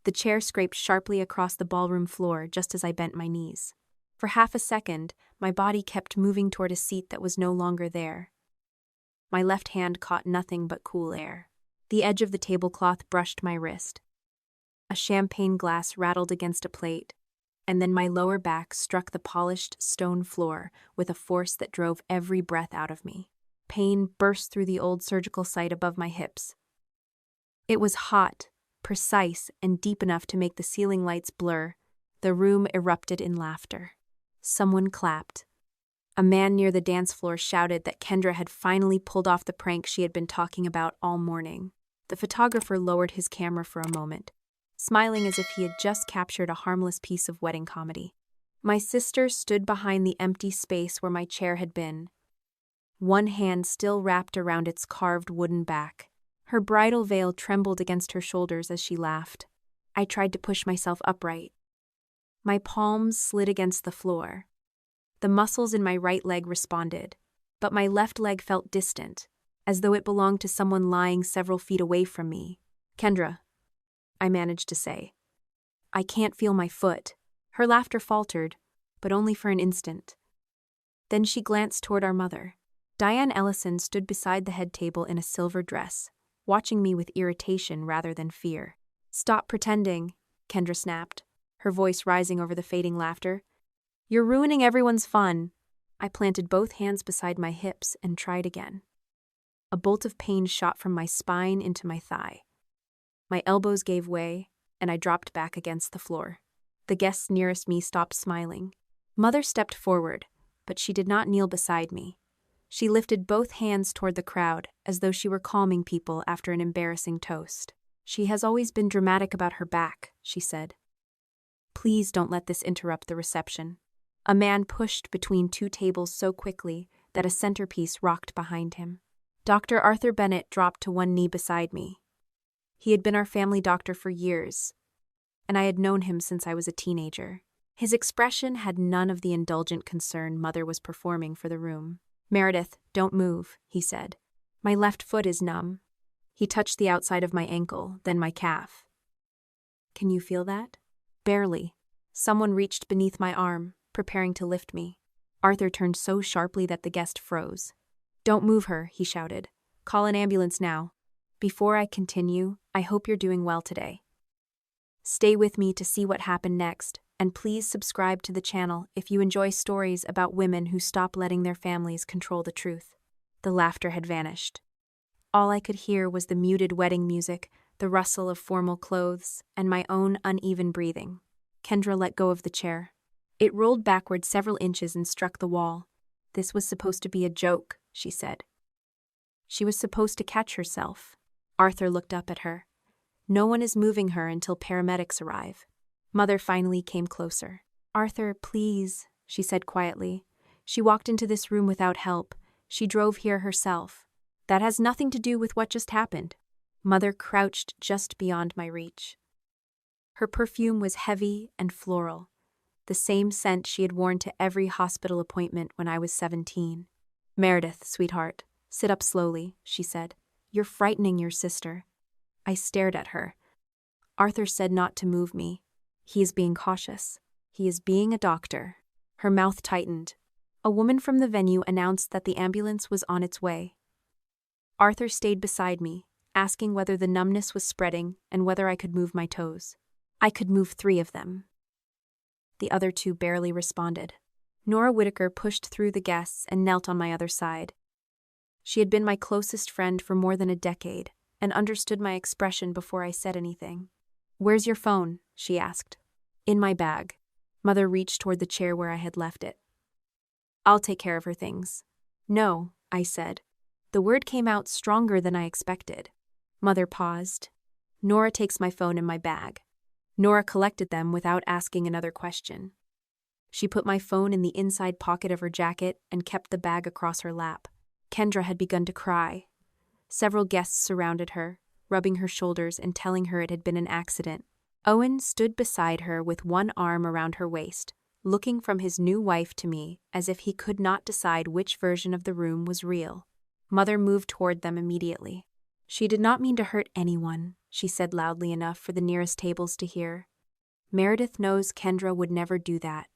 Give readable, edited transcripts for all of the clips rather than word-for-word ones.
The chair scraped sharply across the ballroom floor just as I bent my knees. For half a second, my body kept moving toward a seat that was no longer there. My left hand caught nothing but cool air. The edge of the tablecloth brushed my wrist. A champagne glass rattled against a plate, and then my lower back struck the polished stone floor with a force that drove every breath out of me. Pain burst through the old surgical site above my hips. It was hot, precise, and deep enough to make the ceiling lights blur. The room erupted in laughter. Someone clapped. A man near the dance floor shouted that Kendra had finally pulled off the prank she had been talking about all morning. The photographer lowered his camera for a moment, smiling as if he had just captured a harmless piece of wedding comedy. My sister stood behind the empty space where my chair had been, one hand still wrapped around its carved wooden back. Her bridal veil trembled against her shoulders as she laughed. I tried to push myself upright. My palms slid against the floor. The muscles in my right leg responded, but my left leg felt distant, as though it belonged to someone lying several feet away from me. "Kendra," I managed to say. "I can't feel my foot." Her laughter faltered, but only for an instant. Then she glanced toward our mother. Diane Ellison stood beside the head table in a silver dress, watching me with irritation rather than fear. "Stop pretending," Kendra snapped, her voice rising over the fading laughter. "You're ruining everyone's fun." I planted both hands beside my hips and tried again. A bolt of pain shot from my spine into my thigh. My elbows gave way, and I dropped back against the floor. The guests nearest me stopped smiling. Mother stepped forward, but she did not kneel beside me. She lifted both hands toward the crowd, as though she were calming people after an embarrassing toast. "She has always been dramatic about her back," she said. "Please don't let this interrupt the reception." A man pushed between two tables so quickly that a centerpiece rocked behind him. Dr. Arthur Bennett dropped to one knee beside me. He had been our family doctor for years, and I had known him since I was a teenager. His expression had none of the indulgent concern Mother was performing for the room. "Meredith, don't move," he said. "My left foot is numb." He touched the outside of my ankle, then my calf. "Can you feel that?" "Barely." Someone reached beneath my arm, preparing to lift me. Arthur turned so sharply that the guest froze. "Don't move her," he shouted. "Call an ambulance now." Before I continue, I hope you're doing well today. Stay with me to see what happened next, and please subscribe to the channel if you enjoy stories about women who stop letting their families control the truth. The laughter had vanished. All I could hear was the muted wedding music, the rustle of formal clothes, and my own uneven breathing. Kendra let go of the chair. It rolled backward several inches and struck the wall. "This was supposed to be a joke," she said. "She was supposed to catch herself." Arthur looked up at her. "No one is moving her until paramedics arrive." Mother finally came closer. "Arthur, please," she said quietly. "She walked into this room without help. She drove here herself. That has nothing to do with what just happened." Mother crouched just beyond my reach. Her perfume was heavy and floral, the same scent she had worn to every hospital appointment when I was 17. "Meredith, sweetheart, sit up slowly," she said. "You're frightening your sister." I stared at her. Arthur said not to move me. He is being cautious. He is being a doctor. Her mouth tightened. A woman from the venue announced that the ambulance was on its way. Arthur stayed beside me, asking whether the numbness was spreading and whether I could move my toes. I could move 3 of them. The other 2 barely responded. Nora Whitaker pushed through the guests and knelt on my other side. She had been my closest friend for more than a decade and understood my expression before I said anything. "Where's your phone?" she asked. "In my bag." Mother reached toward the chair where I had left it. "I'll take care of her things." "No," I said. The word came out stronger than I expected. Mother paused. "Nora takes my phone and my bag." Nora collected them without asking another question. She put my phone in the inside pocket of her jacket and kept the bag across her lap. Kendra had begun to cry. Several guests surrounded her, rubbing her shoulders and telling her it had been an accident. Owen stood beside her with one arm around her waist, looking from his new wife to me as if he could not decide which version of the room was real. Mother moved toward them immediately. "She did not mean to hurt anyone," she said loudly enough for the nearest tables to hear. Meredith knows Kendra would never do that.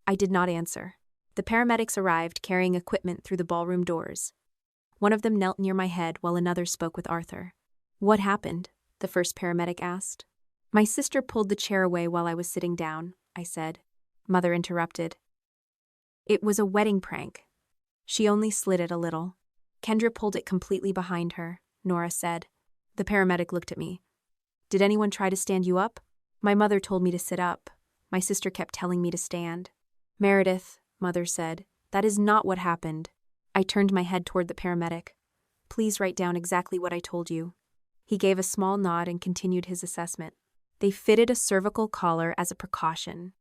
I did not answer. The paramedics arrived carrying equipment through the ballroom doors. One of them knelt near my head while another spoke with Arthur. What happened? The first paramedic asked. My sister pulled the chair away while I was sitting down, I said. Mother interrupted. It was a wedding prank. She only slid it a little. Kendra pulled it completely behind her, Nora said. The paramedic looked at me. Did anyone try to stand you up? My mother told me to sit up. My sister kept telling me to stand. Meredith, Mother said, that is not what happened. I turned my head toward the paramedic. Please write down exactly what I told you. He gave a small nod and continued his assessment. They fitted a cervical collar as a precaution,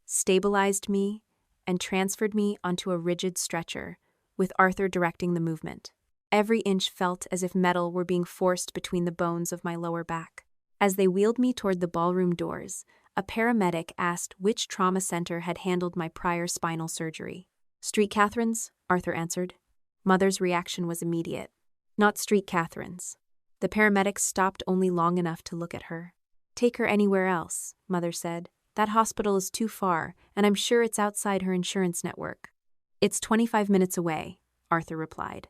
stabilized me, and transferred me onto a rigid stretcher, with Arthur directing the movement. Every inch felt as if metal were being forced between the bones of my lower back. As they wheeled me toward the ballroom doors, a paramedic asked which trauma center had handled my prior spinal surgery. Street Catherine's, Arthur answered. Mother's reaction was immediate. Not Street Catherine's. The paramedics stopped only long enough to look at her. Take her anywhere else, Mother said. That hospital is too far, and I'm sure it's outside her insurance network. It's 25 minutes away, Arthur replied.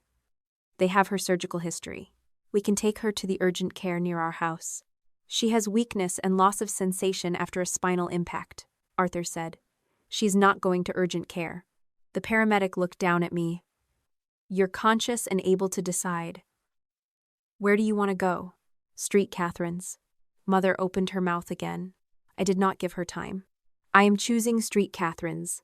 They have her surgical history. We can take her to the urgent care near our house. She has weakness and loss of sensation after a spinal impact, Arthur said. She's not going to urgent care. The paramedic looked down at me. You're conscious and able to decide. Where do you want to go? Street Catherine's. Mother opened her mouth again. I did not give her time. I am choosing Street Catherine's.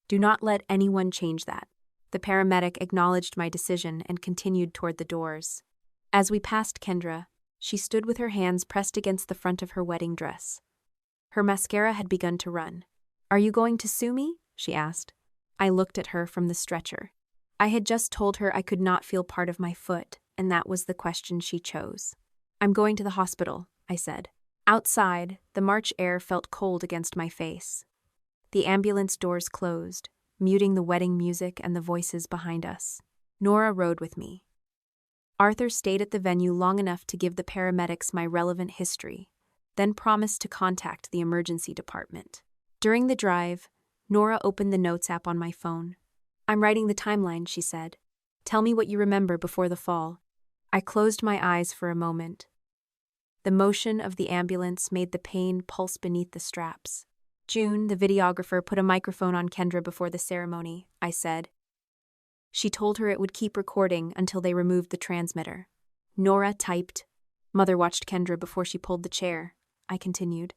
Do not let anyone change that. The paramedic acknowledged my decision and continued toward the doors. As we passed Kendra, she stood with her hands pressed against the front of her wedding dress. Her mascara had begun to run. Are you going to sue me? She asked. I looked at her from the stretcher. I had just told her I could not feel part of my foot, and that was the question she chose. I'm going to the hospital, I said. Outside, the March air felt cold against my face. The ambulance doors closed, muting the wedding music and the voices behind us. Nora rode with me. Arthur stayed at the venue long enough to give the paramedics my relevant history, then promised to contact the emergency department. During the drive, Nora opened the notes app on my phone. I'm writing the timeline, she said. Tell me what you remember before the fall. I closed my eyes for a moment. The motion of the ambulance made the pain pulse beneath the straps. June, the videographer, put a microphone on Kendra before the ceremony, I said. She told her it would keep recording until they removed the transmitter. Nora typed. Mother watched Kendra before she pulled the chair, I continued.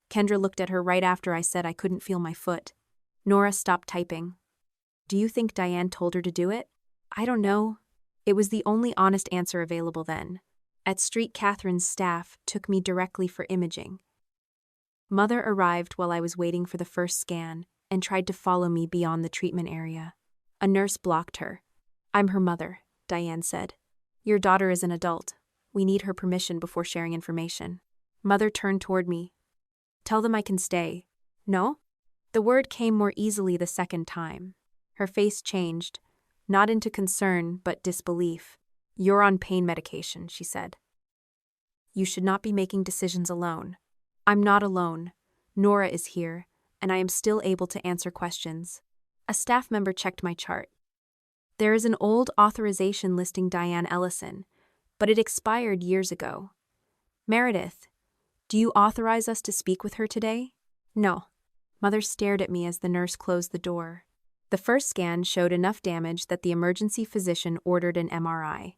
Kendra looked at her right after I said I couldn't feel my foot. Nora stopped typing. Do you think Diane told her to do it? I don't know. It was the only honest answer available then. At Street Catherine's, staff took me directly for imaging. Mother arrived while I was waiting for the first scan and tried to follow me beyond the treatment area. A nurse blocked her. I'm her mother, Diane said. Your daughter is an adult. We need her permission before sharing information. Mother turned toward me. Tell them I can stay. No? The word came more easily the second time. Her face changed, not into concern, but disbelief. You're on pain medication, she said. You should not be making decisions alone. I'm not alone. Nora is here, and I am still able to answer questions. A staff member checked my chart. There is an old authorization listing Diane Ellison, but it expired years ago. Meredith, do you authorize us to speak with her today? No. Mother stared at me as the nurse closed the door. The first scan showed enough damage that the emergency physician ordered an MRI.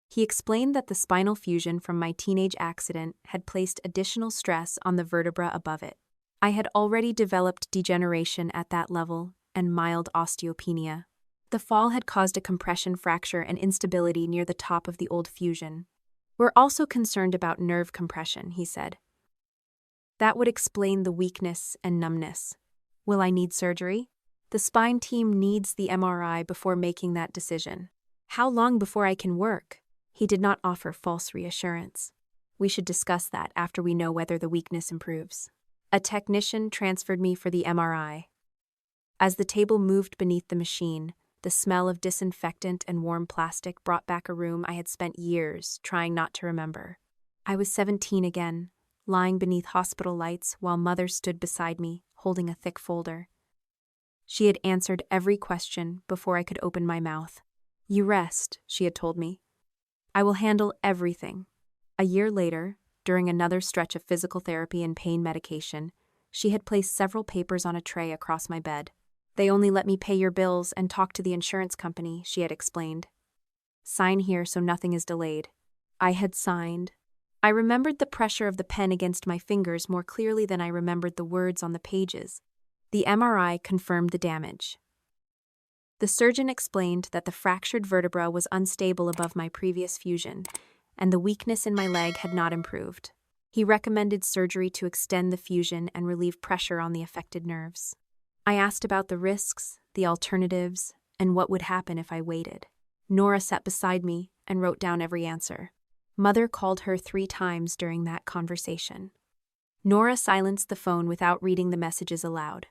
He explained that the spinal fusion from my teenage accident had placed additional stress on the vertebra above it. I had already developed degeneration at that level and mild osteopenia. The fall had caused a compression fracture and instability near the top of the old fusion. We're also concerned about nerve compression, he said. That would explain the weakness and numbness. Will I need surgery? The spine team needs the MRI before making that decision. How long before I can work? He did not offer false reassurance. We should discuss that after we know whether the weakness improves. A technician transferred me for the MRI. As the table moved beneath the machine, the smell of disinfectant and warm plastic brought back a room I had spent years trying not to remember. I was 17 again, lying beneath hospital lights while Mother stood beside me, holding a thick folder. She had answered every question before I could open my mouth. "You rest," she had told me. "I will handle everything." A year later, during another stretch of physical therapy and pain medication, she had placed several papers on a tray across my bed. "They only let me pay your bills and talk to the insurance company," she had explained. "Sign here so nothing is delayed." I had signed. I remembered the pressure of the pen against my fingers more clearly than I remembered the words on the pages. The MRI confirmed the damage. The surgeon explained that the fractured vertebra was unstable above my previous fusion, and the weakness in my leg had not improved. He recommended surgery to extend the fusion and relieve pressure on the affected nerves. I asked about the risks, the alternatives, and what would happen if I waited. Nora sat beside me and wrote down every answer. Mother called her 3 times during that conversation. Nora silenced the phone without reading the messages aloud.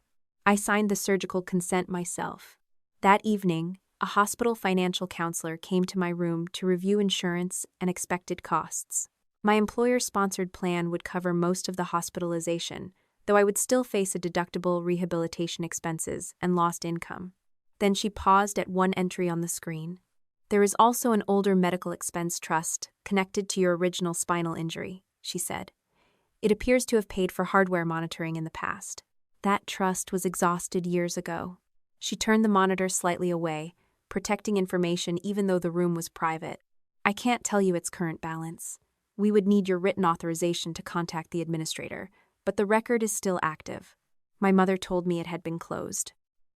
I signed the surgical consent myself. That evening, a hospital financial counselor came to my room to review insurance and expected costs. My employer-sponsored plan would cover most of the hospitalization, though I would still face a deductible rehabilitation expenses and lost income. Then she paused at one entry on the screen. "There is also an older medical expense trust connected to your original spinal injury," she said. "It appears to have paid for hardware monitoring in the past. That trust was exhausted years ago." She turned the monitor slightly away, protecting information even though the room was private. "I can't tell you its current balance. We would need your written authorization to contact the administrator, but the record is still active." My mother told me it had been closed.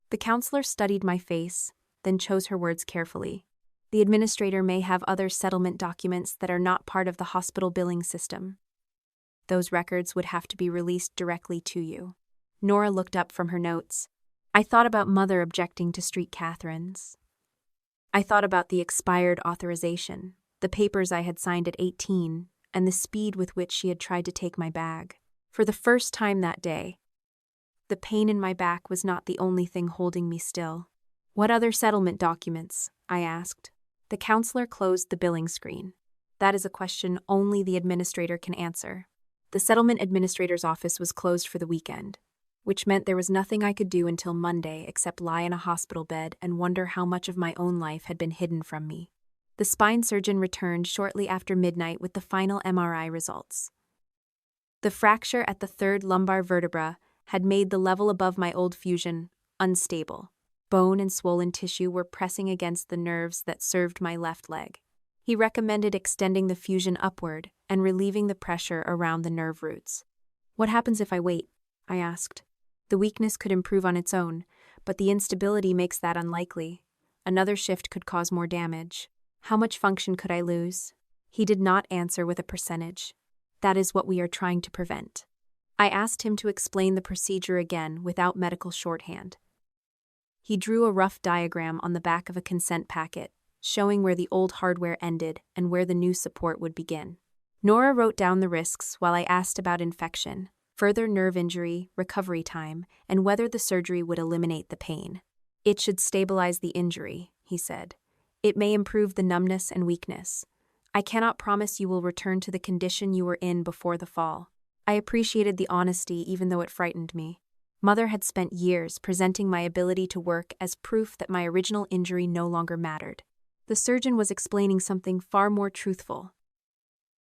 The counselor studied my face, then chose her words carefully. "The administrator may have other settlement documents that are not part of the hospital billing system. Those records would have to be released directly to you." Nora looked up from her notes. I thought about Mother objecting to Street Catherine's. I thought about the expired authorization, the papers I had signed at 18, and the speed with which she had tried to take my bag. For the first time that day, the pain in my back was not the only thing holding me still. "What other settlement documents?" I asked. The counselor closed the billing screen. "That is a question only the administrator can answer." The settlement administrator's office was closed for the weekend, which meant there was nothing I could do until Monday except lie in a hospital bed and wonder how much of my own life had been hidden from me. The spine surgeon returned shortly after midnight with the final MRI results. The fracture at the 3rd lumbar vertebra had made the level above my old fusion unstable. Bone and swollen tissue were pressing against the nerves that served my left leg. He recommended extending the fusion upward and relieving the pressure around the nerve roots. "What happens if I wait?" I asked. "The weakness could improve on its own, but the instability makes that unlikely. Another shift could cause more damage. How much function could I lose?" He did not answer with a percentage. "That is what we are trying to prevent." I asked him to explain the procedure again without medical shorthand. He drew a rough diagram on the back of a consent packet, showing where the old hardware ended and where the new support would begin. Nora wrote down the risks while I asked about infection, further nerve injury, recovery time, and whether the surgery would eliminate the pain. "It should stabilize the injury," he said. "It may improve the numbness and weakness. I cannot promise you will return to the condition you were in before the fall." I appreciated the honesty even though it frightened me. Mother had spent years presenting my ability to work as proof that my original injury no longer mattered. The surgeon was explaining something far more truthful.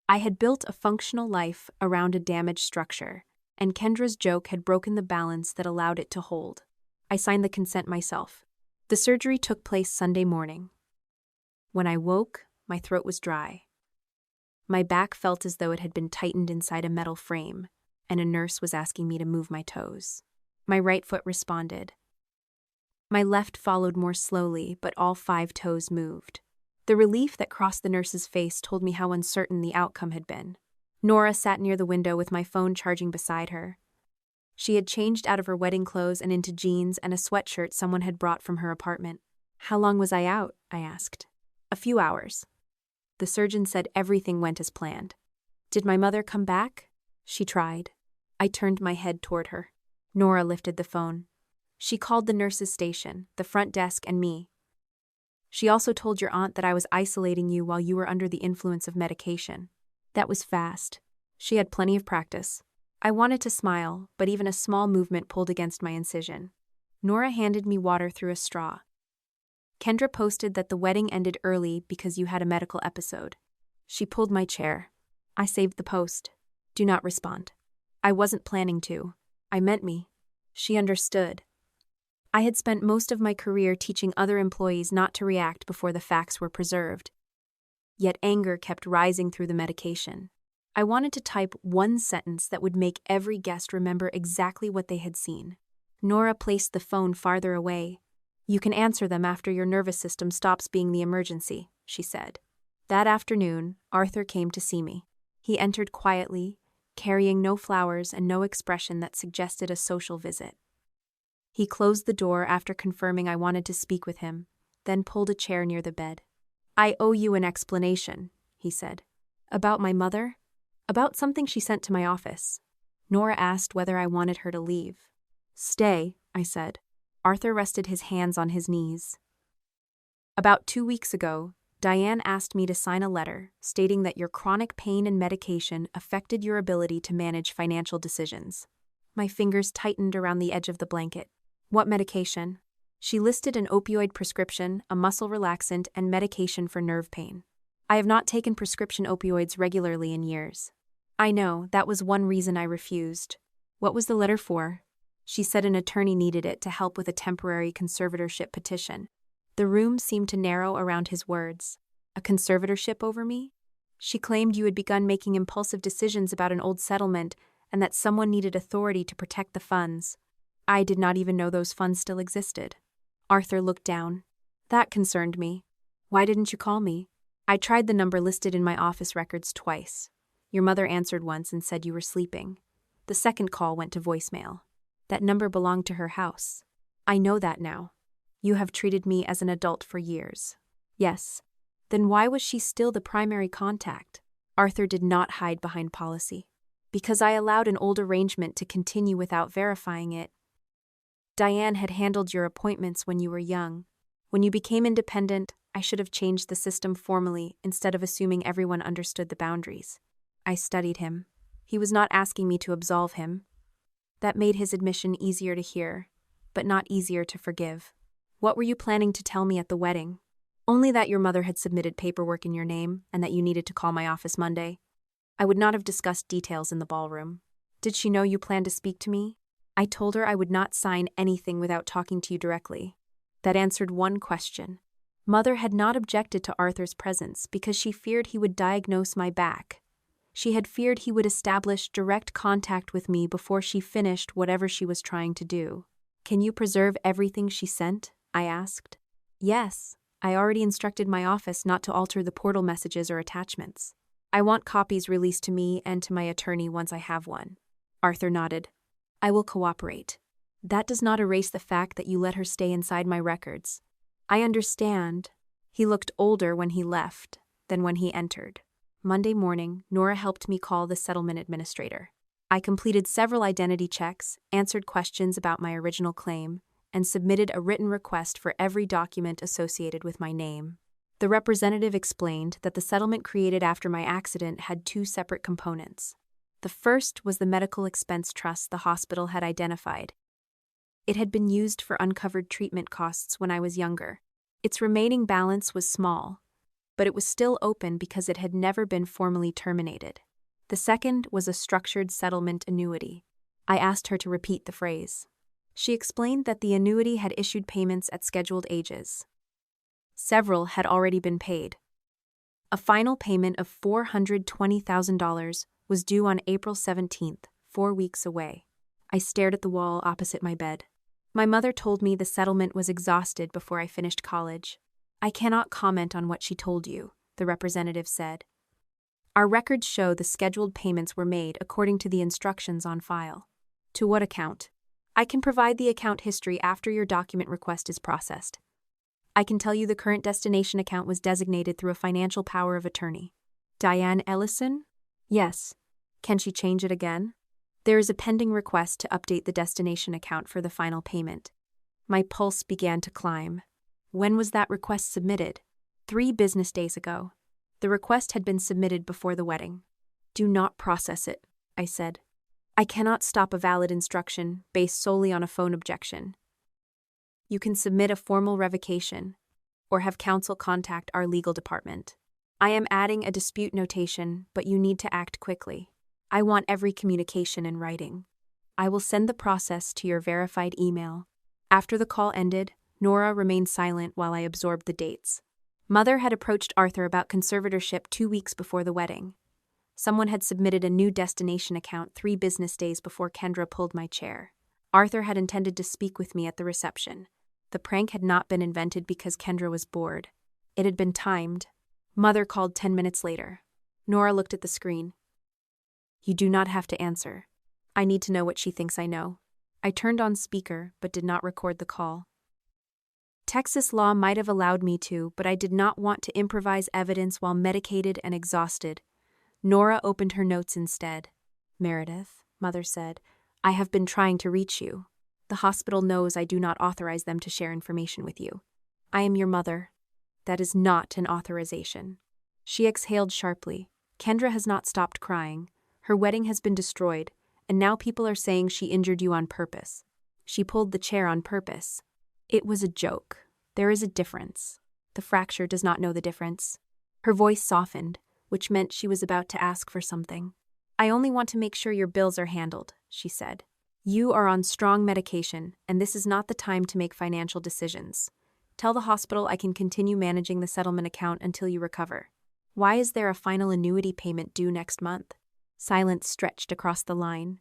I had built a functional life around a damaged structure, and Kendra's joke had broken the balance that allowed it to hold. I signed the consent myself. The surgery took place Sunday morning. When I woke, my throat was dry. My back felt as though it had been tightened inside a metal frame, and a nurse was asking me to move my toes. My right foot responded. My left followed more slowly, but all 5 toes moved. The relief that crossed the nurse's face told me how uncertain the outcome had been. Nora sat near the window with my phone charging beside her. She had changed out of her wedding clothes and into jeans and a sweatshirt someone had brought from her apartment. "How long was I out?" I asked. "A few hours." The surgeon said everything went as planned. "Did my mother come back?" "She tried." I turned my head toward her. Nora lifted the phone. "She called the nurse's station, the front desk, and me. She also told your aunt that I was isolating you while you were under the influence of medication." That was fast. She had plenty of practice. I wanted to smile, but even a small movement pulled against my incision. Nora handed me water through a straw. Kendra posted that the wedding ended early because you had a medical episode. She pulled my chair. I saved the post. Do not respond. I wasn't planning to. I meant me. She understood. I had spent most of my career teaching other employees not to react before the facts were preserved. Yet anger kept rising through the medication. I wanted to type one sentence that would make every guest remember exactly what they had seen. Nora placed the phone farther away. You can answer them after your nervous system stops being the emergency, she said. That afternoon, Arthur came to see me. He entered quietly, carrying no flowers and no expression that suggested a social visit. He closed the door after confirming I wanted to speak with him, then pulled a chair near the bed. I owe you an explanation, he said. About my mother? About something she sent to my office. Nora asked whether I wanted her to leave. Stay, I said. Arthur rested his hands on his knees. About 2 weeks ago, Diane asked me to sign a letter stating that your chronic pain and medication affected your ability to manage financial decisions. My fingers tightened around the edge of the blanket. What medication? She listed an opioid prescription, a muscle relaxant, and medication for nerve pain. I have not taken prescription opioids regularly in years. I know, that was one reason I refused. What was the letter for? She said an attorney needed it to help with a temporary conservatorship petition. The room seemed to narrow around his words. A conservatorship over me? She claimed you had begun making impulsive decisions about an old settlement and that someone needed authority to protect the funds. I did not even know those funds still existed. Arthur looked down. That concerned me. Why didn't you call me? I tried the number listed in my office records twice. Your mother answered once and said you were sleeping. The second call went to voicemail. That number belonged to her house. I know that now. You have treated me as an adult for years. Yes. Then why was she still the primary contact? Arthur did not hide behind policy. Because I allowed an old arrangement to continue without verifying it. Diane had handled your appointments when you were young. When you became independent, I should have changed the system formally instead of assuming everyone understood the boundaries. I studied him. He was not asking me to absolve him. That made his admission easier to hear, but not easier to forgive. What were you planning to tell me at the wedding? Only that your mother had submitted paperwork in your name and that you needed to call my office Monday. I would not have discussed details in the ballroom. Did she know you planned to speak to me? I told her I would not sign anything without talking to you directly. That answered one question. Mother had not objected to Arthur's presence because she feared he would diagnose my back. She had feared he would establish direct contact with me before she finished whatever she was trying to do. Can you preserve everything she sent? I asked. Yes, I already instructed my office not to alter the portal messages or attachments. I want copies released to me and to my attorney once I have one. Arthur nodded. I will cooperate. That does not erase the fact that you let her stay inside my records. I understand. He looked older when he left than when he entered. Monday morning, Nora helped me call the settlement administrator. I completed several identity checks, answered questions about my original claim, and submitted a written request for every document associated with my name. The representative explained that the settlement created after my accident had two separate components. The first was the medical expense trust the hospital had identified. It had been used for uncovered treatment costs when I was younger. Its remaining balance was small, but it was still open because it had never been formally terminated. The second was a structured settlement annuity. I asked her to repeat the phrase. She explained that the annuity had issued payments at scheduled ages. Several had already been paid. A final payment of $420,000 was due on April 17th, 4 weeks away. I stared at the wall opposite my bed. My mother told me the settlement was exhausted before I finished college. I cannot comment on what she told you, the representative said. Our records show the scheduled payments were made according to the instructions on file. To what account? I can provide the account history after your document request is processed. I can tell you the current destination account was designated through a financial power of attorney. Diane Ellison? Yes. Can she change it again? There is a pending request to update the destination account for the final payment. My pulse began to climb. When was that request submitted? 3 business days ago. The request had been submitted before the wedding. Do not process it, I said. I cannot stop a valid instruction based solely on a phone objection. You can submit a formal revocation or have counsel contact our legal department. I am adding a dispute notation, but you need to act quickly. I want every communication in writing. I will send the process to your verified email. After the call ended, Nora remained silent while I absorbed the dates. Mother had approached Arthur about conservatorship 2 weeks before the wedding. Someone had submitted a new destination account 3 business days before Kendra pulled my chair. Arthur had intended to speak with me at the reception. The prank had not been invented because Kendra was bored. It had been timed. Mother called 10 minutes later. Nora looked at the screen. You do not have to answer. I need to know what she thinks I know. I turned on speaker, but did not record the call. Texas law might have allowed me to, but I did not want to improvise evidence while medicated and exhausted. Nora opened her notes instead. Meredith, Mother said, I have been trying to reach you. The hospital knows I do not authorize them to share information with you. I am your mother. That is not an authorization. She exhaled sharply. Kendra has not stopped crying. Her wedding has been destroyed, and now people are saying she injured you on purpose. She pulled the chair on purpose. It was a joke. There is a difference. The fracture does not know the difference. Her voice softened, which meant she was about to ask for something. I only want to make sure your bills are handled, she said. You are on strong medication, and this is not the time to make financial decisions. Tell the hospital I can continue managing the settlement account until you recover. Why is there a final annuity payment due next month? Silence stretched across the line.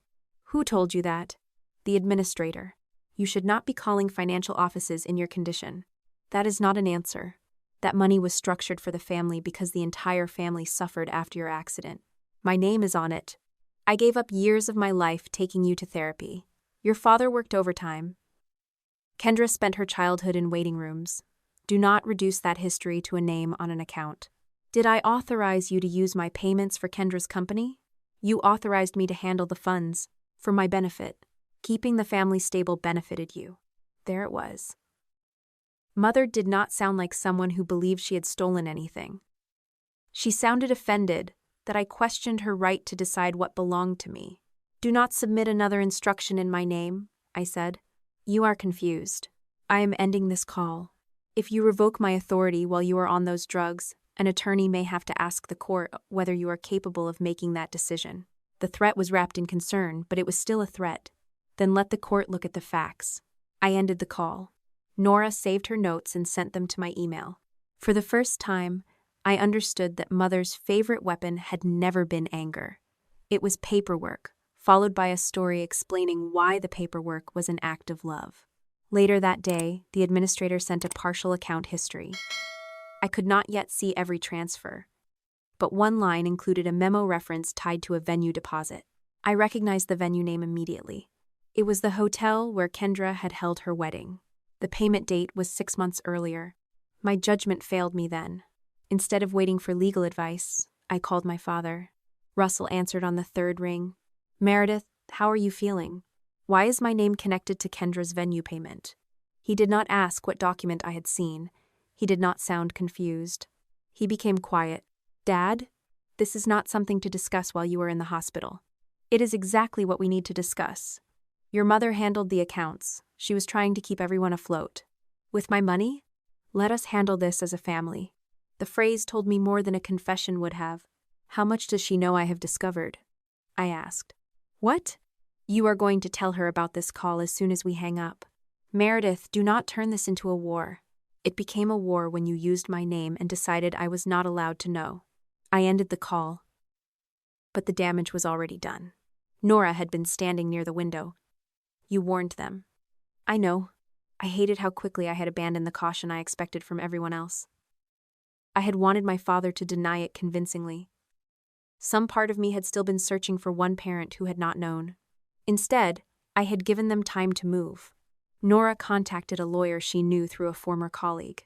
Who told you that? The administrator. You should not be calling financial offices in your condition. That is not an answer. That money was structured for the family because the entire family suffered after your accident. My name is on it. I gave up years of my life taking you to therapy. Your father worked overtime. Kendra spent her childhood in waiting rooms. Do not reduce that history to a name on an account. Did I authorize you to use my payments for Kendra's company? You authorized me to handle the funds, for my benefit. Keeping the family stable benefited you. There it was. Mother did not sound like someone who believed she had stolen anything. She sounded offended that I questioned her right to decide what belonged to me. Do not submit another instruction in my name, I said. You are confused. I am ending this call. If you revoke my authority while you are on those drugs, an attorney may have to ask the court whether you are capable of making that decision. The threat was wrapped in concern, but it was still a threat. Then let the court look at the facts. I ended the call. Nora saved her notes and sent them to my email. For the first time, I understood that Mother's favorite weapon had never been anger. It was paperwork, followed by a story explaining why the paperwork was an act of love. Later that day, the administrator sent a partial account history. I could not yet see every transfer, but one line included a memo reference tied to a venue deposit. I recognized the venue name immediately. It was the hotel where Kendra had held her wedding. The payment date was 6 months earlier. My judgment failed me then. Instead of waiting for legal advice, I called my father. Russell answered on the 3rd ring. Meredith, how are you feeling? Why is my name connected to Kendra's venue payment? He did not ask what document I had seen. He did not sound confused. He became quiet. Dad, this is not something to discuss while you are in the hospital. It is exactly what we need to discuss. Your mother handled the accounts. She was trying to keep everyone afloat. With my money? Let us handle this as a family. The phrase told me more than a confession would have. How much does she know I have discovered? I asked. What? You are going to tell her about this call as soon as we hang up. Meredith, do not turn this into a war. It became a war when you used my name and decided I was not allowed to know. I ended the call. But the damage was already done. Nora had been standing near the window. You warned them. I know. I hated how quickly I had abandoned the caution I expected from everyone else. I had wanted my father to deny it convincingly. Some part of me had still been searching for one parent who had not known. Instead, I had given them time to move. Nora contacted a lawyer she knew through a former colleague.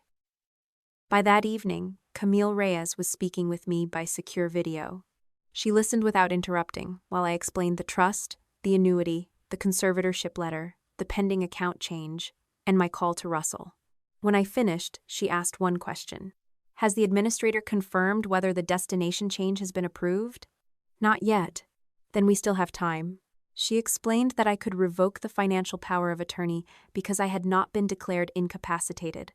By that evening, Camille Reyes was speaking with me by secure video. She listened without interrupting while I explained the trust, the annuity, the conservatorship letter, the pending account change, and my call to Russell. When I finished, she asked one question. Has the administrator confirmed whether the destination change has been approved? Not yet. Then we still have time. She explained that I could revoke the financial power of attorney because I had not been declared incapacitated.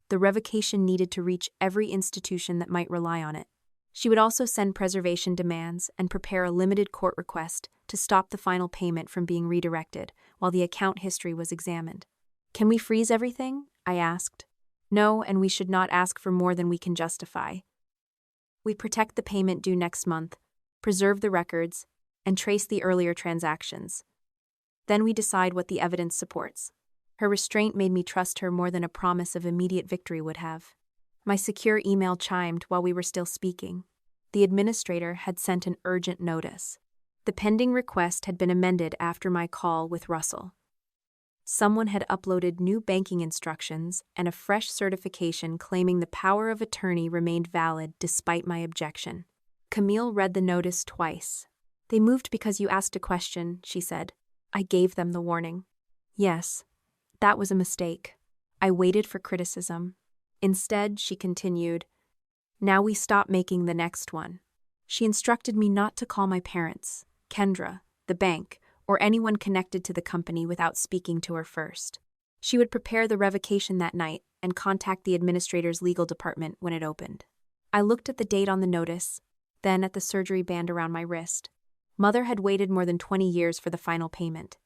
The revocation needed to reach every institution that might rely on it. She would also send preservation demands and prepare a limited court request to stop the final payment from being redirected while the account history was examined. Can we freeze everything? I asked. No, and we should not ask for more than we can justify. We protect the payment due next month, preserve the records, and trace the earlier transactions. Then we decide what the evidence supports. Her restraint made me trust her more than a promise of immediate victory would have. My secure email chimed while we were still speaking. The administrator had sent an urgent notice. The pending request had been amended after my call with Russell. Someone had uploaded new banking instructions and a fresh certification claiming the power of attorney remained valid despite my objection. Camille read the notice twice. They moved because you asked a question, she said. I gave them the warning. Yes, that was a mistake. I waited for criticism. Instead, she continued, now we stop making the next one. She instructed me not to call my parents, Kendra, the bank, or anyone connected to the company without speaking to her first. She would prepare the revocation that night and contact the administrator's legal department when it opened. I looked at the date on the notice, then at the surgery band around my wrist. Mother had waited more than 20 years for the final payment.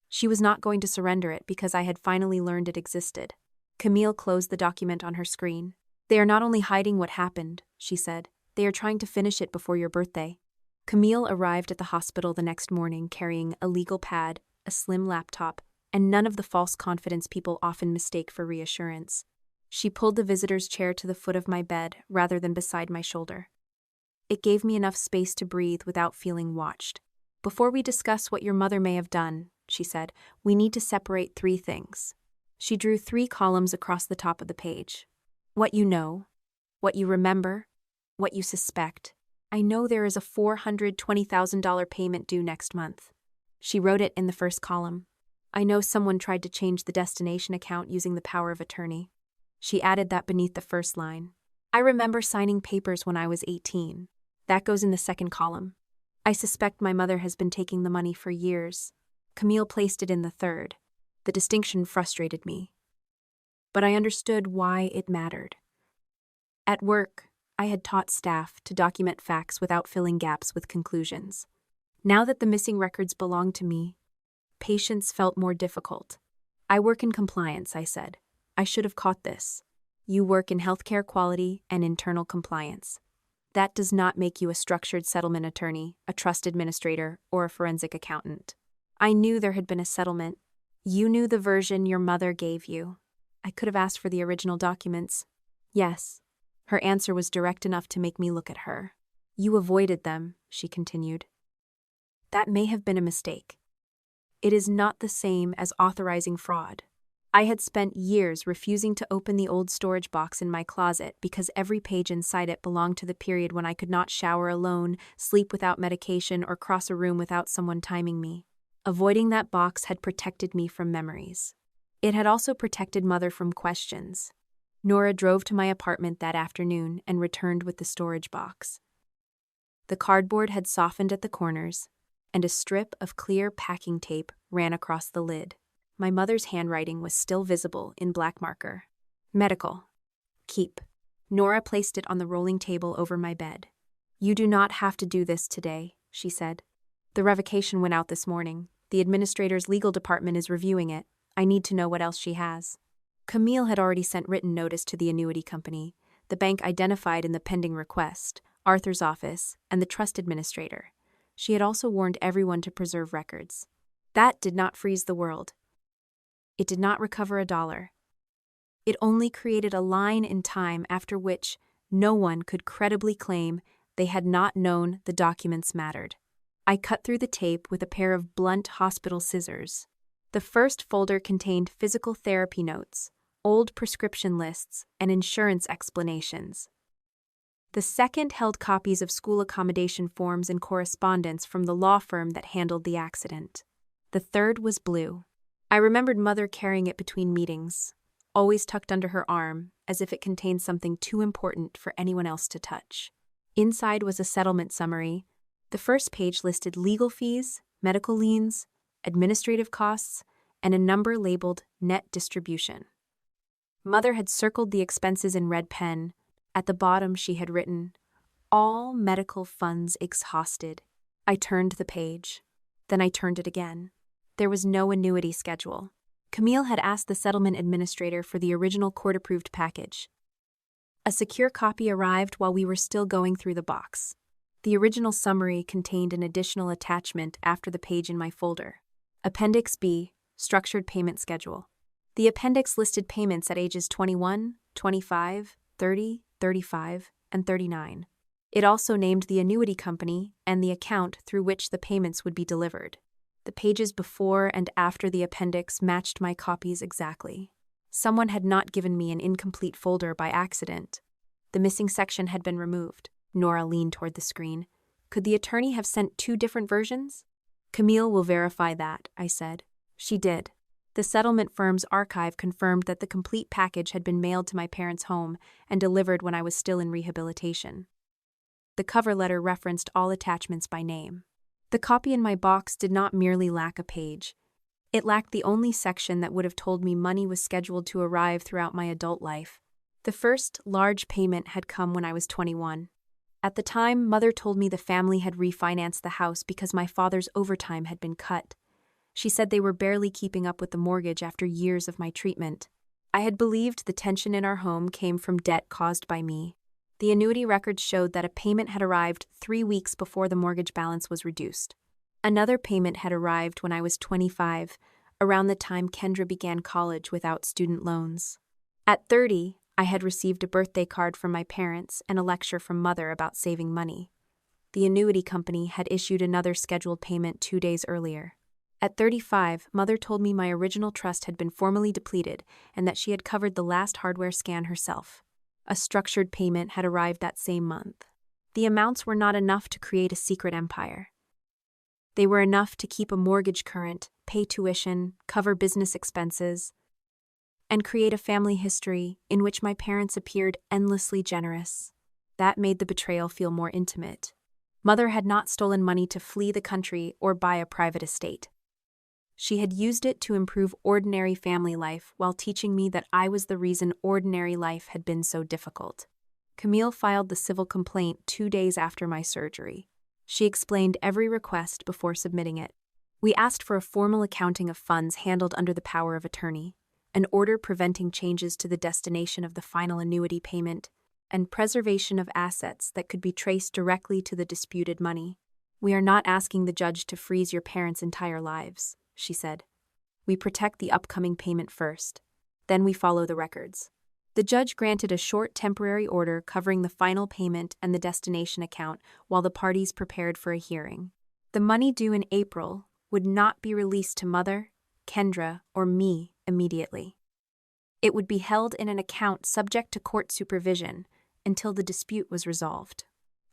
She was not going to surrender it because I had finally learned it existed. Camille closed the document on her screen. They are not only hiding what happened, she said, they are trying to finish it before your birthday. Camille arrived at the hospital the next morning carrying a legal pad, a slim laptop, and none of the false confidence people often mistake for reassurance. She pulled the visitor's chair to the foot of my bed rather than beside my shoulder. It gave me enough space to breathe without feeling watched. Before we discuss what your mother may have done, she said, we need to separate 3 things. She drew 3 columns across the top of the page. What you know, what you remember, what you suspect. I know there is a $420,000 payment due next month. She wrote it in the first column. I know someone tried to change the destination account using the power of attorney. She added that beneath the first line. I remember signing papers when I was 18. That goes in the second column. I suspect my mother has been taking the money for years. Camille placed it in the third. The distinction frustrated me. But I understood why it mattered. At work, I had taught staff to document facts without filling gaps with conclusions. Now that the missing records belonged to me, patience felt more difficult. I work in compliance, I said. I should have caught this. You work in healthcare quality and internal compliance. That does not make you a structured settlement attorney, a trust administrator, or a forensic accountant. I knew there had been a settlement. You knew the version your mother gave you. I could have asked for the original documents. Yes. Her answer was direct enough to make me look at her. You avoided them, she continued. That may have been a mistake. It is not the same as authorizing fraud. I had spent years refusing to open the old storage box in my closet because every page inside it belonged to the period when I could not shower alone, sleep without medication, or cross a room without someone timing me. Avoiding that box had protected me from memories. It had also protected Mother from questions. Nora drove to my apartment that afternoon and returned with the storage box. The cardboard had softened at the corners, and a strip of clear packing tape ran across the lid. My mother's handwriting was still visible in black marker. Medical. Keep. Nora placed it on the rolling table over my bed. You do not have to do this today, she said. The revocation went out this morning. The administrator's legal department is reviewing it. I need to know what else she has. Camille had already sent written notice to the annuity company, the bank identified in the pending request, Arthur's office, and the trust administrator. She had also warned everyone to preserve records. That did not freeze the world. It did not recover $1. It only created a line in time after which no one could credibly claim they had not known the documents mattered. I cut through the tape with a pair of blunt hospital scissors. The first folder contained physical therapy notes, old prescription lists, and insurance explanations. The second held copies of school accommodation forms and correspondence from the law firm that handled the accident. The third was blue. I remembered Mother carrying it between meetings, always tucked under her arm, as if it contained something too important for anyone else to touch. Inside was a settlement summary. The first page listed legal fees, medical liens, administrative costs, and a number labeled net distribution. Mother had circled the expenses in red pen. At the bottom she had written, "All medical funds exhausted." I turned the page. Then I turned it again. There was no annuity schedule. Camille had asked the settlement administrator for the original court-approved package. A secure copy arrived while we were still going through the box. The original summary contained an additional attachment after the page in my folder. Appendix B, Structured Payment Schedule. The appendix listed payments at ages 21, 25, 30, 35, and 39. It also named the annuity company and the account through which the payments would be delivered. The pages before and after the appendix matched my copies exactly. Someone had not given me an incomplete folder by accident. The missing section had been removed. Nora leaned toward the screen. Could the attorney have sent 2 different versions? Camille will verify that, I said. She did. The settlement firm's archive confirmed that the complete package had been mailed to my parents' home and delivered when I was still in rehabilitation. The cover letter referenced all attachments by name. The copy in my box did not merely lack a page. It lacked the only section that would have told me money was scheduled to arrive throughout my adult life. The first large payment had come when I was 21. At the time, Mother told me the family had refinanced the house because my father's overtime had been cut. She said they were barely keeping up with the mortgage after years of my treatment. I had believed the tension in our home came from debt caused by me. The annuity records showed that a payment had arrived 3 weeks before the mortgage balance was reduced. Another payment had arrived when I was 25, around the time Kendra began college without student loans. At 30, I had received a birthday card from my parents and a lecture from Mother about saving money. The annuity company had issued another scheduled payment 2 days earlier. At 35, Mother told me my original trust had been formally depleted and that she had covered the last hardware scan herself. A structured payment had arrived that same month. The amounts were not enough to create a secret empire. They were enough to keep a mortgage current, pay tuition, cover business expenses, and create a family history in which my parents appeared endlessly generous. That made the betrayal feel more intimate. Mother had not stolen money to flee the country or buy a private estate. She had used it to improve ordinary family life while teaching me that I was the reason ordinary life had been so difficult. Camille filed the civil complaint 2 days after my surgery. She explained every request before submitting it. We asked for a formal accounting of funds handled under the power of attorney, an order preventing changes to the destination of the final annuity payment, and preservation of assets that could be traced directly to the disputed money. "We are not asking the judge to freeze your parents' entire lives," she said. "We protect the upcoming payment first. Then we follow the records." The judge granted a short temporary order covering the final payment and the destination account while the parties prepared for a hearing. The money due in April would not be released to Mother, Kendra, or me immediately. It would be held in an account subject to court supervision until the dispute was resolved.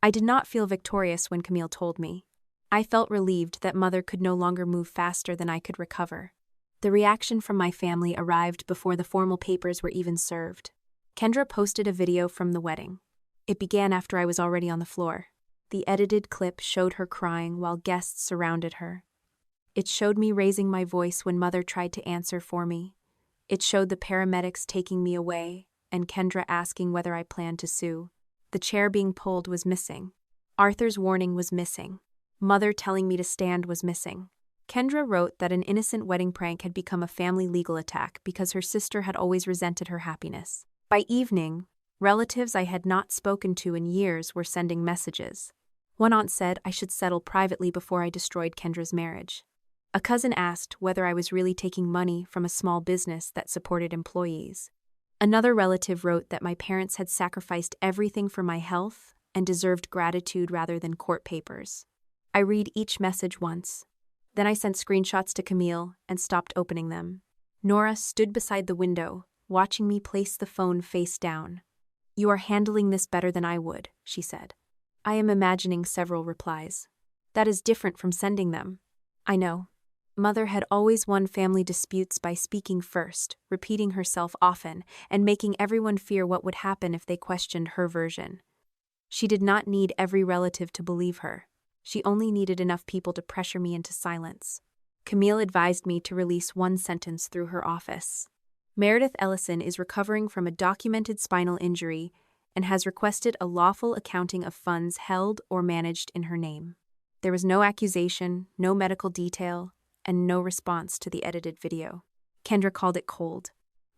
I did not feel victorious when Camille told me. I felt relieved that Mother could no longer move faster than I could recover. The reaction from my family arrived before the formal papers were even served. Kendra posted a video from the wedding. It began after I was already on the floor. The edited clip showed her crying while guests surrounded her. It showed me raising my voice when Mother tried to answer for me. It showed the paramedics taking me away and Kendra asking whether I planned to sue. The chair being pulled was missing. Arthur's warning was missing. Mother telling me to stand was missing. Kendra wrote that an innocent wedding prank had become a family legal attack because her sister had always resented her happiness. By evening, relatives I had not spoken to in years were sending messages. One aunt said I should settle privately before I destroyed Kendra's marriage. A cousin asked whether I was really taking money from a small business that supported employees. Another relative wrote that my parents had sacrificed everything for my health and deserved gratitude rather than court papers. I read each message once. Then I sent screenshots to Camille and stopped opening them. Nora stood beside the window, watching me place the phone face down. "You are handling this better than I would," she said. I am imagining several replies. "That is different from sending them." I know. Mother had always won family disputes by speaking first, repeating herself often, and making everyone fear what would happen if they questioned her version. She did not need every relative to believe her. She only needed enough people to pressure me into silence. Camille advised me to release one sentence through her office. Meredith Ellison is recovering from a documented spinal injury and has requested a lawful accounting of funds held or managed in her name. There was no accusation, no medical detail, and no response to the edited video. Kendra called it cold.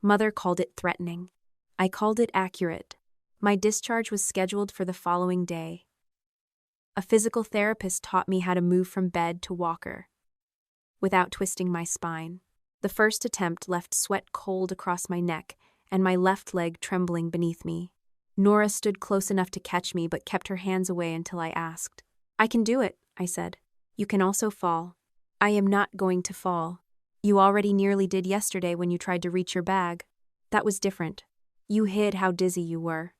Mother called it threatening. I called it accurate. My discharge was scheduled for the following day. A physical therapist taught me how to move from bed to walker without twisting my spine. The first attempt left sweat cold across my neck and my left leg trembling beneath me. Nora stood close enough to catch me but kept her hands away until I asked. "I can do it," I said. "You can also fall." "I am not going to fall. You already nearly did yesterday when you tried to reach your bag. That was different. You hid how dizzy you were."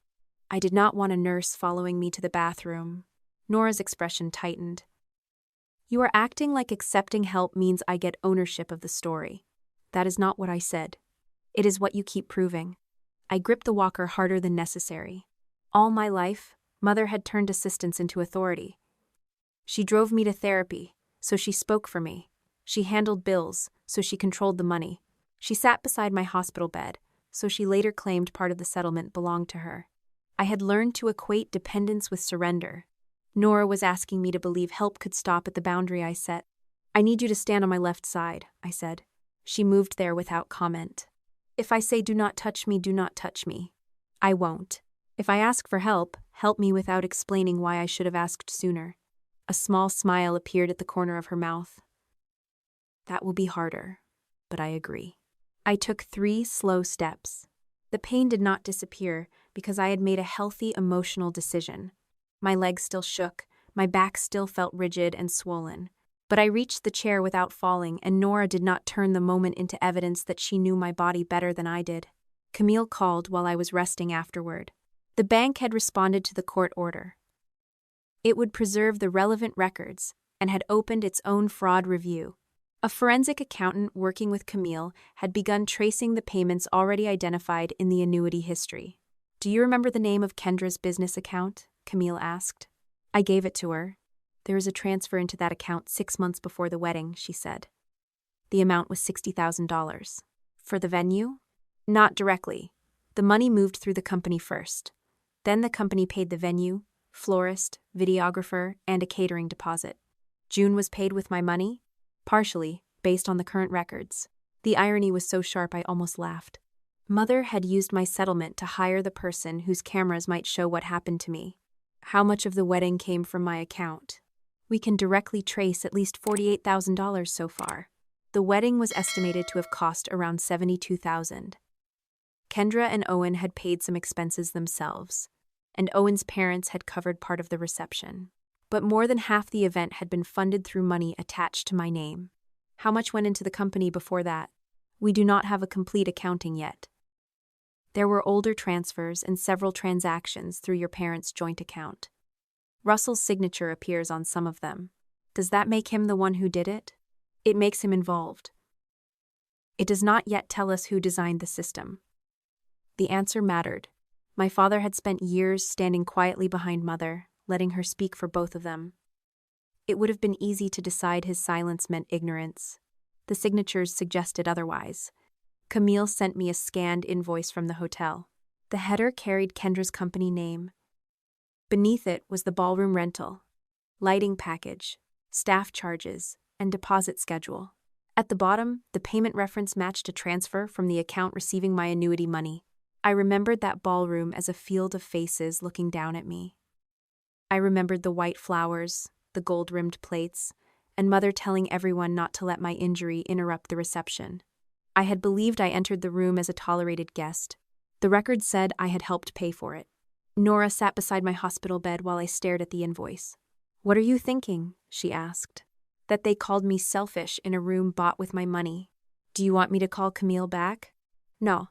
I did not want a nurse following me to the bathroom. Nora's expression tightened. "You are acting like accepting help means I get ownership of the story. That is not what I said. It is what you keep proving." I gripped the walker harder than necessary. All my life, Mother had turned assistance into authority. She drove me to therapy, so she spoke for me. She handled bills, so she controlled the money. She sat beside my hospital bed, so she later claimed part of the settlement belonged to her. I had learned to equate dependence with surrender. Nora was asking me to believe help could stop at the boundary I set. "I need you to stand on my left side," I said. She moved there without comment. "If I say do not touch me, do not touch me. I won't. If I ask for help, help me without explaining why I should have asked sooner." A small smile appeared at the corner of her mouth. "That will be harder, but I agree." I took 3 slow steps. The pain did not disappear because I had made a healthy emotional decision. My legs still shook, my back still felt rigid and swollen. But I reached the chair without falling, and Nora did not turn the moment into evidence that she knew my body better than I did. Camille called while I was resting afterward. The bank had responded to the court order. It would preserve the relevant records and had opened its own fraud review. A forensic accountant working with Camille had begun tracing the payments already identified in the annuity history. "Do you remember the name of Kendra's business account?" Camille asked. I gave it to her. "There is a transfer into that account 6 months before the wedding," she said. The amount was $60,000. "For the venue?" "Not directly. The money moved through the company first. Then the company paid the venue, florist, videographer, and a catering deposit. June was paid with my money? Partially, based on the current records." The irony was so sharp I almost laughed. Mother had used my settlement to hire the person whose cameras might show what happened to me. How much of the wedding came from my account? We can directly trace at least $48,000 so far. The wedding was estimated to have cost around $72,000. Kendra and Owen had paid some expenses themselves, and Owen's parents had covered part of the reception. But more than half the event had been funded through money attached to my name. How much went into the company before that? We do not have a complete accounting yet. There were older transfers and several transactions through your parents' joint account. Russell's signature appears on some of them. Does that make him the one who did it? It makes him involved. It does not yet tell us who designed the system. The answer mattered. My father had spent years standing quietly behind Mother, letting her speak for both of them. It would have been easy to decide his silence meant ignorance. The signatures suggested otherwise. Camille sent me a scanned invoice from the hotel. The header carried Kendra's company name. Beneath it was the ballroom rental, lighting package, staff charges, and deposit schedule. At the bottom, the payment reference matched a transfer from the account receiving my annuity money. I remembered that ballroom as a field of faces looking down at me. I remembered the white flowers, the gold-rimmed plates, and Mother telling everyone not to let my injury interrupt the reception. I had believed I entered the room as a tolerated guest. The record said I had helped pay for it. Nora sat beside my hospital bed while I stared at the invoice. "What are you thinking?" she asked. "That they called me selfish in a room bought with my money. Do you want me to call Camille back?" "No."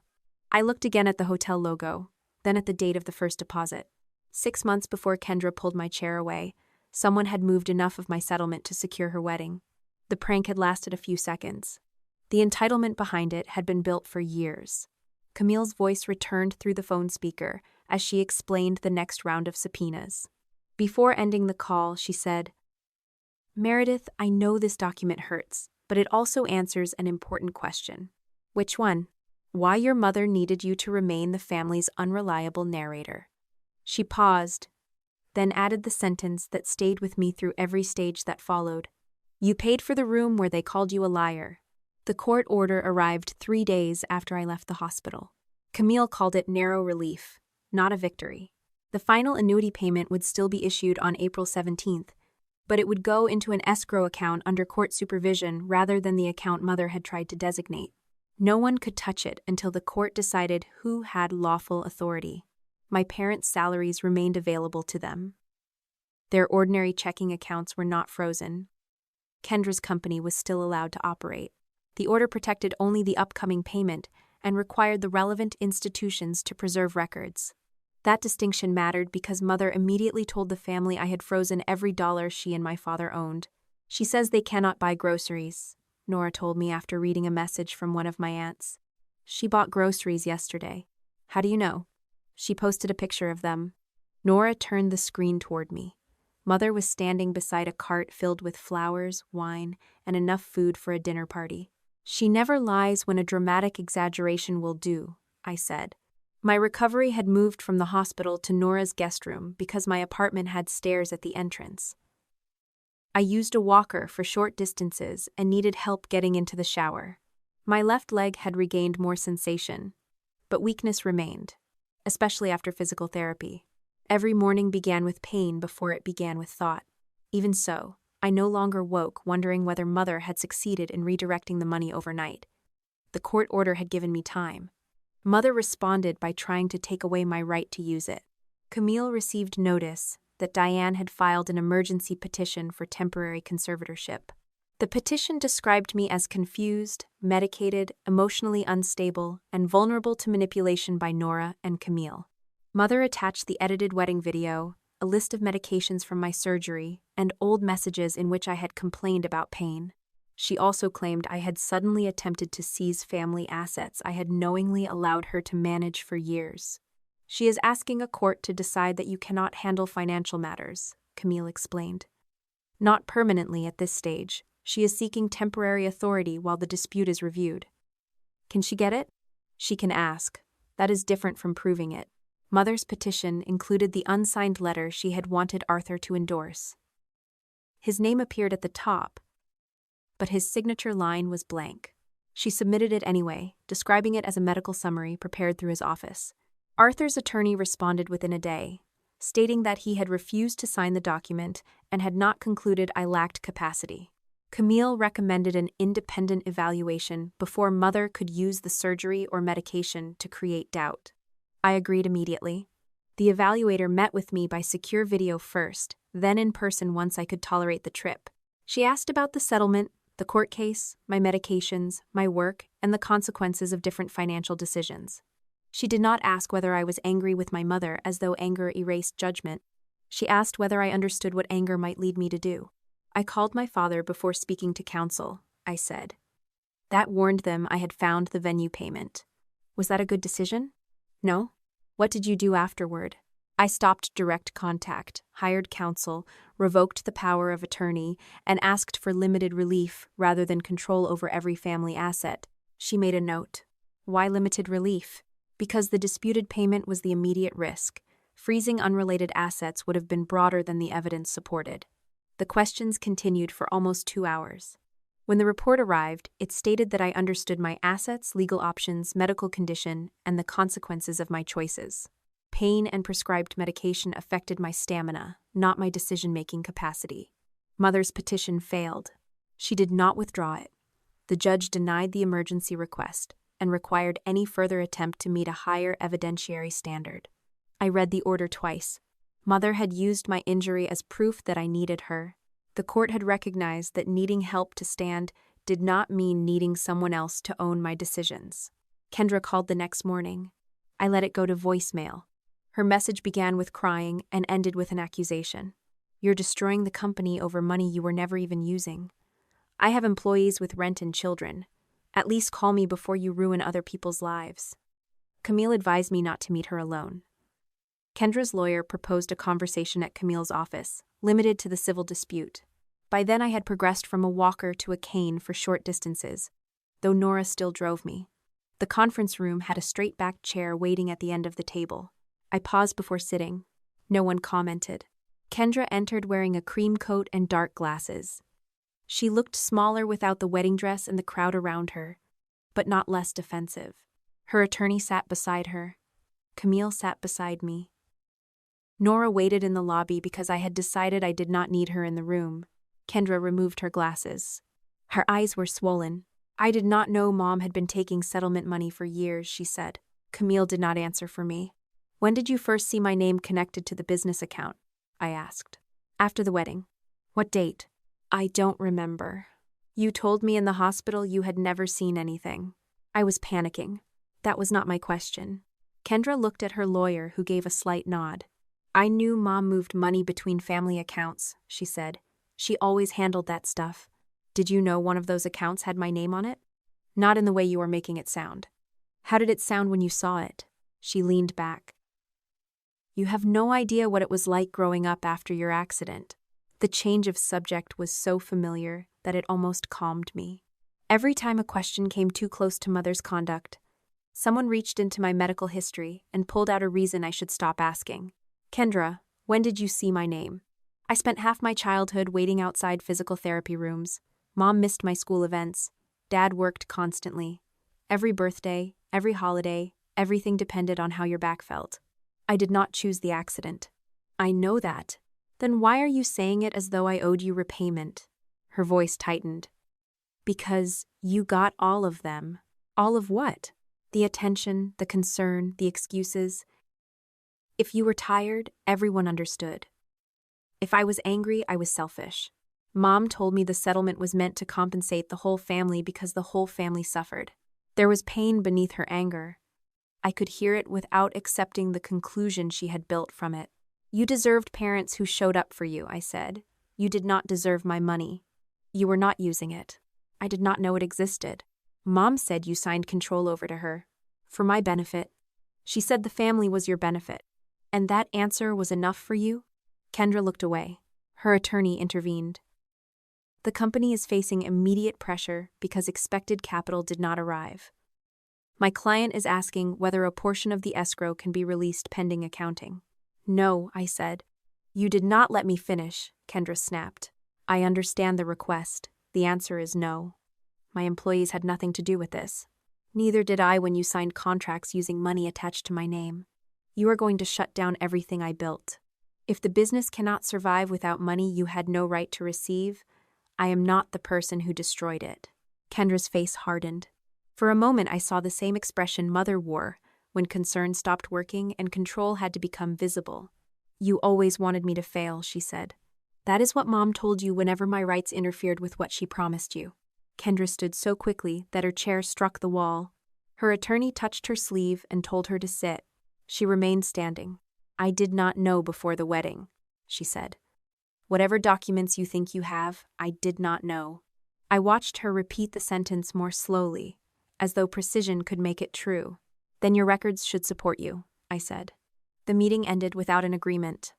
I looked again at the hotel logo, then at the date of the first deposit. 6 months before Kendra pulled my chair away, someone had moved enough of my settlement to secure her wedding. The prank had lasted a few seconds. The entitlement behind it had been built for years. Camille's voice returned through the phone speaker, as she explained the next round of subpoenas. Before ending the call, she said, "Meredith, I know this document hurts, but it also answers an important question." "Which one?" "Why your mother needed you to remain the family's unreliable narrator." She paused, then added the sentence that stayed with me through every stage that followed. "You paid for the room where they called you a liar." The court order arrived 3 days after I left the hospital. Camille called it narrow relief, not a victory. The final annuity payment would still be issued on April 17th, but it would go into an escrow account under court supervision rather than the account Mother had tried to designate. No one could touch it until the court decided who had lawful authority. My parents' salaries remained available to them. Their ordinary checking accounts were not frozen. Kendra's company was still allowed to operate. The order protected only the upcoming payment and required the relevant institutions to preserve records. That distinction mattered because Mother immediately told the family I had frozen every dollar she and my father owned. "She says they cannot buy groceries," Nora told me after reading a message from one of my aunts. "She bought groceries yesterday." "How do you know?" "She posted a picture of them." Nora turned the screen toward me. Mother was standing beside a cart filled with flowers, wine, and enough food for a dinner party. "She never lies when a dramatic exaggeration will do," I said. My recovery had moved from the hospital to Nora's guest room because my apartment had stairs at the entrance. I used a walker for short distances and needed help getting into the shower. My left leg had regained more sensation, but weakness remained, especially after physical therapy. Every morning began with pain before it began with thought. Even so, I no longer woke wondering whether Mother had succeeded in redirecting the money overnight. The court order had given me time. Mother responded by trying to take away my right to use it. Camille received notice that Diane had filed an emergency petition for temporary conservatorship. The petition described me as confused, medicated, emotionally unstable, and vulnerable to manipulation by Nora and Camille. Mother attached the edited wedding video, a list of medications from my surgery, and old messages in which I had complained about pain. She also claimed I had suddenly attempted to seize family assets I had knowingly allowed her to manage for years. "She is asking a court to decide that you cannot handle financial matters," Camille explained. "Not permanently at this stage. She is seeking temporary authority while the dispute is reviewed." "Can she get it?" "She can ask. That is different from proving it." Mother's petition included the unsigned letter she had wanted Arthur to endorse. His name appeared at the top, but his signature line was blank. She submitted it anyway, describing it as a medical summary prepared through his office. Arthur's attorney responded within a day, stating that he had refused to sign the document and had not concluded I lacked capacity. Camille recommended an independent evaluation before Mother could use the surgery or medication to create doubt. I agreed immediately. The evaluator met with me by secure video first, then in person once I could tolerate the trip. She asked about the settlement, the court case, my medications, my work, and the consequences of different financial decisions. She did not ask whether I was angry with my mother as though anger erased judgment. She asked whether I understood what anger might lead me to do. "I called my father before speaking to counsel," I said. That warned them I had found the venue payment. Was that a good decision? No? What did you do afterward? I stopped direct contact, hired counsel, revoked the power of attorney, and asked for limited relief rather than control over every family asset. She made a note. Why limited relief? Because the disputed payment was the immediate risk. Freezing unrelated assets would have been broader than the evidence supported. The questions continued for almost 2 hours. When the report arrived, it stated that I understood my assets, legal options, medical condition, and the consequences of my choices. Pain and prescribed medication affected my stamina, not my decision-making capacity. Mother's petition failed. She did not withdraw it. The judge denied the emergency request and required any further attempt to meet a higher evidentiary standard. I read the order twice. Mother had used my injury as proof that I needed her. The court had recognized that needing help to stand did not mean needing someone else to own my decisions. Kendra called the next morning. I let it go to voicemail. Her message began with crying and ended with an accusation. "You're destroying the company over money you were never even using. I have employees with rent and children. At least call me before you ruin other people's lives." Camille advised me not to meet her alone. Kendra's lawyer proposed a conversation at Camille's office, limited to the civil dispute. By then I had progressed from a walker to a cane for short distances, though Nora still drove me. The conference room had a straight-backed chair waiting at the end of the table. I paused before sitting. No one commented. Kendra entered wearing a cream coat and dark glasses. She looked smaller without the wedding dress and the crowd around her, but not less defensive. Her attorney sat beside her. Camille sat beside me. Nora waited in the lobby because I had decided I did not need her in the room. Kendra removed her glasses. Her eyes were swollen. I did not know Mom had been taking settlement money for years, she said. Camille did not answer for me. When did you first see my name connected to the business account? I asked. After the wedding. What date? I don't remember. You told me in the hospital you had never seen anything. I was panicking. That was not my question. Kendra looked at her lawyer, who gave a slight nod. I knew Mom moved money between family accounts, she said. She always handled that stuff. Did you know one of those accounts had my name on it? Not in the way you are making it sound. How did it sound when you saw it? She leaned back. You have no idea what it was like growing up after your accident. The change of subject was so familiar that it almost calmed me. Every time a question came too close to Mother's conduct, someone reached into my medical history and pulled out a reason I should stop asking. Kendra, when did you see my name? I spent half my childhood waiting outside physical therapy rooms. Mom missed my school events. Dad worked constantly. Every birthday, every holiday, everything depended on how your back felt. I did not choose the accident. I know that. Then why are you saying it as though I owed you repayment? Her voice tightened. Because you got all of them. All of what? The attention, the concern, the excuses. If you were tired, everyone understood. If I was angry, I was selfish. Mom told me the settlement was meant to compensate the whole family because the whole family suffered. There was pain beneath her anger. I could hear it without accepting the conclusion she had built from it. You deserved parents who showed up for you, I said. You did not deserve my money. You were not using it. I did not know it existed. Mom said you signed control over to her. For my benefit. She said the family was your benefit. And that answer was enough for you? Kendra looked away. Her attorney intervened. The company is facing immediate pressure because expected capital did not arrive. My client is asking whether a portion of the escrow can be released pending accounting. No, I said. You did not let me finish, Kendra snapped. I understand the request. The answer is no. My employees had nothing to do with this. Neither did I when you signed contracts using money attached to my name. You are going to shut down everything I built. If the business cannot survive without money you had no right to receive, I am not the person who destroyed it. Kendra's face hardened. For a moment I saw the same expression Mother wore when concern stopped working and control had to become visible. You always wanted me to fail, she said. That is what Mom told you whenever my rights interfered with what she promised you. Kendra stood so quickly that her chair struck the wall. Her attorney touched her sleeve and told her to sit. She remained standing. I did not know before the wedding, she said. Whatever documents you think you have, I did not know. I watched her repeat the sentence more slowly, as though precision could make it true. Then your records should support you, I said. The meeting ended without an agreement.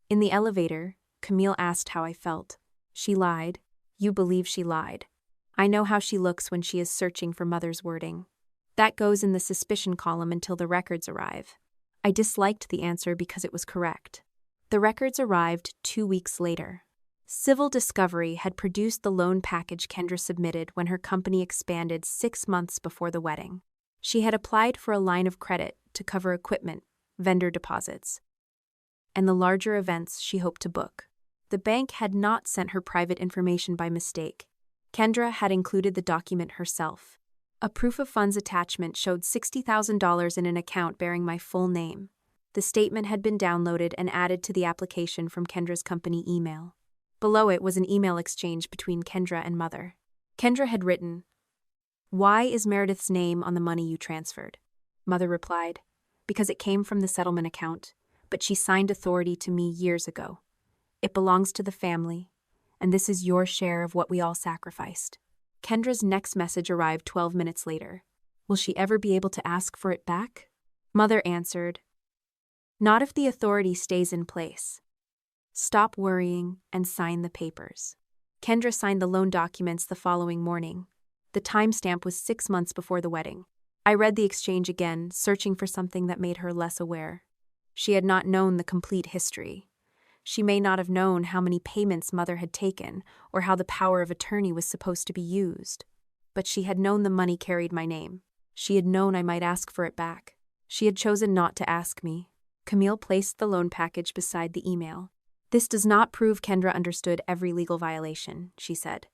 In the elevator, Camille asked how I felt. She lied. You believe she lied. I know how she looks when she is searching for Mother's wording. That goes in the suspicion column until the records arrive. I disliked the answer because it was correct. The records arrived 2 weeks later. Civil Discovery had produced the loan package Kendra submitted when her company expanded 6 months before the wedding. She had applied for a line of credit to cover equipment, vendor deposits, and the larger events she hoped to book. The bank had not sent her private information by mistake. Kendra had included the document herself. A proof of funds attachment showed $60,000 in an account bearing my full name. The statement had been downloaded and added to the application from Kendra's company email. Below it was an email exchange between Kendra and Mother. Kendra had written, "Why is Meredith's name on the money you transferred?" Mother replied, "Because it came from the settlement account, but she signed authority to me years ago. It belongs to the family, and this is your share of what we all sacrificed." Kendra's next message arrived 12 minutes later. Will she ever be able to ask for it back? Mother answered, Not if the authority stays in place. Stop worrying and sign the papers. Kendra signed the loan documents the following morning. The timestamp was 6 months before the wedding. I read the exchange again, searching for something that made her less aware. She had not known the complete history. She may not have known how many payments Mother had taken or how the power of attorney was supposed to be used. But she had known the money carried my name. She had known I might ask for it back. She had chosen not to ask me. Camille placed the loan package beside the email. "This does not prove Kendra understood every legal violation," she said.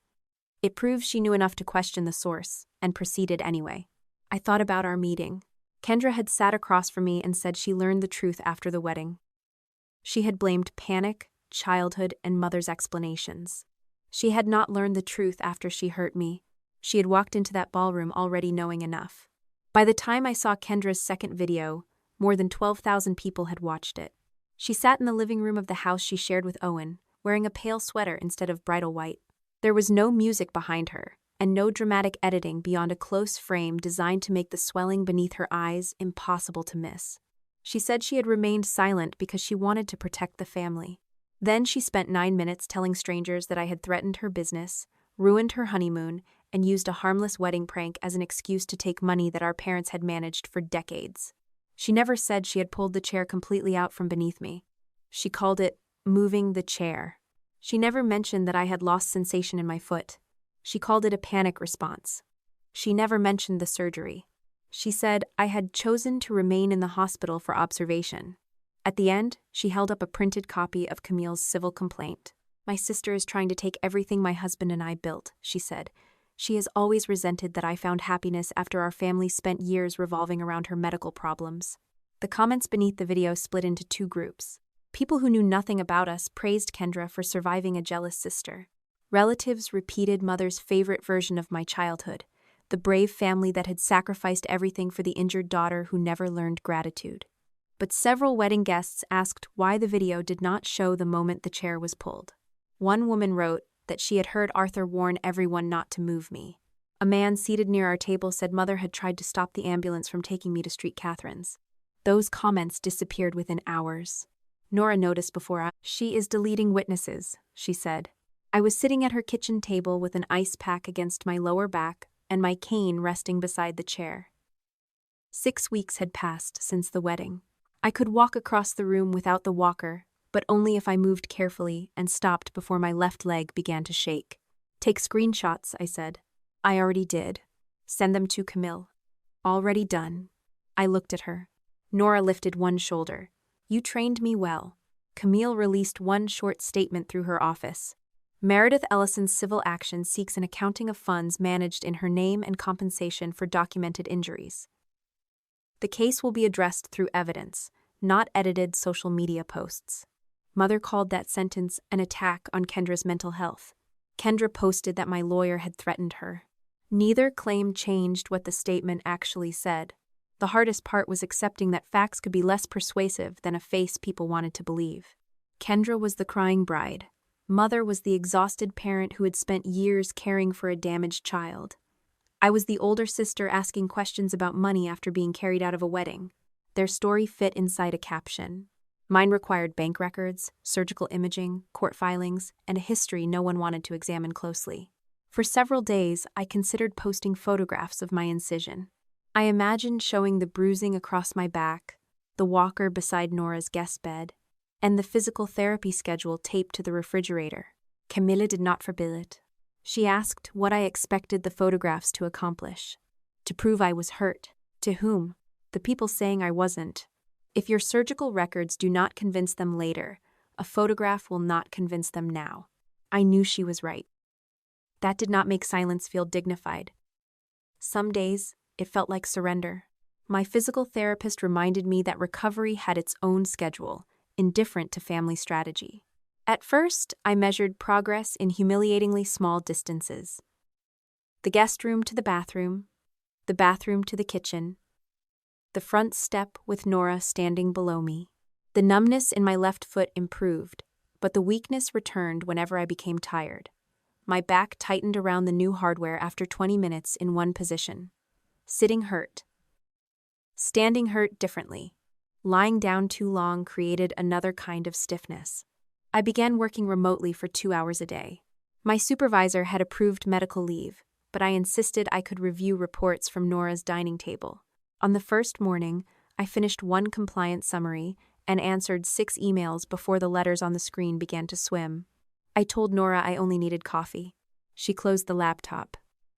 "It proves she knew enough to question the source, and proceeded anyway." I thought about our meeting. Kendra had sat across from me and said she learned the truth after the wedding. She had blamed panic, childhood, and Mother's explanations. She had not learned the truth after she hurt me. She had walked into that ballroom already knowing enough. By the time I saw Kendra's second video, more than 12,000 people had watched it. She sat in the living room of the house she shared with Owen, wearing a pale sweater instead of bridal white. There was no music behind her, and no dramatic editing beyond a close frame designed to make the swelling beneath her eyes impossible to miss. She said she had remained silent because she wanted to protect the family. Then she spent 9 minutes telling strangers that I had threatened her business, ruined her honeymoon, and used a harmless wedding prank as an excuse to take money that our parents had managed for decades. She never said she had pulled the chair completely out from beneath me. She called it moving the chair. She never mentioned that I had lost sensation in my foot. She called it a panic response. She never mentioned the surgery. She said I had chosen to remain in the hospital for observation. At the end, she held up a printed copy of Camille's civil complaint. "My sister is trying to take everything my husband and I built," she said. "She has always resented that I found happiness after our family spent years revolving around her medical problems." The comments beneath the video split into 2 groups. People who knew nothing about us praised Kendra for surviving a jealous sister. Relatives repeated Mother's favorite version of my childhood, the brave family that had sacrificed everything for the injured daughter who never learned gratitude. But several wedding guests asked why the video did not show the moment the chair was pulled. One woman wrote that she had heard Arthur warn everyone not to move me. A man seated near our table said Mother had tried to stop the ambulance from taking me to Street Catherine's. Those comments disappeared within hours. Nora noticed before "She is deleting witnesses," she said. I was sitting at her kitchen table with an ice pack against my lower back and my cane resting beside the chair. 6 weeks had passed since the wedding. I could walk across the room without the walker, but only if I moved carefully and stopped before my left leg began to shake. "Take screenshots," I said. "I already did. Send them to Camille." "Already done." I looked at her. Nora lifted one shoulder. "You trained me well." Camille released one short statement through her office. Meredith Ellison's civil action seeks an accounting of funds managed in her name and compensation for documented injuries. The case will be addressed through evidence, not edited social media posts. Mother called that sentence an attack on Kendra's mental health. Kendra posted that my lawyer had threatened her. Neither claim changed what the statement actually said. The hardest part was accepting that facts could be less persuasive than a face people wanted to believe. Kendra was the crying bride. Mother was the exhausted parent who had spent years caring for a damaged child. I was the older sister asking questions about money after being carried out of a wedding. Their story fit inside a caption. Mine required bank records, surgical imaging, court filings, and a history no one wanted to examine closely. For several days, I considered posting photographs of my incision. I imagined showing the bruising across my back, the walker beside Nora's guest bed, and the physical therapy schedule taped to the refrigerator. Camilla did not forbid it. She asked what I expected the photographs to accomplish. To prove I was hurt. To whom? The people saying I wasn't. If your surgical records do not convince them later, a photograph will not convince them now. I knew she was right. That did not make silence feel dignified. Some days, it felt like surrender. My physical therapist reminded me that recovery had its own schedule, indifferent to family strategy. At first, I measured progress in humiliatingly small distances. The guest room to the bathroom to the kitchen, the front step with Nora standing below me. The numbness in my left foot improved, but the weakness returned whenever I became tired. My back tightened around the new hardware after 20 minutes in one position. Sitting hurt. Standing hurt differently. Lying down too long created another kind of stiffness. I began working remotely for 2 hours a day. My supervisor had approved medical leave, but I insisted I could review reports from Nora's dining table. On the first morning, I finished one compliance summary and answered 6 emails before the letters on the screen began to swim. I told Nora I only needed coffee. She closed the laptop.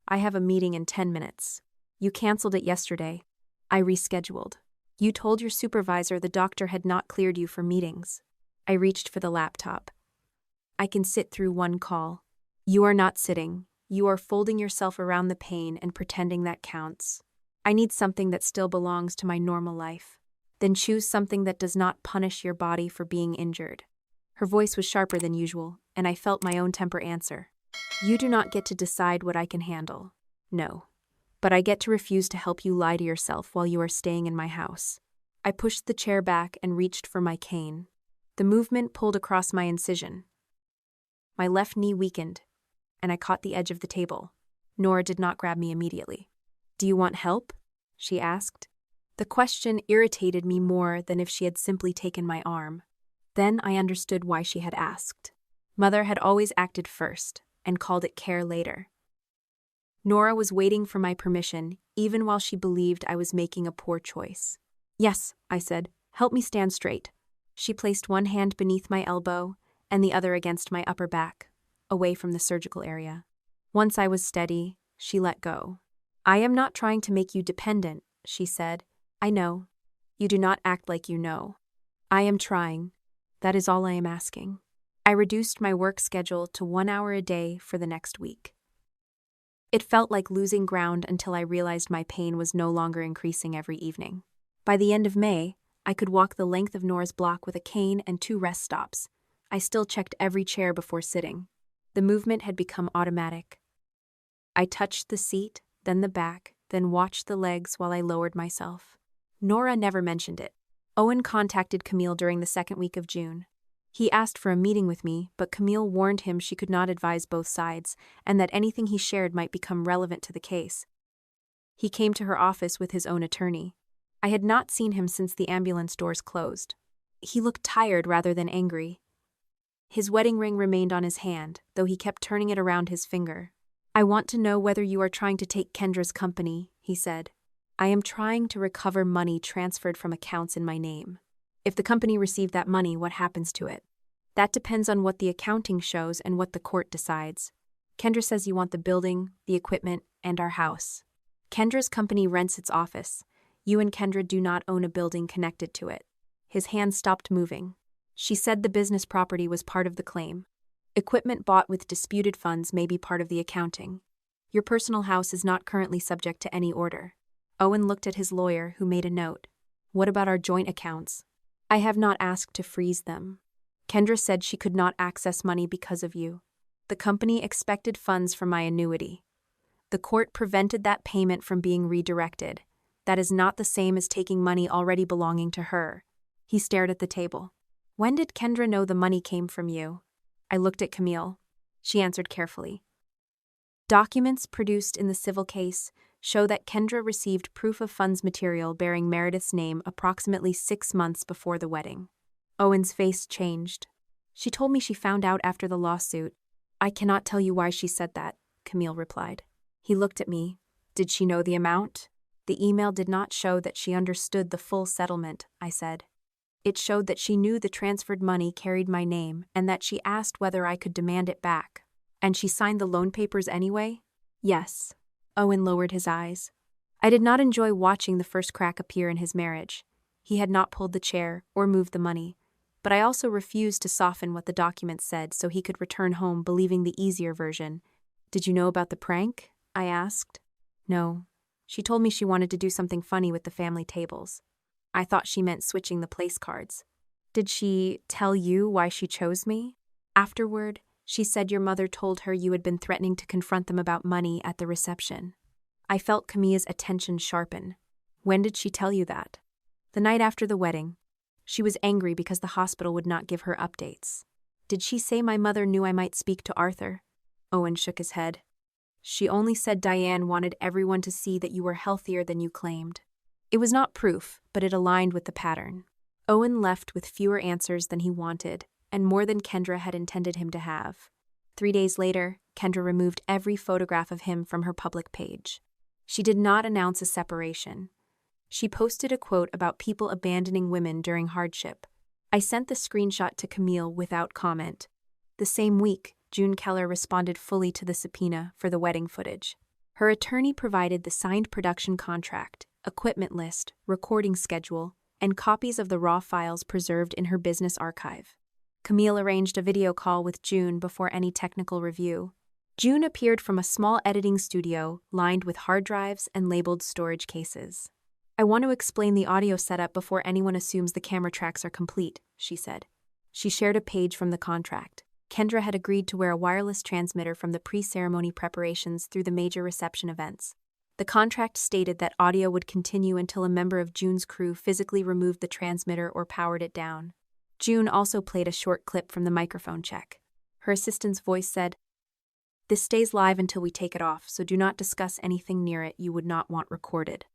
I have a meeting in 10 minutes. You canceled it yesterday. I rescheduled. You told your supervisor the doctor had not cleared you for meetings. I reached for the laptop. I can sit through one call. You are not sitting. You are folding yourself around the pain and pretending that counts. I need something that still belongs to my normal life. Then choose something that does not punish your body for being injured. Her voice was sharper than usual, and I felt my own temper answer. You do not get to decide what I can handle. No. But I get to refuse to help you lie to yourself while you are staying in my house. I pushed the chair back and reached for my cane. The movement pulled across my incision. My left knee weakened, and I caught the edge of the table. Nora did not grab me immediately. Do you want help? She asked. The question irritated me more than if she had simply taken my arm. Then I understood why she had asked. Mother had always acted first and called it care later. Nora was waiting for my permission, even while she believed I was making a poor choice. Yes, I said. Help me stand straight. She placed one hand beneath my elbow and the other against my upper back, away from the surgical area. Once I was steady, she let go. I am not trying to make you dependent, she said. I know. You do not act like you know. I am trying. That is all I am asking. I reduced my work schedule to 1 hour a day for the next week. It felt like losing ground until I realized my pain was no longer increasing every evening. By the end of May, I could walk the length of Nora's block with a cane and 2 rest stops. I still checked every chair before sitting. The movement had become automatic. I touched the seat, then the back, then watched the legs while I lowered myself. Nora never mentioned it. Owen contacted Camille during the 2nd week of June. He asked for a meeting with me, but Camille warned him she could not advise both sides, and that anything he shared might become relevant to the case. He came to her office with his own attorney. I had not seen him since the ambulance doors closed. He looked tired rather than angry. His wedding ring remained on his hand, though he kept turning it around his finger. I want to know whether you are trying to take Kendra's company, he said. I am trying to recover money transferred from accounts in my name. If the company received that money, what happens to it? That depends on what the accounting shows and what the court decides. Kendra says you want the building, the equipment, and our house. Kendra's company rents its office. You and Kendra do not own a building connected to it. His hand stopped moving. She said the business property was part of the claim. Equipment bought with disputed funds may be part of the accounting. Your personal house is not currently subject to any order. Owen looked at his lawyer, who made a note. What about our joint accounts? I have not asked to freeze them. Kendra said she could not access money because of you. The company expected funds from my annuity. The court prevented that payment from being redirected. That is not the same as taking money already belonging to her. He stared at the table. When did Kendra know the money came from you? I looked at Camille. She answered carefully. Documents produced in the civil case show that Kendra received proof of funds material bearing Meredith's name approximately 6 months before the wedding. Owen's face changed. She told me she found out after the lawsuit. I cannot tell you why she said that, Camille replied. He looked at me. Did she know the amount? The email did not show that she understood the full settlement, I said. It showed that she knew the transferred money carried my name and that she asked whether I could demand it back. And she signed the loan papers anyway? Yes. Owen lowered his eyes. I did not enjoy watching the first crack appear in his marriage. He had not pulled the chair or moved the money, but I also refused to soften what the document said so he could return home believing the easier version. Did you know about the prank? I asked. No. She told me she wanted to do something funny with the family tables. I thought she meant switching the place cards. Did she tell you why she chose me? Afterward, she said your mother told her you had been threatening to confront them about money at the reception. I felt Camille's attention sharpen. When did she tell you that? The night after the wedding. She was angry because the hospital would not give her updates. Did she say my mother knew I might speak to Arthur? Owen shook his head. She only said Diane wanted everyone to see that you were healthier than you claimed. It was not proof, but it aligned with the pattern. Owen left with fewer answers than he wanted, and more than Kendra had intended him to have. 3 days later, Kendra removed every photograph of him from her public page. She did not announce a separation. She posted a quote about people abandoning women during hardship. I sent the screenshot to Camille without comment. The same week, June Keller responded fully to the subpoena for the wedding footage. Her attorney provided the signed production contract, equipment list, recording schedule, and copies of the raw files preserved in her business archive. Camille arranged a video call with June before any technical review. June appeared from a small editing studio lined with hard drives and labeled storage cases. I want to explain the audio setup before anyone assumes the camera tracks are complete, she said. She shared a page from the contract. Kendra had agreed to wear a wireless transmitter from the pre-ceremony preparations through the major reception events. The contract stated that audio would continue until a member of June's crew physically removed the transmitter or powered it down. June also played a short clip from the microphone check. Her assistant's voice said, "This stays live until we take it off, so do not discuss anything near it you would not want recorded."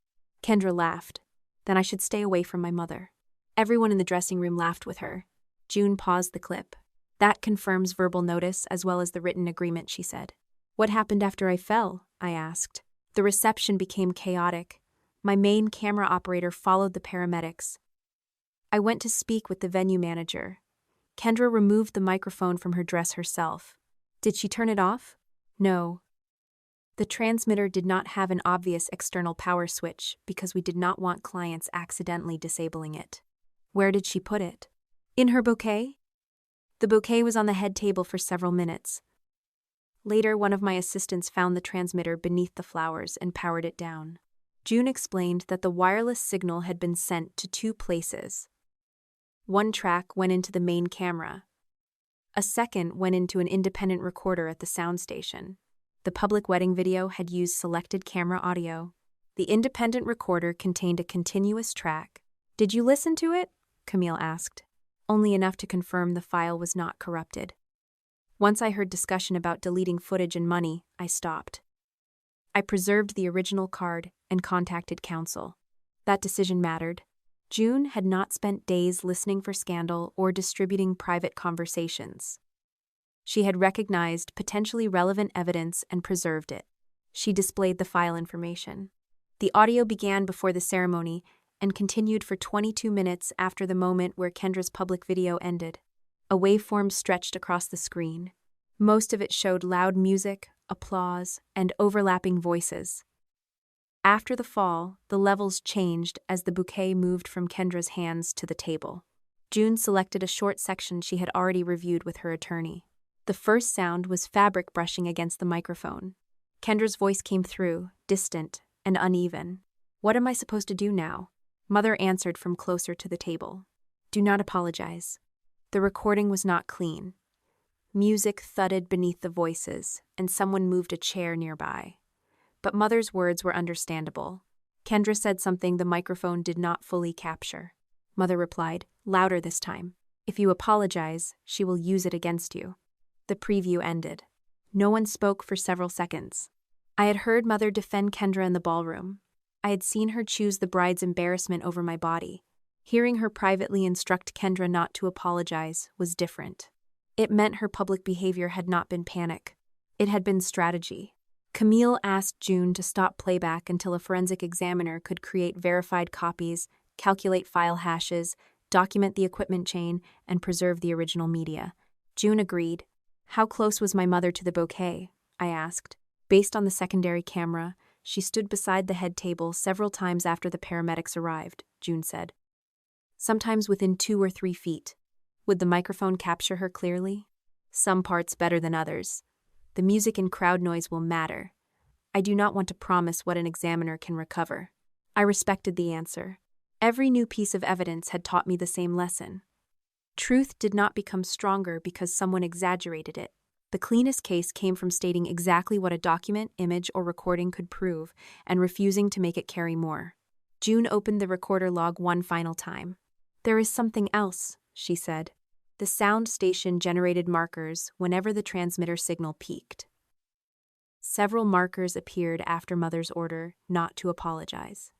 Kendra laughed. Then I should stay away from my mother. Everyone in the dressing room laughed with her. June paused the clip. That confirms verbal notice as well as the written agreement, she said. What happened after I fell? I asked. The reception became chaotic. My main camera operator followed the paramedics. I went to speak with the venue manager. Kendra removed the microphone from her dress herself. Did she turn it off? No. The transmitter did not have an obvious external power switch because we did not want clients accidentally disabling it. Where did she put it? In her bouquet? The bouquet was on the head table for several minutes. Later, one of my assistants found the transmitter beneath the flowers and powered it down. June explained that the wireless signal had been sent to 2 places. One track went into the main camera. A second went into an independent recorder at the sound station. The public wedding video had used selected camera audio. The independent recorder contained a continuous track. Did you listen to it? Camille asked. Only enough to confirm the file was not corrupted. Once I heard discussion about deleting footage and money, I stopped. I preserved the original card and contacted counsel. That decision mattered. June had not spent days listening for scandal or distributing private conversations. She had recognized potentially relevant evidence and preserved it. She displayed the file information. The audio began before the ceremony and continued for 22 minutes after the moment where Kendra's public video ended. A waveform stretched across the screen. Most of it showed loud music, applause, and overlapping voices. After the fall, the levels changed as the bouquet moved from Kendra's hands to the table. June selected a short section she had already reviewed with her attorney. The first sound was fabric brushing against the microphone. Kendra's voice came through, distant and uneven. What am I supposed to do now? Mother answered from closer to the table. Do not apologize. The recording was not clean. Music thudded beneath the voices, and someone moved a chair nearby. But Mother's words were understandable. Kendra said something the microphone did not fully capture. Mother replied, louder this time. If you apologize, she will use it against you. The preview ended. No one spoke for several seconds. I had heard Mother defend Kendra in the ballroom. I had seen her choose the bride's embarrassment over my body. Hearing her privately instruct Kendra not to apologize was different. It meant her public behavior had not been panic. It had been strategy. Camille asked June to stop playback until a forensic examiner could create verified copies, calculate file hashes, document the equipment chain, and preserve the original media. June agreed. How close was my mother to the bouquet? I asked. Based on the secondary camera, she stood beside the head table several times after the paramedics arrived, June said. Sometimes within 2 or 3 feet. Would the microphone capture her clearly? Some parts better than others. The music and crowd noise will matter. I do not want to promise what an examiner can recover. I respected the answer. Every new piece of evidence had taught me the same lesson. Truth did not become stronger because someone exaggerated it. The cleanest case came from stating exactly what a document, image, or recording could prove and refusing to make it carry more. June opened the recorder log one final time. There is something else, she said. The sound station generated markers whenever the transmitter signal peaked. Several markers appeared after Mother's order not to apologize.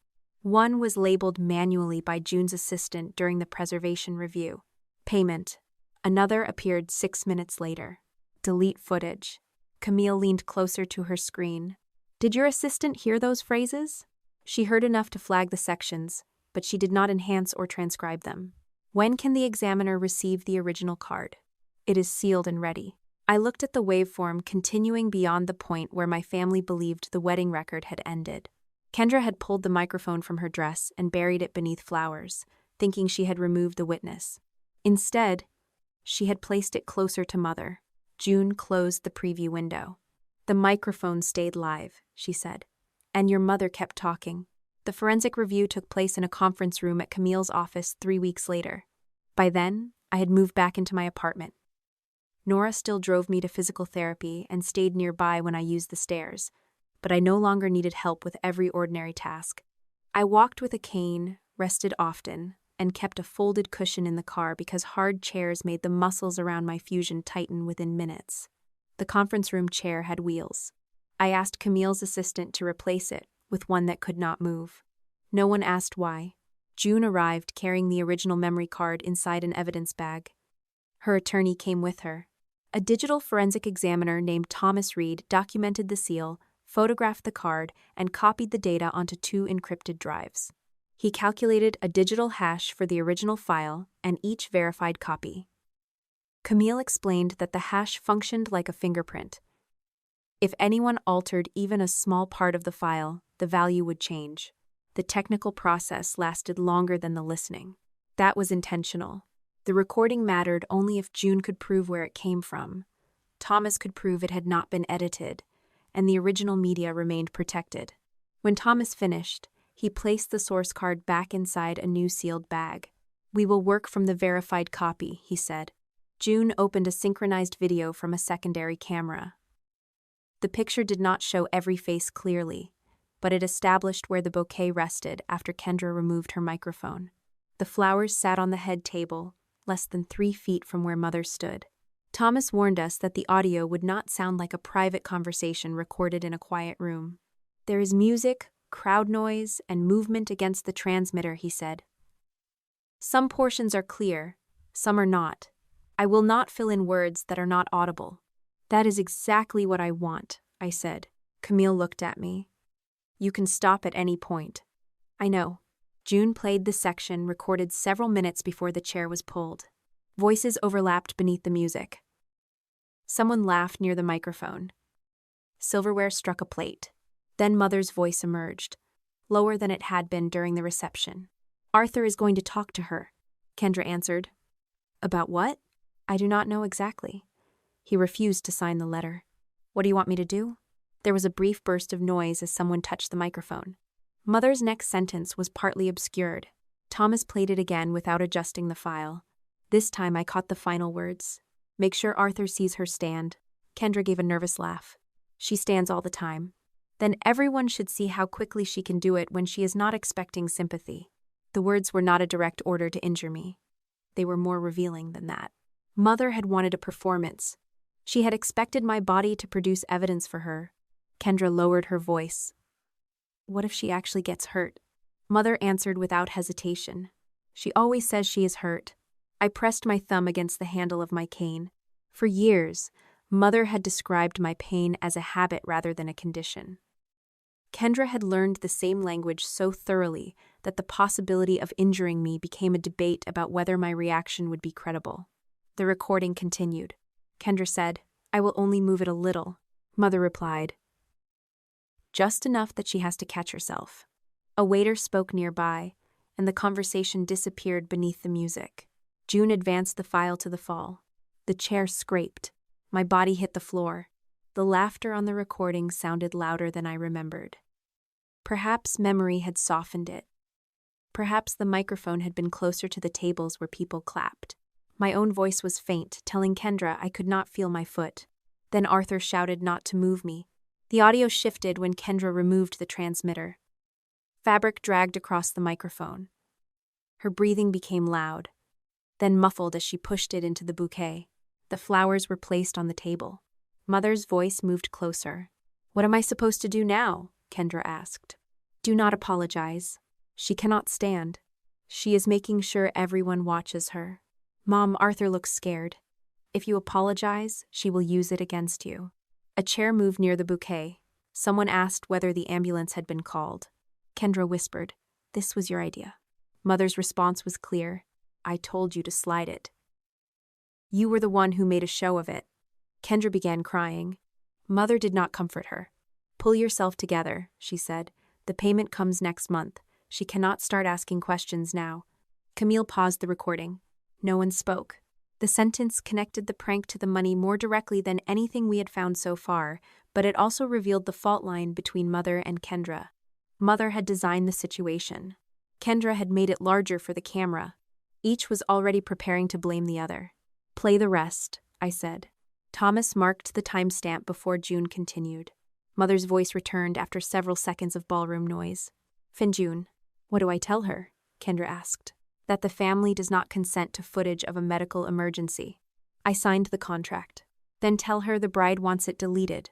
One was labeled manually by June's assistant during the preservation review. Payment. Another appeared 6 minutes later. Delete footage. Camille leaned closer to her screen. Did your assistant hear those phrases? She heard enough to flag the sections, but she did not enhance or transcribe them. When can the examiner receive the original card? It is sealed and ready. I looked at the waveform continuing beyond the point where my family believed the wedding record had ended. Kendra had pulled the microphone from her dress and buried it beneath flowers, thinking she had removed the witness. Instead, she had placed it closer to Mother. June closed the preview window. The microphone stayed live, she said, and your mother kept talking. The forensic review took place in a conference room at Camille's office 3 weeks later. By then, I had moved back into my apartment. Nora still drove me to physical therapy and stayed nearby when I used the stairs, but I no longer needed help with every ordinary task. I walked with a cane, rested often, and kept a folded cushion in the car because hard chairs made the muscles around my fusion tighten within minutes. The conference room chair had wheels. I asked Camille's assistant to replace it with one that could not move. No one asked why. June arrived carrying the original memory card inside an evidence bag. Her attorney came with her. A digital forensic examiner named Thomas Reed documented the seal, photographed the card, and copied the data onto 2 encrypted drives. He calculated a digital hash for the original file and each verified copy. Camille explained that the hash functioned like a fingerprint. If anyone altered even a small part of the file, the value would change. The technical process lasted longer than the listening. That was intentional. The recording mattered only if June could prove where it came from. Thomas could prove it had not been edited, and the original media remained protected. When Thomas finished, he placed the source card back inside a new sealed bag. "We will work from the verified copy," he said. June opened a synchronized video from a secondary camera. The picture did not show every face clearly, but it established where the bouquet rested after Kendra removed her microphone. The flowers sat on the head table, less than 3 feet from where Mother stood. Thomas warned us that the audio would not sound like a private conversation recorded in a quiet room. "There is music, crowd noise, and movement against the transmitter," he said. "Some portions are clear, some are not. I will not fill in words that are not audible." "That is exactly what I want," I said. Camille looked at me. "You can stop at any point." "I know." June played the section recorded several minutes before the chair was pulled. Voices overlapped beneath the music. Someone laughed near the microphone. Silverware struck a plate. Then Mother's voice emerged, lower than it had been during the reception. "Arthur is going to talk to her," Kendra answered. "About what?" "I do not know exactly. He refused to sign the letter." "What do you want me to do?" There was a brief burst of noise as someone touched the microphone. Mother's next sentence was partly obscured. Thomas played it again without adjusting the file. This time I caught the final words. "Make sure Arthur sees her stand." Kendra gave a nervous laugh. "She stands all the time." "Then everyone should see how quickly she can do it when she is not expecting sympathy." The words were not a direct order to injure me. They were more revealing than that. Mother had wanted a performance. She had expected my body to produce evidence for her. Kendra lowered her voice. "What if she actually gets hurt?" Mother answered without hesitation. "She always says she is hurt." I pressed my thumb against the handle of my cane. For years, Mother had described my pain as a habit rather than a condition. Kendra had learned the same language so thoroughly that the possibility of injuring me became a debate about whether my reaction would be credible. The recording continued. Kendra said, "I will only move it a little." Mother replied, "Just enough that she has to catch herself." A waiter spoke nearby, and the conversation disappeared beneath the music. June advanced the file to the fall. The chair scraped. My body hit the floor. The laughter on the recording sounded louder than I remembered. Perhaps memory had softened it. Perhaps the microphone had been closer to the tables where people clapped. My own voice was faint, telling Kendra I could not feel my foot. Then Arthur shouted not to move me. The audio shifted when Kendra removed the transmitter. Fabric dragged across the microphone. Her breathing became loud, then muffled as she pushed it into the bouquet. The flowers were placed on the table. Mother's voice moved closer. "What am I supposed to do now?" Kendra asked. "Do not apologize." She cannot stand. She is making sure everyone watches her. Mom, Arthur looks scared. If you apologize, she will use it against you. A chair moved near the bouquet. Someone asked whether the ambulance had been called. Kendra whispered, "This was your idea." Mother's response was clear. "I told you to slide it. You were the one who made a show of it." Kendra began crying. Mother did not comfort her. "Pull yourself together," she said. "The payment comes next month. She cannot start asking questions now." Camille paused the recording. No one spoke. The sentence connected the prank to the money more directly than anything we had found so far, but it also revealed the fault line between Mother and Kendra. Mother had designed the situation. Kendra had made it larger for the camera. Each was already preparing to blame the other. "Play the rest," I said. Thomas marked the timestamp before June continued. Mother's voice returned after several seconds of ballroom noise. "Finjun, what do I tell her?" Kendra asked. "That the family does not consent to footage of a medical emergency." I signed the contract. "Then tell her the bride wants it deleted.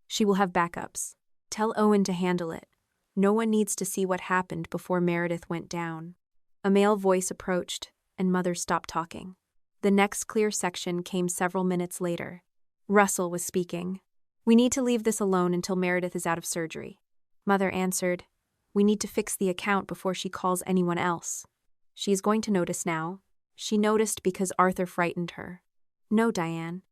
She will have backups. Tell Owen to handle it. No one needs to see what happened before Meredith went down." A male voice approached, and Mother stopped talking. The next clear section came several minutes later. Russell was speaking. "We need to leave this alone until Meredith is out of surgery." Mother answered, "We need to fix the account before she calls anyone else. She is going to notice now. She noticed because Arthur frightened her." "No, Diane.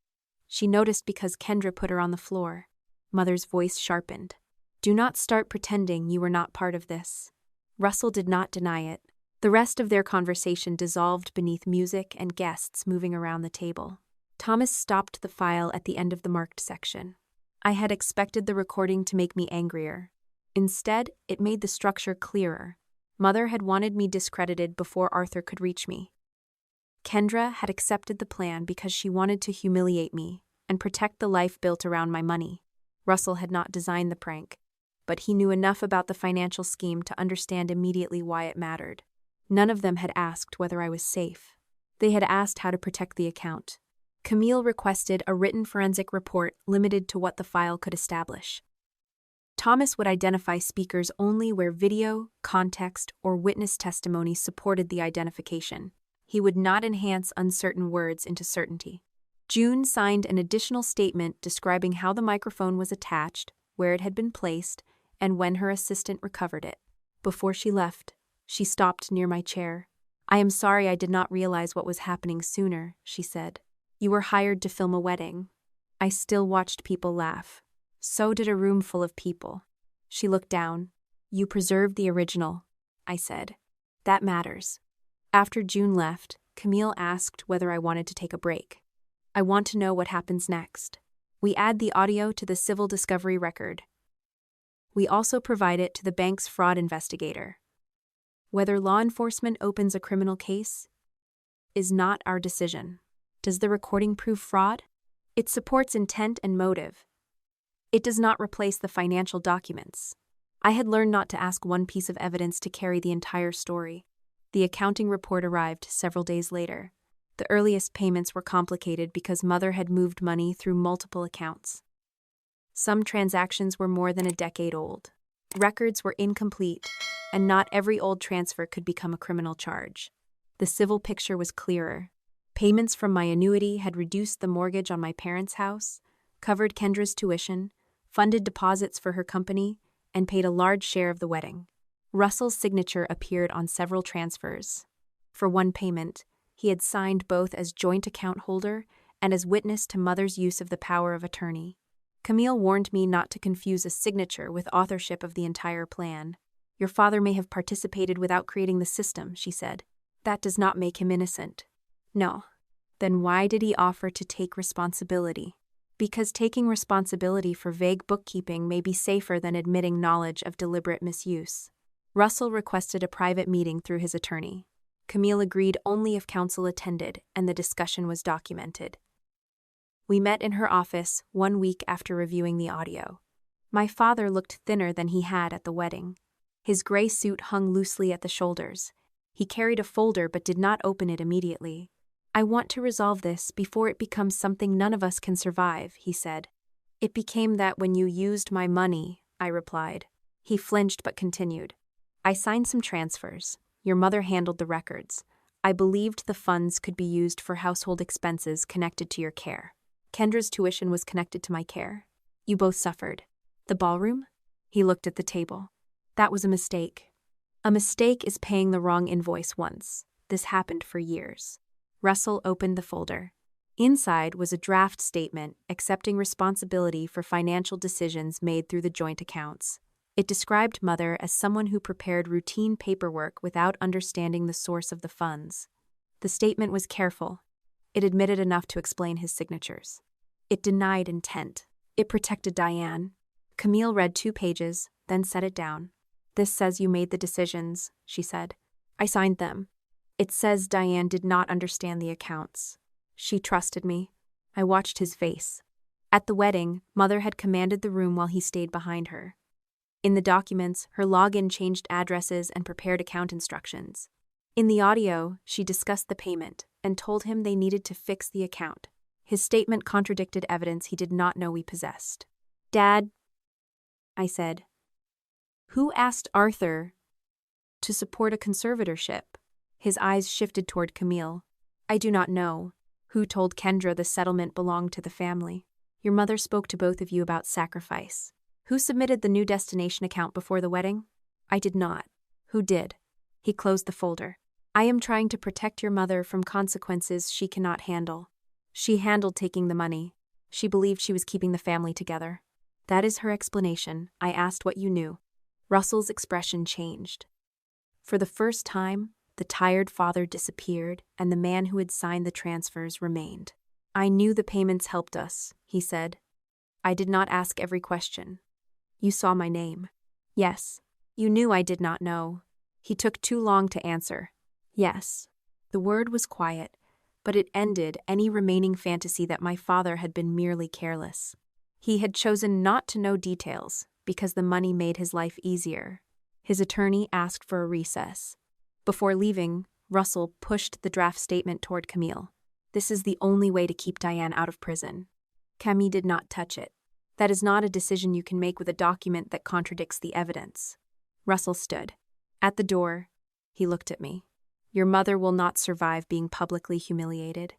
She noticed because Kendra put her on the floor." Mother's voice sharpened. "Do not start pretending you were not part of this." Russell did not deny it. The rest of their conversation dissolved beneath music and guests moving around the table. Thomas stopped the file at the end of the marked section. I had expected the recording to make me angrier. Instead, it made the structure clearer. Mother had wanted me discredited before Arthur could reach me. Kendra had accepted the plan because she wanted to humiliate me and protect the life built around my money. Russell had not designed the prank, but he knew enough about the financial scheme to understand immediately why it mattered. None of them had asked whether I was safe. They had asked how to protect the account. Camille requested a written forensic report limited to what the file could establish. Thomas would identify speakers only where video, context, or witness testimony supported the identification. He would not enhance uncertain words into certainty. June signed an additional statement describing how the microphone was attached, where it had been placed, and when her assistant recovered it. Before she left, she stopped near my chair. "I am sorry I did not realize what was happening sooner," she said. "You were hired to film a wedding." I still watched people laugh. So did a room full of people. She looked down. "You preserved the original," I said. "That matters." After June left, Camille asked whether I wanted to take a break. "I want to know what happens next." We add the audio to the civil discovery record. We also provide it to the bank's fraud investigator. Whether law enforcement opens a criminal case is not our decision. Does the recording prove fraud? It supports intent and motive. It does not replace the financial documents. I had learned not to ask one piece of evidence to carry the entire story. The accounting report arrived several days later. The earliest payments were complicated because Mother had moved money through multiple accounts. Some transactions were more than a decade old. Records were incomplete, and not every old transfer could become a criminal charge. The civil picture was clearer. Payments from my annuity had reduced the mortgage on my parents' house, covered Kendra's tuition, funded deposits for her company, and paid a large share of the wedding. Russell's signature appeared on several transfers. For one payment, he had signed both as joint account holder and as witness to Mother's use of the power of attorney. Camille warned me not to confuse a signature with authorship of the entire plan. "Your father may have participated without creating the system," she said. "That does not make him innocent." "No. Then why did he offer to take responsibility?" "Because taking responsibility for vague bookkeeping may be safer than admitting knowledge of deliberate misuse." Russell requested a private meeting through his attorney. Camille agreed only if counsel attended, and the discussion was documented. We met in her office 1 week after reviewing the audio. My father looked thinner than he had at the wedding. His gray suit hung loosely at the shoulders. He carried a folder but did not open it immediately. "I want to resolve this before it becomes something none of us can survive," he said. "It became that when you used my money," I replied. He flinched but continued. I signed some transfers. Your mother handled the records. I believed the funds could be used for household expenses connected to your care. Kendra's tuition was connected to my care. You both suffered. The ballroom? He looked at the table. That was a mistake. A mistake is paying the wrong invoice once. This happened for years. Russell opened the folder. Inside was a draft statement accepting responsibility for financial decisions made through the joint accounts. It described Mother as someone who prepared routine paperwork without understanding the source of the funds. The statement was careful. It admitted enough to explain his signatures. It denied intent. It protected Diane. Camille read 2 pages, then set it down. This says you made the decisions, she said. I signed them. It says Diane did not understand the accounts. She trusted me. I watched his face. At the wedding, Mother had commanded the room while he stayed behind her. In the documents, her login changed addresses and prepared account instructions. In the audio, she discussed the payment and told him they needed to fix the account. His statement contradicted evidence he did not know we possessed. Dad, I said. Who asked Arthur to support a conservatorship? His eyes shifted toward Camille. I do not know. Who told Kendra the settlement belonged to the family? Your mother spoke to both of you about sacrifice. Who submitted the new destination account before the wedding? I did not. Who did? He closed the folder. I am trying to protect your mother from consequences she cannot handle. She handled taking the money. She believed she was keeping the family together. That is her explanation. I asked what you knew. Russell's expression changed. For the first time, the tired father disappeared, and the man who had signed the transfers remained. I knew the payments helped us, he said. I did not ask every question. You saw my name. Yes. You knew I did not know. He took too long to answer. Yes. The word was quiet, but it ended any remaining fantasy that my father had been merely careless. He had chosen not to know details because the money made his life easier. His attorney asked for a recess. Before leaving, Russell pushed the draft statement toward Camille. This is the only way to keep Diane out of prison. Camille did not touch it. That is not a decision you can make with a document that contradicts the evidence. Russell stood. At the door, he looked at me. Your mother will not survive being publicly humiliated.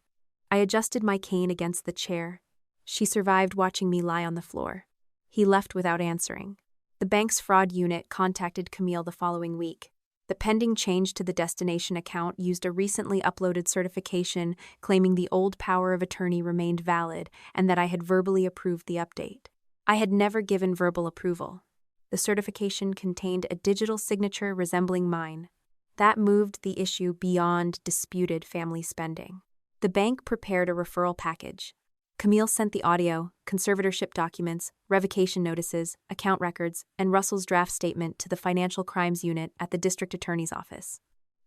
I adjusted my cane against the chair. She survived watching me lie on the floor. He left without answering. The bank's fraud unit contacted Camille the following week. The pending change to the destination account used a recently uploaded certification claiming the old power of attorney remained valid and that I had verbally approved the update. I had never given verbal approval. The certification contained a digital signature resembling mine. That moved the issue beyond disputed family spending. The bank prepared a referral package. Camille sent the audio, conservatorship documents, revocation notices, account records, and Russell's draft statement to the Financial Crimes Unit at the District Attorney's Office.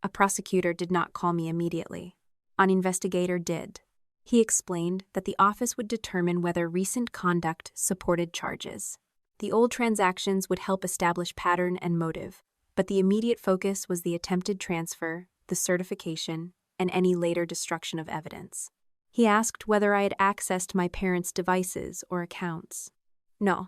A prosecutor did not call me immediately. An investigator did. He explained that the office would determine whether recent conduct supported charges. The old transactions would help establish pattern and motive, but the immediate focus was the attempted transfer, the certification, and any later destruction of evidence. He asked whether I had accessed my parents' devices or accounts. No.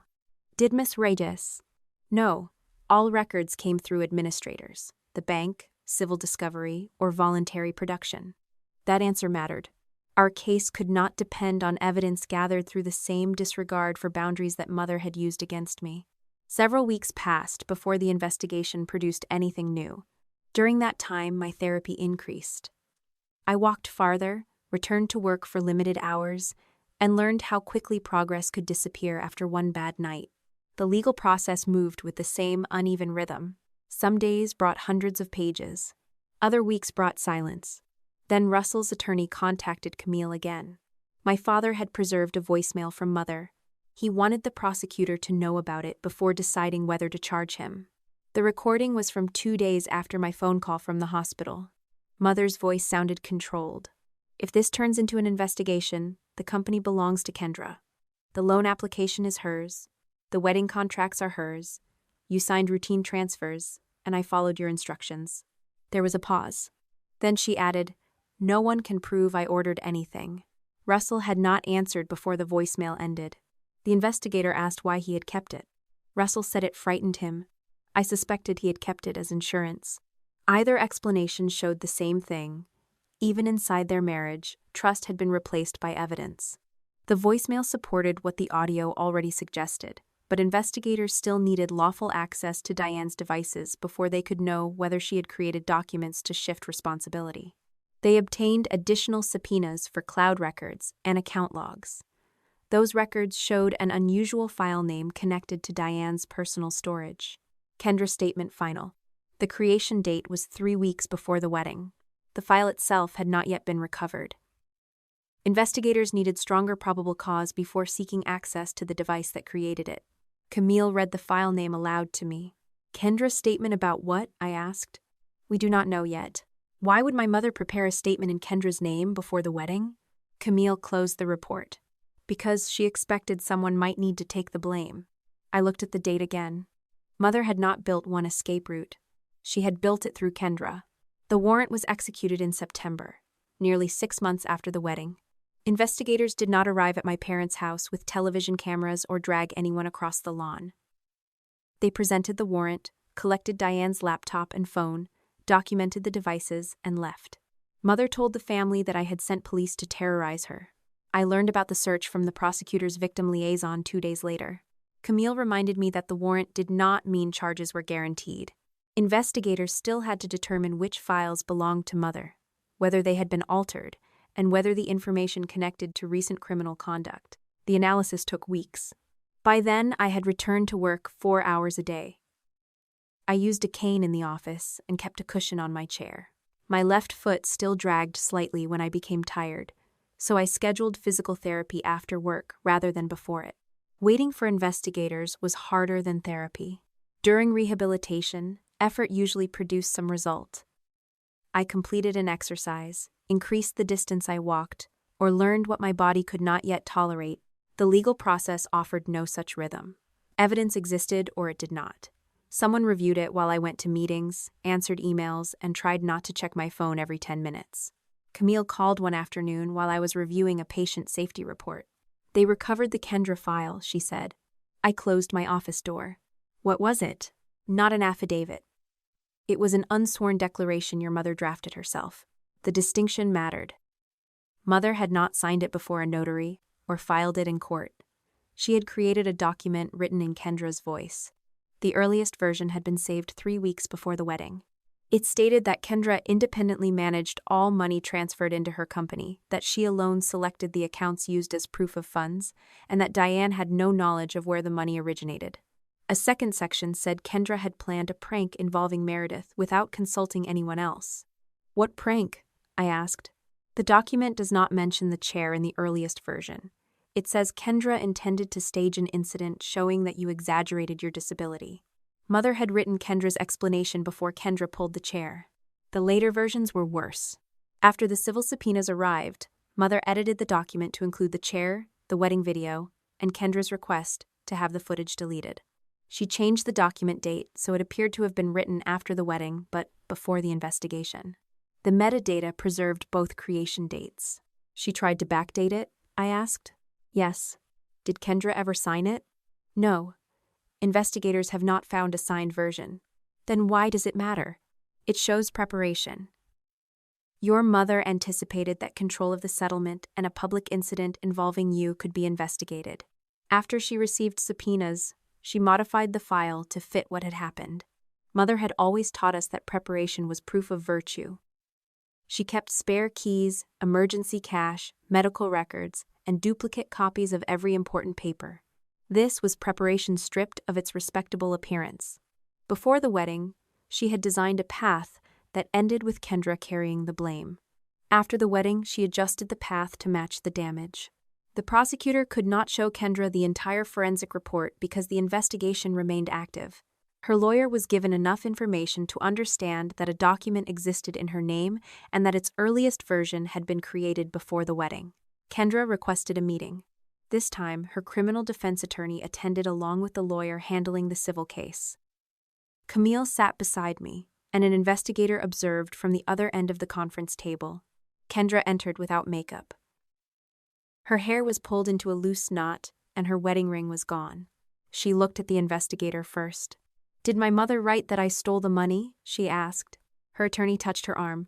Did Miss Regis? No. All records came through administrators, the bank, civil discovery, or voluntary production. That answer mattered. Our case could not depend on evidence gathered through the same disregard for boundaries that Mother had used against me. Several weeks passed before the investigation produced anything new. During that time, my therapy increased. I walked farther, returned to work for limited hours, and learned how quickly progress could disappear after one bad night. The legal process moved with the same uneven rhythm. Some days brought hundreds of pages. Other weeks brought silence. Then Russell's attorney contacted Camille again. My father had preserved a voicemail from Mother. He wanted the prosecutor to know about it before deciding whether to charge him. The recording was from 2 days after my phone call from the hospital. Mother's voice sounded controlled. If this turns into an investigation, the company belongs to Kendra. The loan application is hers. The wedding contracts are hers. You signed routine transfers, and I followed your instructions. There was a pause. Then she added, No one can prove I ordered anything. Russell had not answered before the voicemail ended. The investigator asked why he had kept it. Russell said it frightened him. I suspected he had kept it as insurance. Either explanation showed the same thing. Even inside their marriage, trust had been replaced by evidence. The voicemail supported what the audio already suggested, but investigators still needed lawful access to Diane's devices before they could know whether she had created documents to shift responsibility. They obtained additional subpoenas for cloud records and account logs. Those records showed an unusual file name connected to Diane's personal storage. Kendra's statement final. The creation date was 3 weeks before the wedding. The file itself had not yet been recovered. Investigators needed stronger probable cause before seeking access to the device that created it. Camille read the file name aloud to me. Kendra's statement about what? I asked. We do not know yet. Why would my mother prepare a statement in Kendra's name before the wedding? Camille closed the report. Because she expected someone might need to take the blame. I looked at the date again. Mother had not built one escape route. She had built it through Kendra. The warrant was executed in September, nearly 6 months after the wedding. Investigators did not arrive at my parents' house with television cameras or drag anyone across the lawn. They presented the warrant, collected Diane's laptop and phone, documented the devices, and left. Mother told the family that I had sent police to terrorize her. I learned about the search from the prosecutor's victim liaison 2 days later. Camille reminded me that the warrant did not mean charges were guaranteed. Investigators still had to determine which files belonged to Mother, whether they had been altered, and whether the information connected to recent criminal conduct. The analysis took weeks. By then, I had returned to work 4 hours a day. I used a cane in the office and kept a cushion on my chair. My left foot still dragged slightly when I became tired, so I scheduled physical therapy after work rather than before it. Waiting for investigators was harder than therapy. During rehabilitation, effort usually produced some result. I completed an exercise, increased the distance I walked, or learned what my body could not yet tolerate. The legal process offered no such rhythm. Evidence existed or it did not. Someone reviewed it while I went to meetings, answered emails, and tried not to check my phone every 10 minutes. Camille called one afternoon while I was reviewing a patient safety report. They recovered the Kendra file, she said. I closed my office door. What was it? Not an affidavit. It was an unsworn declaration your mother drafted herself. The distinction mattered. Mother had not signed it before a notary or filed it in court. She had created a document written in Kendra's voice. The earliest version had been saved 3 weeks before the wedding. It stated that Kendra independently managed all money transferred into her company, that she alone selected the accounts used as proof of funds, and that Diane had no knowledge of where the money originated. A second section said Kendra had planned a prank involving Meredith without consulting anyone else. What prank? I asked. The document does not mention the chair in the earliest version. It says Kendra intended to stage an incident showing that you exaggerated your disability. Mother had written Kendra's explanation before Kendra pulled the chair. The later versions were worse. After the civil subpoenas arrived, Mother edited the document to include the chair, the wedding video, and Kendra's request to have the footage deleted. She changed the document date so it appeared to have been written after the wedding but before the investigation. The metadata preserved both creation dates. She tried to backdate it, I asked. Yes. Did Kendra ever sign it? No. Investigators have not found a signed version. Then why does it matter? It shows preparation. Your mother anticipated that control of the settlement and a public incident involving you could be investigated. After she received subpoenas, she modified the file to fit what had happened. Mother had always taught us that preparation was proof of virtue. She kept spare keys, emergency cash, medical records, and duplicate copies of every important paper. This was preparation stripped of its respectable appearance. Before the wedding, she had designed a path that ended with Kendra carrying the blame. After the wedding, she adjusted the path to match the damage. The prosecutor could not show Kendra the entire forensic report because the investigation remained active. Her lawyer was given enough information to understand that a document existed in her name and that its earliest version had been created before the wedding. Kendra requested a meeting. This time, her criminal defense attorney attended along with the lawyer handling the civil case. Camille sat beside me, and an investigator observed from the other end of the conference table. Kendra entered without makeup. Her hair was pulled into a loose knot, and her wedding ring was gone. She looked at the investigator first. Did my mother write that I stole the money? She asked. Her attorney touched her arm.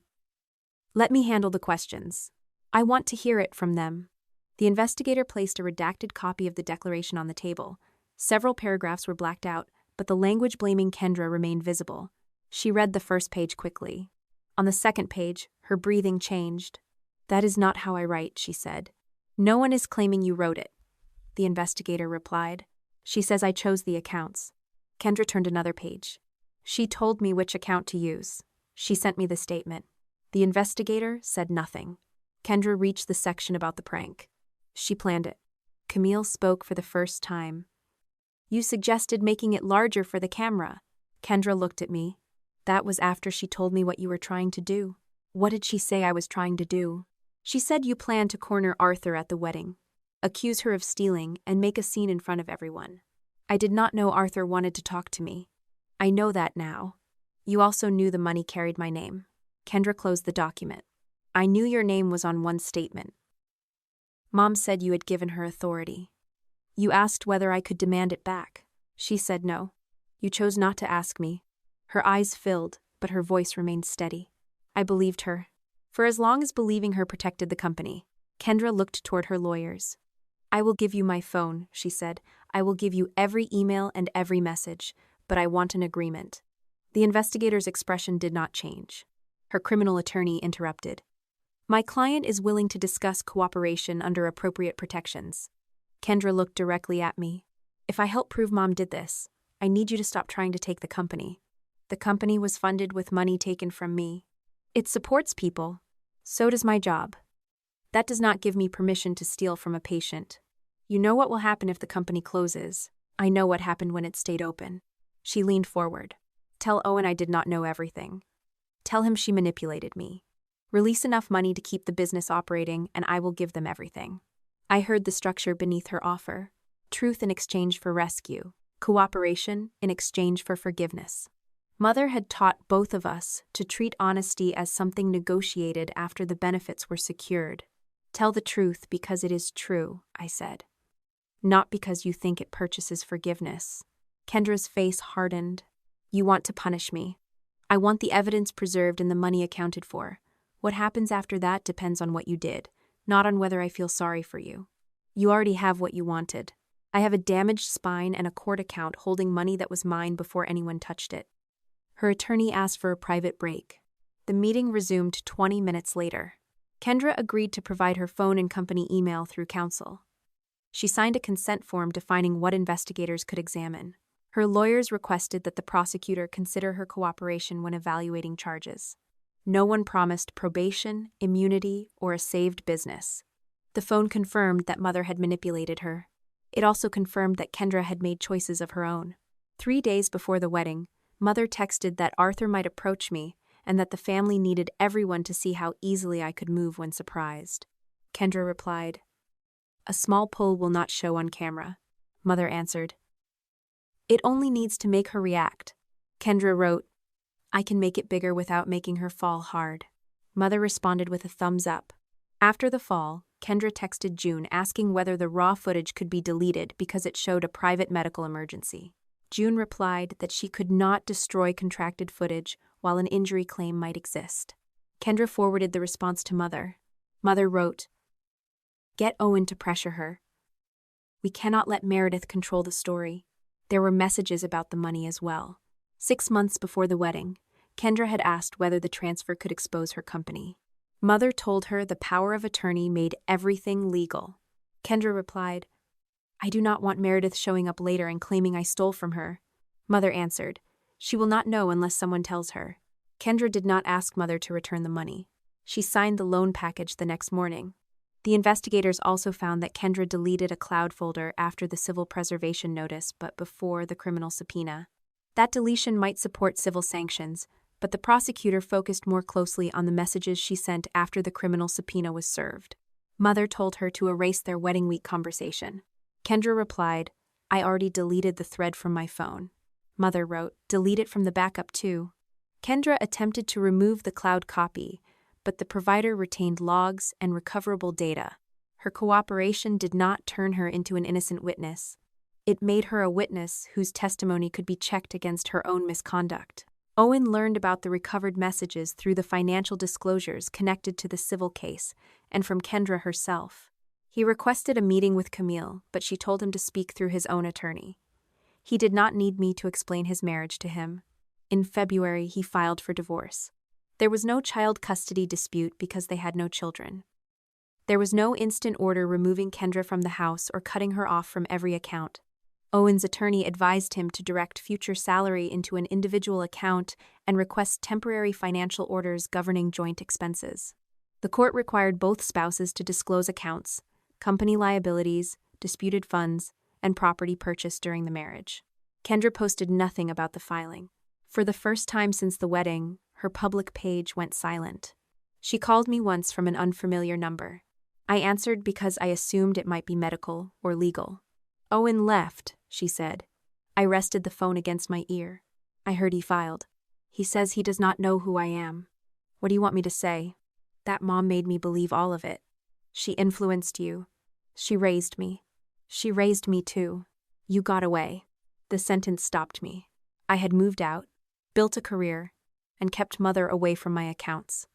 Let me handle the questions. I want to hear it from them. The investigator placed a redacted copy of the declaration on the table. Several paragraphs were blacked out, but the language blaming Kendra remained visible. She read the first page quickly. On the second page, her breathing changed. That is not how I write, she said. No one is claiming you wrote it. The investigator replied. She says I chose the accounts. Kendra turned another page. She told me which account to use. She sent me the statement. The investigator said nothing. Kendra reached the section about the prank. She planned it. Camille spoke for the first time. You suggested making it larger for the camera. Kendra looked at me. That was after she told me what you were trying to do. What did she say I was trying to do? She said you planned to corner Arthur at the wedding, accuse her of stealing, and make a scene in front of everyone. I did not know Arthur wanted to talk to me. I know that now. You also knew the money carried my name. Kendra closed the document. I knew your name was on one statement. Mom said you had given her authority. You asked whether I could demand it back. She said no. You chose not to ask me. Her eyes filled, but her voice remained steady. I believed her. For as long as believing her protected the company, Kendra looked toward her lawyers. I will give you my phone, she said. I will give you every email and every message, but I want an agreement. The investigator's expression did not change. Her criminal attorney interrupted. My client is willing to discuss cooperation under appropriate protections. Kendra looked directly at me. If I help prove Mom did this, I need you to stop trying to take the company. The company was funded with money taken from me. It supports people. So does my job. That does not give me permission to steal from a patient. You know what will happen if the company closes. I know what happened when it stayed open. She leaned forward. Tell Owen I did not know everything. Tell him she manipulated me. Release enough money to keep the business operating, and I will give them everything. I heard the structure beneath her offer. Truth in exchange for rescue. Cooperation in exchange for forgiveness. Mother had taught both of us to treat honesty as something negotiated after the benefits were secured. Tell the truth because it is true, I said. Not because you think it purchases forgiveness. Kendra's face hardened. You want to punish me. I want the evidence preserved and the money accounted for. What happens after that depends on what you did, not on whether I feel sorry for you. You already have what you wanted. I have a damaged spine and a court account holding money that was mine before anyone touched it. Her attorney asked for a private break. The meeting resumed 20 minutes later. Kendra agreed to provide her phone and company email through counsel. She signed a consent form defining what investigators could examine. Her lawyers requested that the prosecutor consider her cooperation when evaluating charges. No one promised probation, immunity, or a saved business. The phone confirmed that Mother had manipulated her. It also confirmed that Kendra had made choices of her own. 3 days before the wedding, Mother texted that Arthur might approach me and that the family needed everyone to see how easily I could move when surprised. Kendra replied, "A small pull will not show on camera." Mother answered, "It only needs to make her react." Kendra wrote, "I can make it bigger without making her fall hard." Mother responded with a thumbs up. After the fall, Kendra texted June asking whether the raw footage could be deleted because it showed a private medical emergency. June replied that she could not destroy contracted footage while an injury claim might exist. Kendra forwarded the response to Mother. Mother wrote, "Get Owen to pressure her. We cannot let Meredith control the story." There were messages about the money as well. 6 months before the wedding, Kendra had asked whether the transfer could expose her company. Mother told her the power of attorney made everything legal. Kendra replied, "I do not want Meredith showing up later and claiming I stole from her." Mother answered, "She will not know unless someone tells her." Kendra did not ask Mother to return the money. She signed the loan package the next morning. The investigators also found that Kendra deleted a cloud folder after the civil preservation notice but before the criminal subpoena. That deletion might support civil sanctions, but the prosecutor focused more closely on the messages she sent after the criminal subpoena was served. Mother told her to erase their wedding week conversation. Kendra replied, "I already deleted the thread from my phone." Mother wrote, "Delete it from the backup too." Kendra attempted to remove the cloud copy, but the provider retained logs and recoverable data. Her cooperation did not turn her into an innocent witness. It made her a witness whose testimony could be checked against her own misconduct. Owen learned about the recovered messages through the financial disclosures connected to the civil case and from Kendra herself. He requested a meeting with Camille, but she told him to speak through his own attorney. He did not need me to explain his marriage to him. In February, he filed for divorce. There was no child custody dispute because they had no children. There was no instant order removing Kendra from the house or cutting her off from every account. Owen's attorney advised him to direct future salary into an individual account and request temporary financial orders governing joint expenses. The court required both spouses to disclose accounts, company liabilities, disputed funds, and property purchased during the marriage. Kendra posted nothing about the filing. For the first time since the wedding, her public page went silent. She called me once from an unfamiliar number. I answered because I assumed it might be medical or legal. "Owen left," she said. I rested the phone against my ear. I heard he filed. "He says he does not know who I am. What do you want me to say? That mom made me believe all of it. She influenced you. She raised me. She raised me too. You got away." The sentence stopped me. I had moved out, built a career, and kept mother away from my accounts.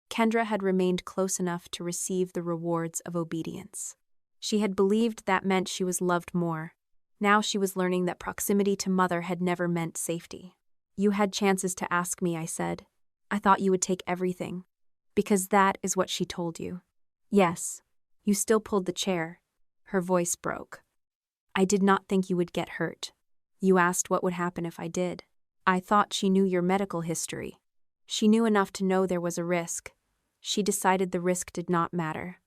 Kendra had remained close enough to receive the rewards of obedience. She had believed that meant she was loved more. Now she was learning that proximity to mother had never meant safety. "You had chances to ask me," I said. "I thought you would take everything. Because that is what she told you." "Yes. You still pulled the chair." Her voice broke. "I did not think you would get hurt. You asked what would happen if I did. I thought she knew your medical history. She knew enough to know there was a risk. She decided the risk did not matter.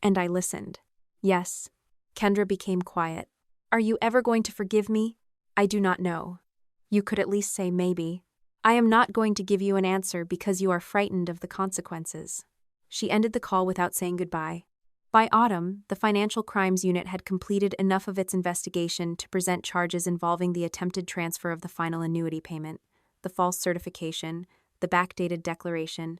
And I listened." "Yes." Kendra became quiet. "Are you ever going to forgive me?" "I do not know. You could at least say maybe. I am not going to give you an answer because you are frightened of the consequences." She ended the call without saying goodbye. By autumn, the Financial Crimes Unit had completed enough of its investigation to present charges involving the attempted transfer of the final annuity payment, the false certification, the backdated declaration,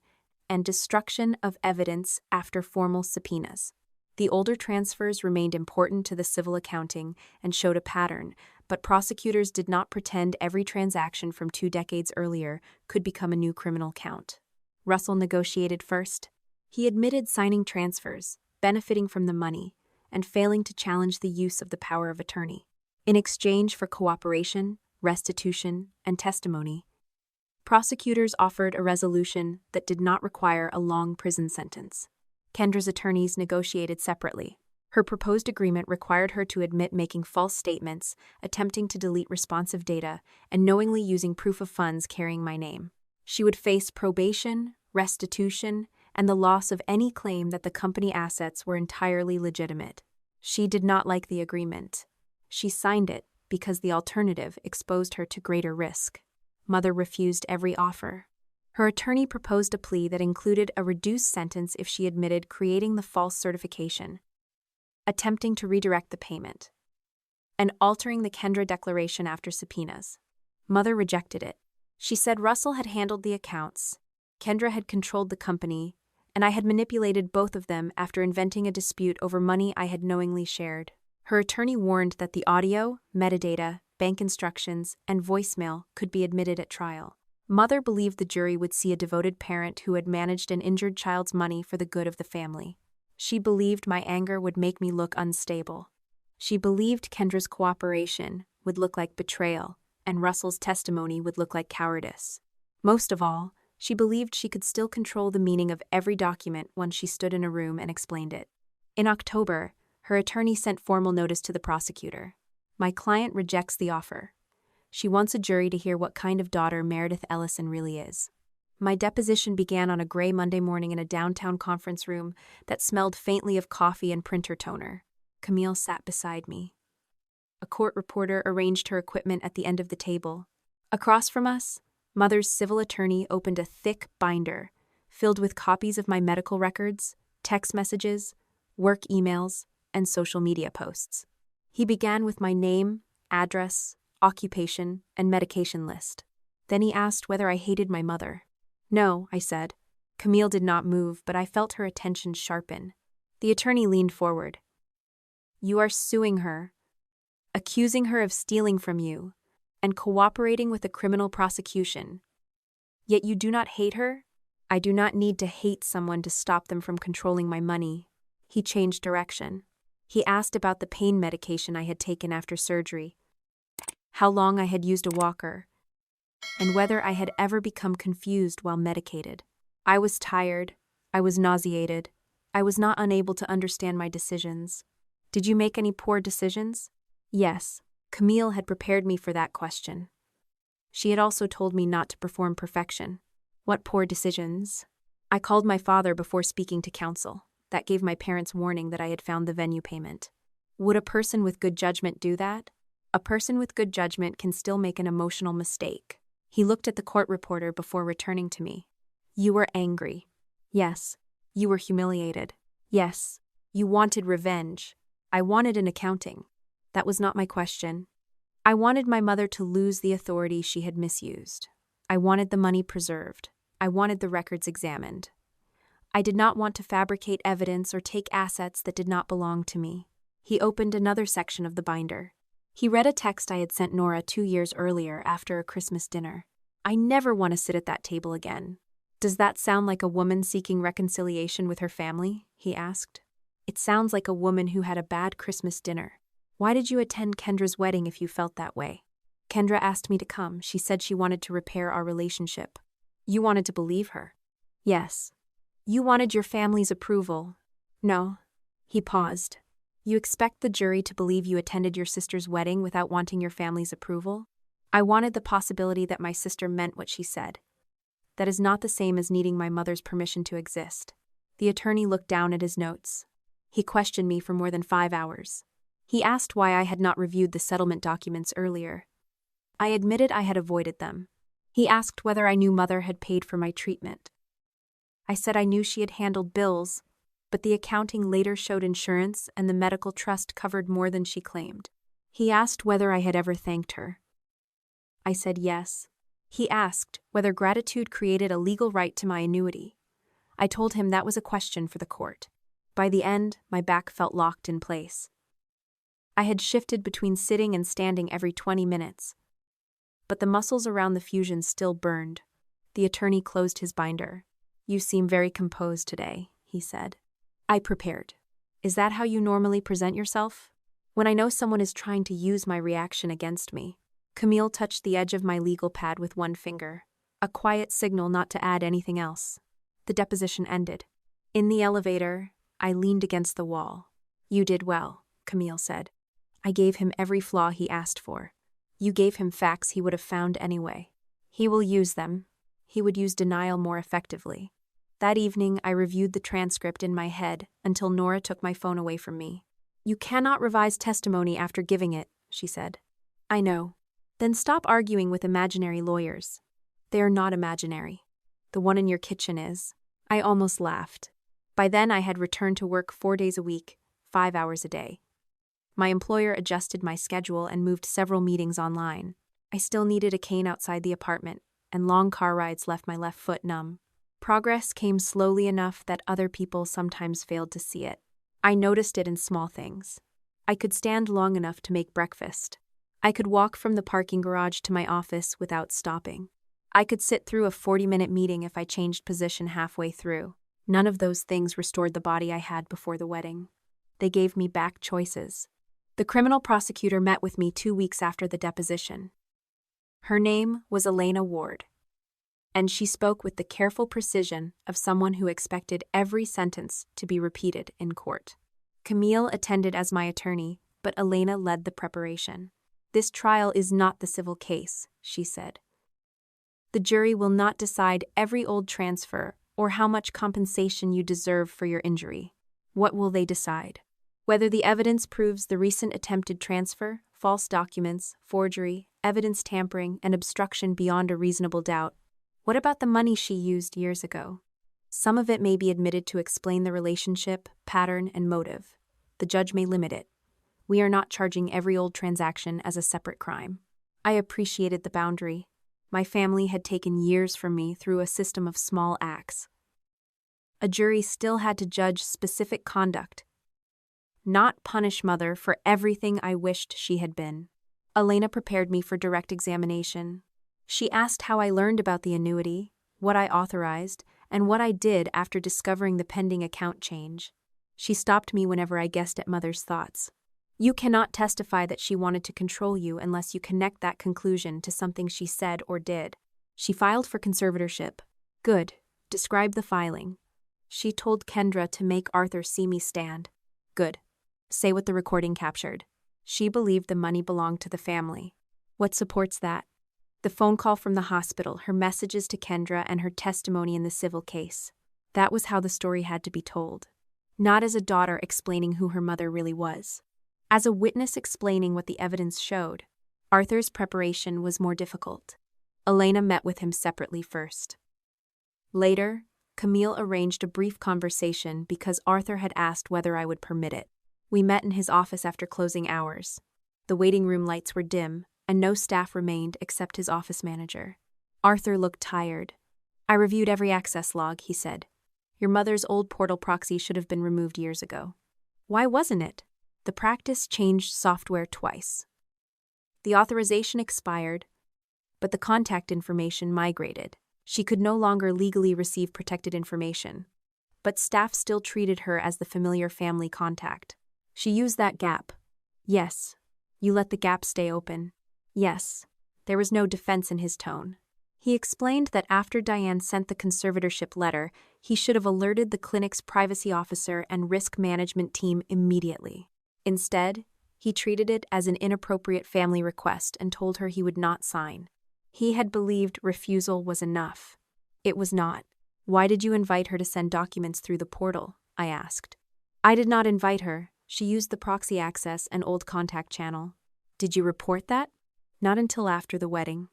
and destruction of evidence after formal subpoenas. The older transfers remained important to the civil accounting and showed a pattern, but prosecutors did not pretend every transaction from 2 decades earlier could become a new criminal count. Russell negotiated first. He admitted signing transfers, benefiting from the money, and failing to challenge the use of the power of attorney. In exchange for cooperation, restitution, and testimony, prosecutors offered a resolution that did not require a long prison sentence. Kendra's attorneys negotiated separately. Her proposed agreement required her to admit making false statements, attempting to delete responsive data, and knowingly using proof of funds carrying my name. She would face probation, restitution, and the loss of any claim that the company assets were entirely legitimate. She did not like the agreement. She signed it because the alternative exposed her to greater risk. Mother refused every offer. Her attorney proposed a plea that included a reduced sentence if she admitted creating the false certification, attempting to redirect the payment, and altering the Kendra declaration after subpoenas. Mother rejected it. She said Russell had handled the accounts, Kendra had controlled the company, and I had manipulated both of them after inventing a dispute over money I had knowingly shared. Her attorney warned that the audio, metadata, bank instructions, and voicemail could be admitted at trial. Mother believed the jury would see a devoted parent who had managed an injured child's money for the good of the family. She believed my anger would make me look unstable. She believed Kendra's cooperation would look like betrayal, and Russell's testimony would look like cowardice. Most of all, she believed she could still control the meaning of every document once she stood in a room and explained it. In October, her attorney sent formal notice to the prosecutor. "My client rejects the offer. She wants a jury to hear what kind of daughter Meredith Ellison really is." My deposition began on a gray Monday morning in a downtown conference room that smelled faintly of coffee and printer toner. Camille sat beside me. A court reporter arranged her equipment at the end of the table. Across from us, Mother's civil attorney opened a thick binder filled with copies of my medical records, text messages, work emails, and social media posts. He began with my name, address, occupation, and medication list. Then he asked whether I hated my mother. "No," I said. Camille did not move, but I felt her attention sharpen. The attorney leaned forward. "You are suing her." accusing her of stealing from you, and cooperating with a criminal prosecution. Yet you do not hate her? I do not need to hate someone to stop them from controlling my money. He changed direction. He asked about the pain medication I had taken after surgery, how long I had used a walker, and whether I had ever become confused while medicated. I was tired. I was nauseated. I was not unable to understand my decisions. Did you make any poor decisions? Yes. Camille had prepared me for that question. She had also told me not to perform perfection. What poor decisions? I called my father before speaking to counsel. That gave my parents warning that I had found the venue payment. Would a person with good judgment do that? A person with good judgment can still make an emotional mistake. He looked at the court reporter before returning to me. You were angry. Yes. You were humiliated. Yes. You wanted revenge. I wanted an accounting. That was not my question. I wanted my mother to lose the authority she had misused. I wanted the money preserved. I wanted the records examined. I did not want to fabricate evidence or take assets that did not belong to me. He opened another section of the binder. He read a text I had sent Nora 2 years earlier after a Christmas dinner. I never want to sit at that table again. Does that sound like a woman seeking reconciliation with her family? He asked. It sounds like a woman who had a bad Christmas dinner. Why did you attend Kendra's wedding if you felt that way? Kendra asked me to come. She said she wanted to repair our relationship. You wanted to believe her? Yes. You wanted your family's approval. No. He paused. You expect the jury to believe you attended your sister's wedding without wanting your family's approval? I wanted the possibility that my sister meant what she said. That is not the same as needing my mother's permission to exist. The attorney looked down at his notes. He questioned me for more than 5 hours. He asked why I had not reviewed the settlement documents earlier. I admitted I had avoided them. He asked whether I knew Mother had paid for my treatment. I said I knew she had handled bills, but the accounting later showed insurance and the medical trust covered more than she claimed. He asked whether I had ever thanked her. I said yes. He asked whether gratitude created a legal right to my annuity. I told him that was a question for the court. By the end, my back felt locked in place. I had shifted between sitting and standing every 20 minutes. But the muscles around the fusion still burned. The attorney closed his binder. You seem very composed today, he said. I prepared. Is that how you normally present yourself? When I know someone is trying to use my reaction against me. Camille touched the edge of my legal pad with one finger, a quiet signal not to add anything else. The deposition ended. In the elevator, I leaned against the wall. You did well, Camille said. I gave him every flaw he asked for. You gave him facts he would have found anyway. He will use them. He would use denial more effectively. That evening, I reviewed the transcript in my head until Nora took my phone away from me. You cannot revise testimony after giving it, she said. I know. Then stop arguing with imaginary lawyers. They are not imaginary. The one in your kitchen is. I almost laughed. By then, I had returned to work 4 days a week, 5 hours a day. My employer adjusted my schedule and moved several meetings online. I still needed a cane outside the apartment, and long car rides left my left foot numb. Progress came slowly enough that other people sometimes failed to see it. I noticed it in small things. I could stand long enough to make breakfast. I could walk from the parking garage to my office without stopping. I could sit through a 40-minute meeting if I changed position halfway through. None of those things restored the body I had before the wedding. They gave me back choices. The criminal prosecutor met with me 2 weeks after the deposition. Her name was Elena Ward, and she spoke with the careful precision of someone who expected every sentence to be repeated in court. Camille attended as my attorney, but Elena led the preparation. This trial is not the civil case, she said. The jury will not decide every old transfer or how much compensation you deserve for your injury. What will they decide? Whether the evidence proves the recent attempted transfer, false documents, forgery, evidence tampering, and obstruction beyond a reasonable doubt. What about the money she used years ago? Some of it may be admitted to explain the relationship, pattern, and motive. The judge may limit it. We are not charging every old transaction as a separate crime. I appreciated the boundary. My family had taken years from me through a system of small acts. A jury still had to judge specific conduct, not punish Mother for everything I wished she had been. Elena prepared me for direct examination. She asked how I learned about the annuity, what I authorized, and what I did after discovering the pending account change. She stopped me whenever I guessed at Mother's thoughts. You cannot testify that she wanted to control you unless you connect that conclusion to something she said or did. She filed for conservatorship. Good. Describe the filing. She told Kendra to make Arthur see me stand. Good. Say what the recording captured. She believed the money belonged to the family. What supports that? The phone call from the hospital, her messages to Kendra, and her testimony in the civil case. That was how the story had to be told. Not as a daughter explaining who her mother really was. As a witness explaining what the evidence showed. Arthur's preparation was more difficult. Elena met with him separately first. Later, Camille arranged a brief conversation because Arthur had asked whether I would permit it. We met in his office after closing hours. The waiting room lights were dim, and no staff remained except his office manager. Arthur looked tired. I reviewed every access log, he said. Your mother's old portal proxy should have been removed years ago. Why wasn't it? The practice changed software twice. The authorization expired, but the contact information migrated. She could no longer legally receive protected information, but staff still treated her as the familiar family contact. She used that gap. Yes. You let the gap stay open. Yes. There was no defense in his tone. He explained that after Diane sent the conservatorship letter, he should have alerted the clinic's privacy officer and risk management team immediately. Instead, he treated it as an inappropriate family request and told her he would not sign. He had believed refusal was enough. It was not. Why did you invite her to send documents through the portal? I asked. I did not invite her. She used the proxy access and old contact channel. Did you report that? Not until after the wedding.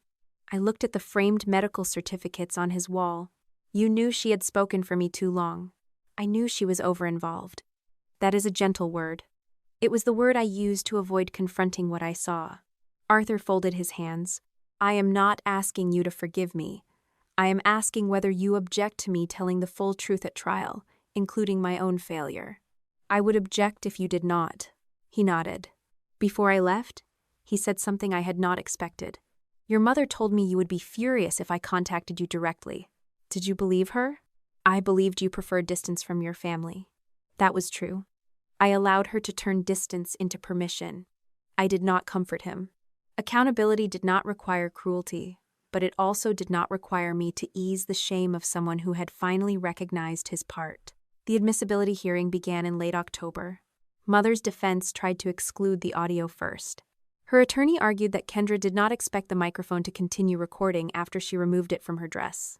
I looked at the framed medical certificates on his wall. You knew she had spoken for me too long. I knew she was over-involved. That is a gentle word. It was the word I used to avoid confronting what I saw. Arthur folded his hands. I am not asking you to forgive me. I am asking whether you object to me telling the full truth at trial, including my own failure. I would object if you did not. He nodded. Before I left, he said something I had not expected. Your mother told me you would be furious if I contacted you directly. Did you believe her? I believed you preferred distance from your family. That was true. I allowed her to turn distance into permission. I did not comfort him. Accountability did not require cruelty, but it also did not require me to ease the shame of someone who had finally recognized his part. The admissibility hearing began in late October. Mother's defense tried to exclude the audio first. Her attorney argued that Kendra did not expect the microphone to continue recording after she removed it from her dress.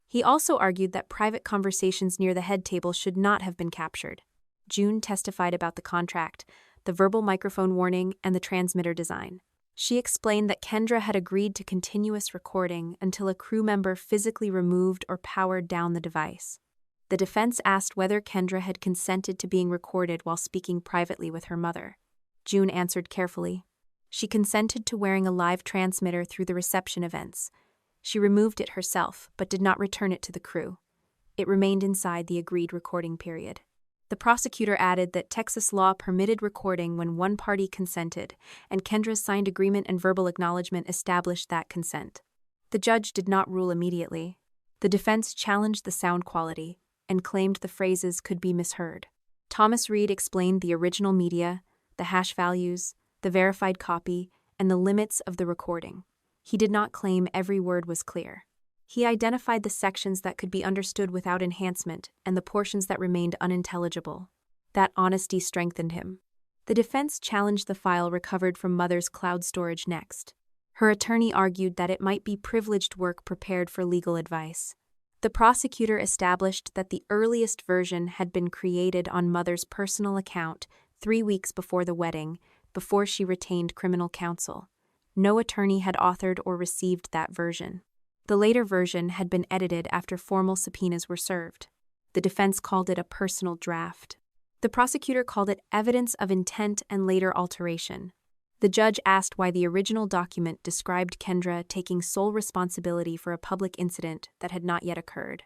He also argued that private conversations near the head table should not have been captured. June testified about the contract, the verbal microphone warning, and the transmitter design. She explained that Kendra had agreed to continuous recording until a crew member physically removed or powered down the device. The defense asked whether Kendra had consented to being recorded while speaking privately with her mother. June answered carefully. She consented to wearing a live transmitter through the reception events. She removed it herself, but did not return it to the crew. It remained inside the agreed recording period. The prosecutor added that Texas law permitted recording when one party consented, and Kendra's signed agreement and verbal acknowledgement established that consent. The judge did not rule immediately. The defense challenged the sound quality and claimed the phrases could be misheard. Thomas Reed explained the original media, the hash values, the verified copy, and the limits of the recording. He did not claim every word was clear. He identified the sections that could be understood without enhancement and the portions that remained unintelligible. That honesty strengthened him. The defense challenged the file recovered from Mother's cloud storage next. Her attorney argued that it might be privileged work prepared for legal advice. The prosecutor established that the earliest version had been created on Mother's personal account 3 weeks before the wedding, before she retained criminal counsel. No attorney had authored or received that version. The later version had been edited after formal subpoenas were served. The defense called it a personal draft. The prosecutor called it evidence of intent and later alteration. The judge asked why the original document described Kendra taking sole responsibility for a public incident that had not yet occurred.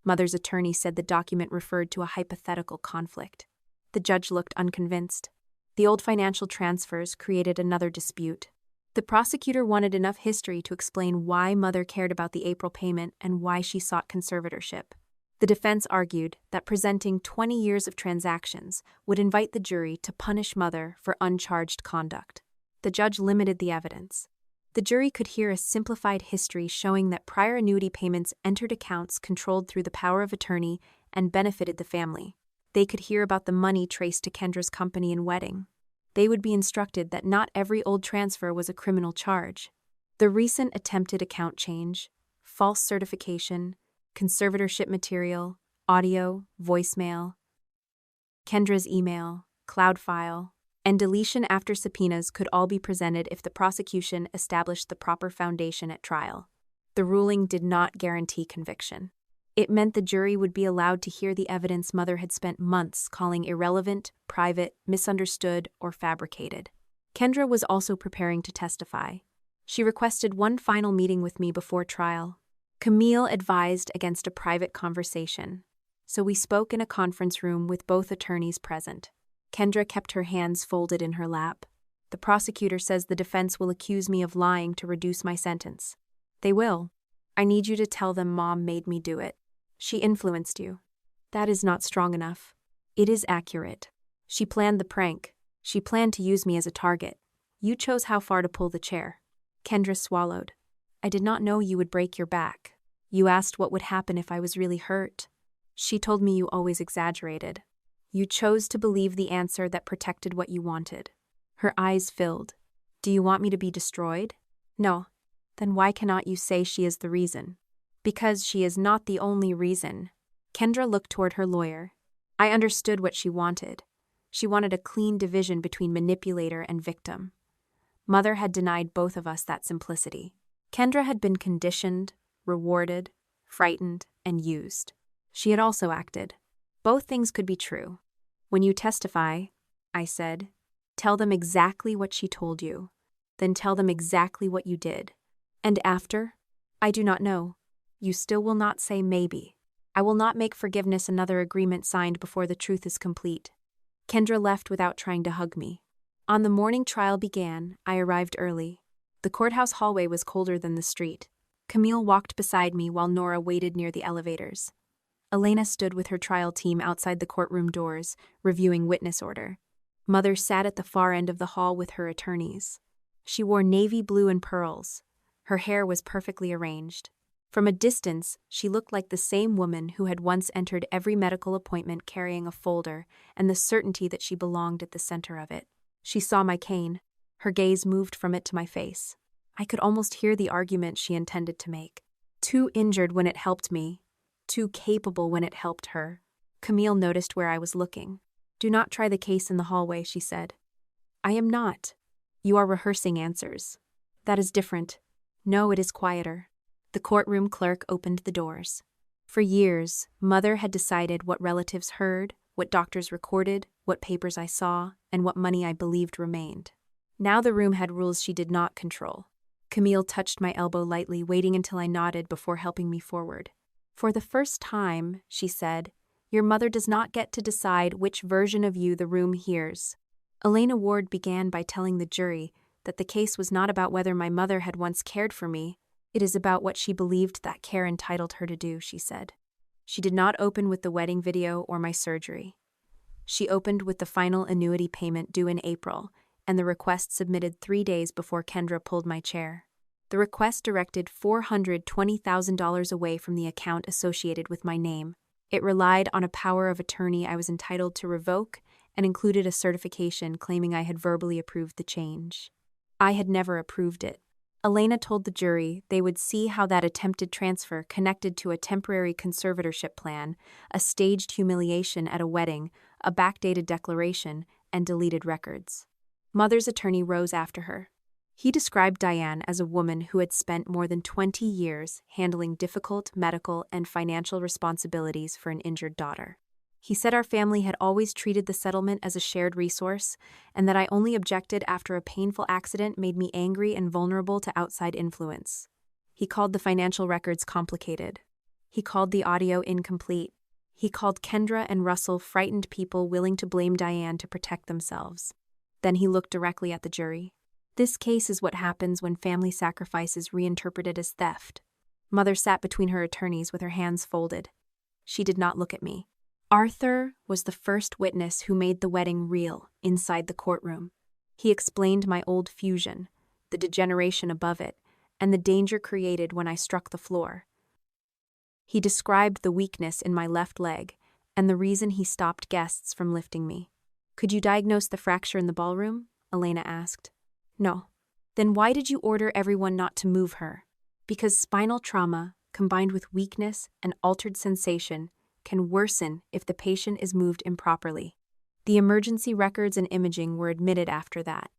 Mother's attorney said the document referred to a hypothetical conflict. The judge looked unconvinced. The old financial transfers created another dispute. The prosecutor wanted enough history to explain why Mother cared about the April payment and why she sought conservatorship. The defense argued that presenting 20 years of transactions would invite the jury to punish Mother for uncharged conduct. The judge limited the evidence. The jury could hear a simplified history showing that prior annuity payments entered accounts controlled through the power of attorney and benefited the family. They could hear about the money traced to Kendra's company and wedding. They would be instructed that not every old transfer was a criminal charge. The recent attempted account change, false certification, conservatorship material, audio, voicemail, Kendra's email, cloud file, and deletion after subpoenas could all be presented if the prosecution established the proper foundation at trial. The ruling did not guarantee conviction. It meant the jury would be allowed to hear the evidence Mother had spent months calling irrelevant, private, misunderstood, or fabricated. Kendra was also preparing to testify. She requested one final meeting with me before trial. Camille advised against a private conversation, so we spoke in a conference room with both attorneys present. Kendra kept her hands folded in her lap. The prosecutor says the defense will accuse me of lying to reduce my sentence. They will. I need you to tell them Mom made me do it. She influenced you. That is not strong enough. It is accurate. She planned the prank. She planned to use me as a target. You chose how far to pull the chair. Kendra swallowed. I did not know you would break your back. You asked what would happen if I was really hurt. She told me you always exaggerated. You chose to believe the answer that protected what you wanted. Her eyes filled. Do you want me to be destroyed? No. Then why cannot you say she is the reason? Because she is not the only reason. Kendra looked toward her lawyer. I understood what she wanted. She wanted a clean division between manipulator and victim. Mother had denied both of us that simplicity. Kendra had been conditioned, rewarded, frightened, and used. She had also acted. Both things could be true. When you testify, I said, tell them exactly what she told you. Then tell them exactly what you did. And after? I do not know. You still will not say maybe. I will not make forgiveness another agreement signed before the truth is complete. Kendra left without trying to hug me. On the morning trial began, I arrived early. The courthouse hallway was colder than the street. Camille walked beside me while Nora waited near the elevators. Elena stood with her trial team outside the courtroom doors, reviewing witness order. Mother sat at the far end of the hall with her attorneys. She wore navy blue and pearls. Her hair was perfectly arranged. From a distance, she looked like the same woman who had once entered every medical appointment carrying a folder and the certainty that she belonged at the center of it. She saw my cane. Her gaze moved from it to my face. I could almost hear the argument she intended to make. Too injured when it helped me. Too capable when it helped her. Camille noticed where I was looking. Do not try the case in the hallway, she said. I am not. You are rehearsing answers. That is different. No, it is quieter. The courtroom clerk opened the doors. For years, Mother had decided what relatives heard, what doctors recorded, what papers I saw, and what money I believed remained. Now the room had rules she did not control. Camille touched my elbow lightly, waiting until I nodded before helping me forward. For the first time, she said, your mother does not get to decide which version of you the room hears. Elena Ward began by telling the jury that the case was not about whether my mother had once cared for me. It is about what she believed that care entitled her to do, she said. She did not open with the wedding video or my surgery. She opened with the final annuity payment due in April, and the request submitted 3 days before Kendra pulled my chair. The request directed $420,000 away from the account associated with my name. It relied on a power of attorney I was entitled to revoke and included a certification claiming I had verbally approved the change. I had never approved it. Elena told the jury they would see how that attempted transfer connected to a temporary conservatorship plan, a staged humiliation at a wedding, a backdated declaration, and deleted records. Mother's attorney rose after her. He described Diane as a woman who had spent more than 20 years handling difficult medical and financial responsibilities for an injured daughter. He said our family had always treated the settlement as a shared resource, and that I only objected after a painful accident made me angry and vulnerable to outside influence. He called the financial records complicated. He called the audio incomplete. He called Kendra and Russell frightened people willing to blame Diane to protect themselves. Then he looked directly at the jury. This case is what happens when family sacrifice is reinterpreted as theft. Mother sat between her attorneys with her hands folded. She did not look at me. Arthur was the first witness who made the wedding real inside the courtroom. He explained my old fusion, the degeneration above it, and the danger created when I struck the floor. He described the weakness in my left leg and the reason he stopped guests from lifting me. Could you diagnose the fracture in the ballroom? Elena asked. No. Then why did you order everyone not to move her? Because spinal trauma, combined with weakness and altered sensation, can worsen if the patient is moved improperly. The emergency records and imaging were admitted after that.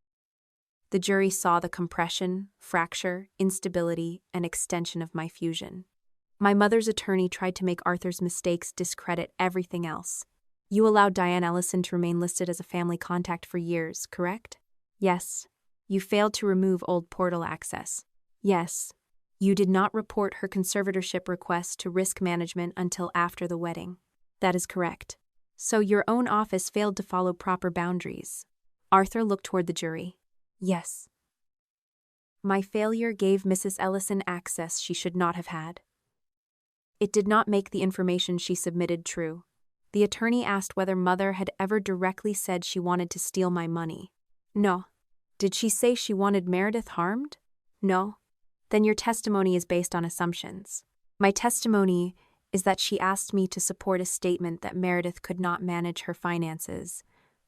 The jury saw the compression, fracture, instability, and extension of my fusion. My mother's attorney tried to make Arthur's mistakes discredit everything else. You allowed Diane Ellison to remain listed as a family contact for years, correct? Yes. You failed to remove old portal access. Yes. You did not report her conservatorship request to risk management until after the wedding. That is correct. So your own office failed to follow proper boundaries. Arthur looked toward the jury. Yes. My failure gave Mrs. Ellison access she should not have had. It did not make the information she submitted true. The attorney asked whether Mother had ever directly said she wanted to steal my money. No. Did she say she wanted Meredith harmed? No. Then your testimony is based on assumptions. My testimony is that she asked me to support a statement that Meredith could not manage her finances,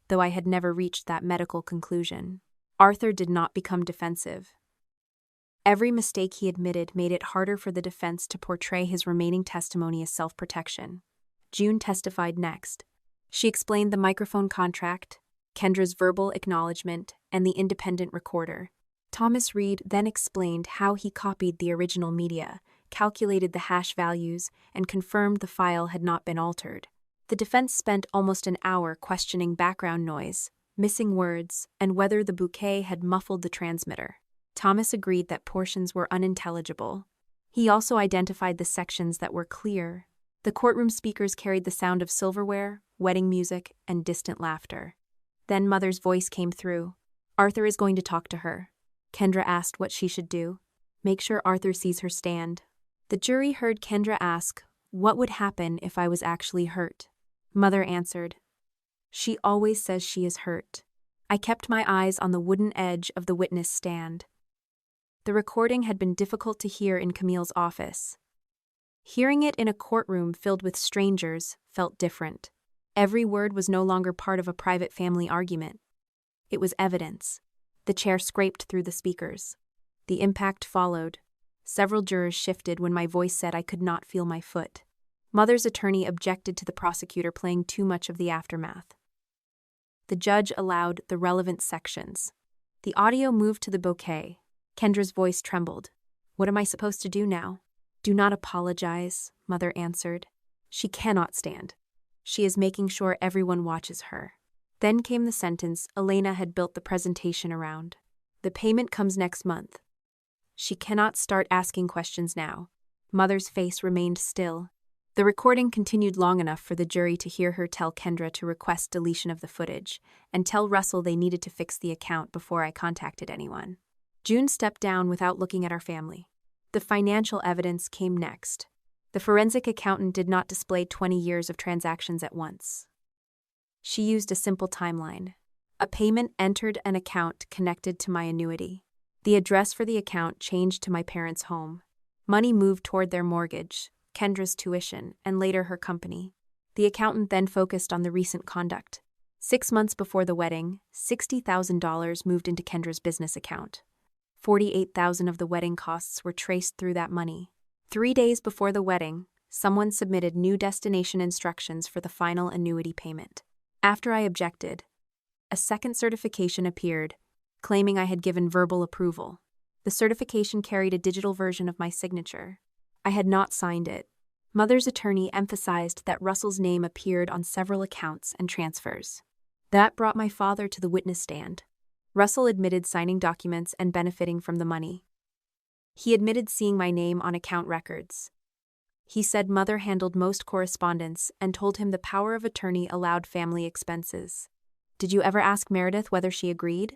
though I had never reached that medical conclusion. Arthur did not become defensive. Every mistake he admitted made it harder for the defense to portray his remaining testimony as self-protection. June testified next. She explained the microphone contract, Kendra's verbal acknowledgement, and the independent recorder. Thomas Reed then explained how he copied the original media, calculated the hash values, and confirmed the file had not been altered. The defense spent almost an hour questioning background noise, missing words, and whether the bouquet had muffled the transmitter. Thomas agreed that portions were unintelligible. He also identified the sections that were clear. The courtroom speakers carried the sound of silverware, wedding music, and distant laughter. Then Mother's voice came through. Arthur is going to talk to her. Kendra asked what she should do. Make sure Arthur sees her stand. The jury heard Kendra ask, what would happen if I was actually hurt? Mother answered, she always says she is hurt. I kept my eyes on the wooden edge of the witness stand. The recording had been difficult to hear in Camille's office. Hearing it in a courtroom filled with strangers felt different. Every word was no longer part of a private family argument. It was evidence. The chair scraped through the speakers. The impact followed. Several jurors shifted when my voice said I could not feel my foot. Mother's attorney objected to the prosecutor playing too much of the aftermath. The judge allowed the relevant sections. The audio moved to the bouquet. Kendra's voice trembled. What am I supposed to do now? Do not apologize, Mother answered. She cannot stand. She is making sure everyone watches her. Then came the sentence Elena had built the presentation around. The payment comes next month. She cannot start asking questions now. Mother's face remained still. The recording continued long enough for the jury to hear her tell Kendra to request deletion of the footage and tell Russell they needed to fix the account before I contacted anyone. June stepped down without looking at our family. The financial evidence came next. The forensic accountant did not display 20 years of transactions at once. She used a simple timeline. A payment entered an account connected to my annuity. The address for the account changed to my parents' home. Money moved toward their mortgage, Kendra's tuition, and later her company. The accountant then focused on the recent conduct. 6 months before the wedding, $60,000 moved into Kendra's business account. $48,000 of the wedding costs were traced through that money. 3 days before the wedding, someone submitted new destination instructions for the final annuity payment. After I objected, a second certification appeared, claiming I had given verbal approval. The certification carried a digital version of my signature. I had not signed it. Mother's attorney emphasized that Russell's name appeared on several accounts and transfers. That brought my father to the witness stand. Russell admitted signing documents and benefiting from the money. He admitted seeing my name on account records. He said Mother handled most correspondence and told him the power of attorney allowed family expenses. Did you ever ask Meredith whether she agreed?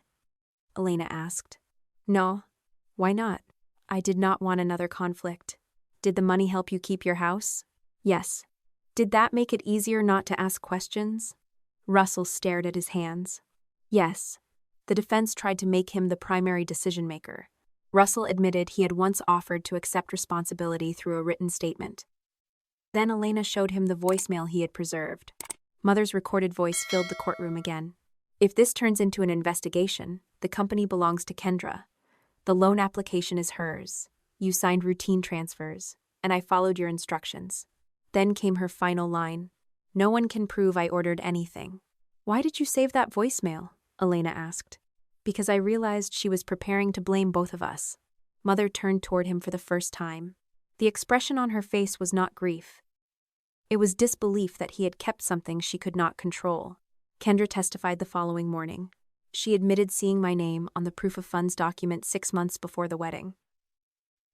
Elena asked. No. Why not? I did not want another conflict. Did the money help you keep your house? Yes. Did that make it easier not to ask questions? Russell stared at his hands. Yes. The defense tried to make him the primary decision-maker. Russell admitted he had once offered to accept responsibility through a written statement. Then Elena showed him the voicemail he had preserved. Mother's recorded voice filled the courtroom again. If this turns into an investigation, the company belongs to Kendra. The loan application is hers. You signed routine transfers, and I followed your instructions. Then came her final line. No one can prove I ordered anything. Why did you save that voicemail? Elena asked. Because I realized she was preparing to blame both of us. Mother turned toward him for the first time. The expression on her face was not grief. It was disbelief that he had kept something she could not control. Kendra testified the following morning. She admitted seeing my name on the proof of funds document 6 months before the wedding.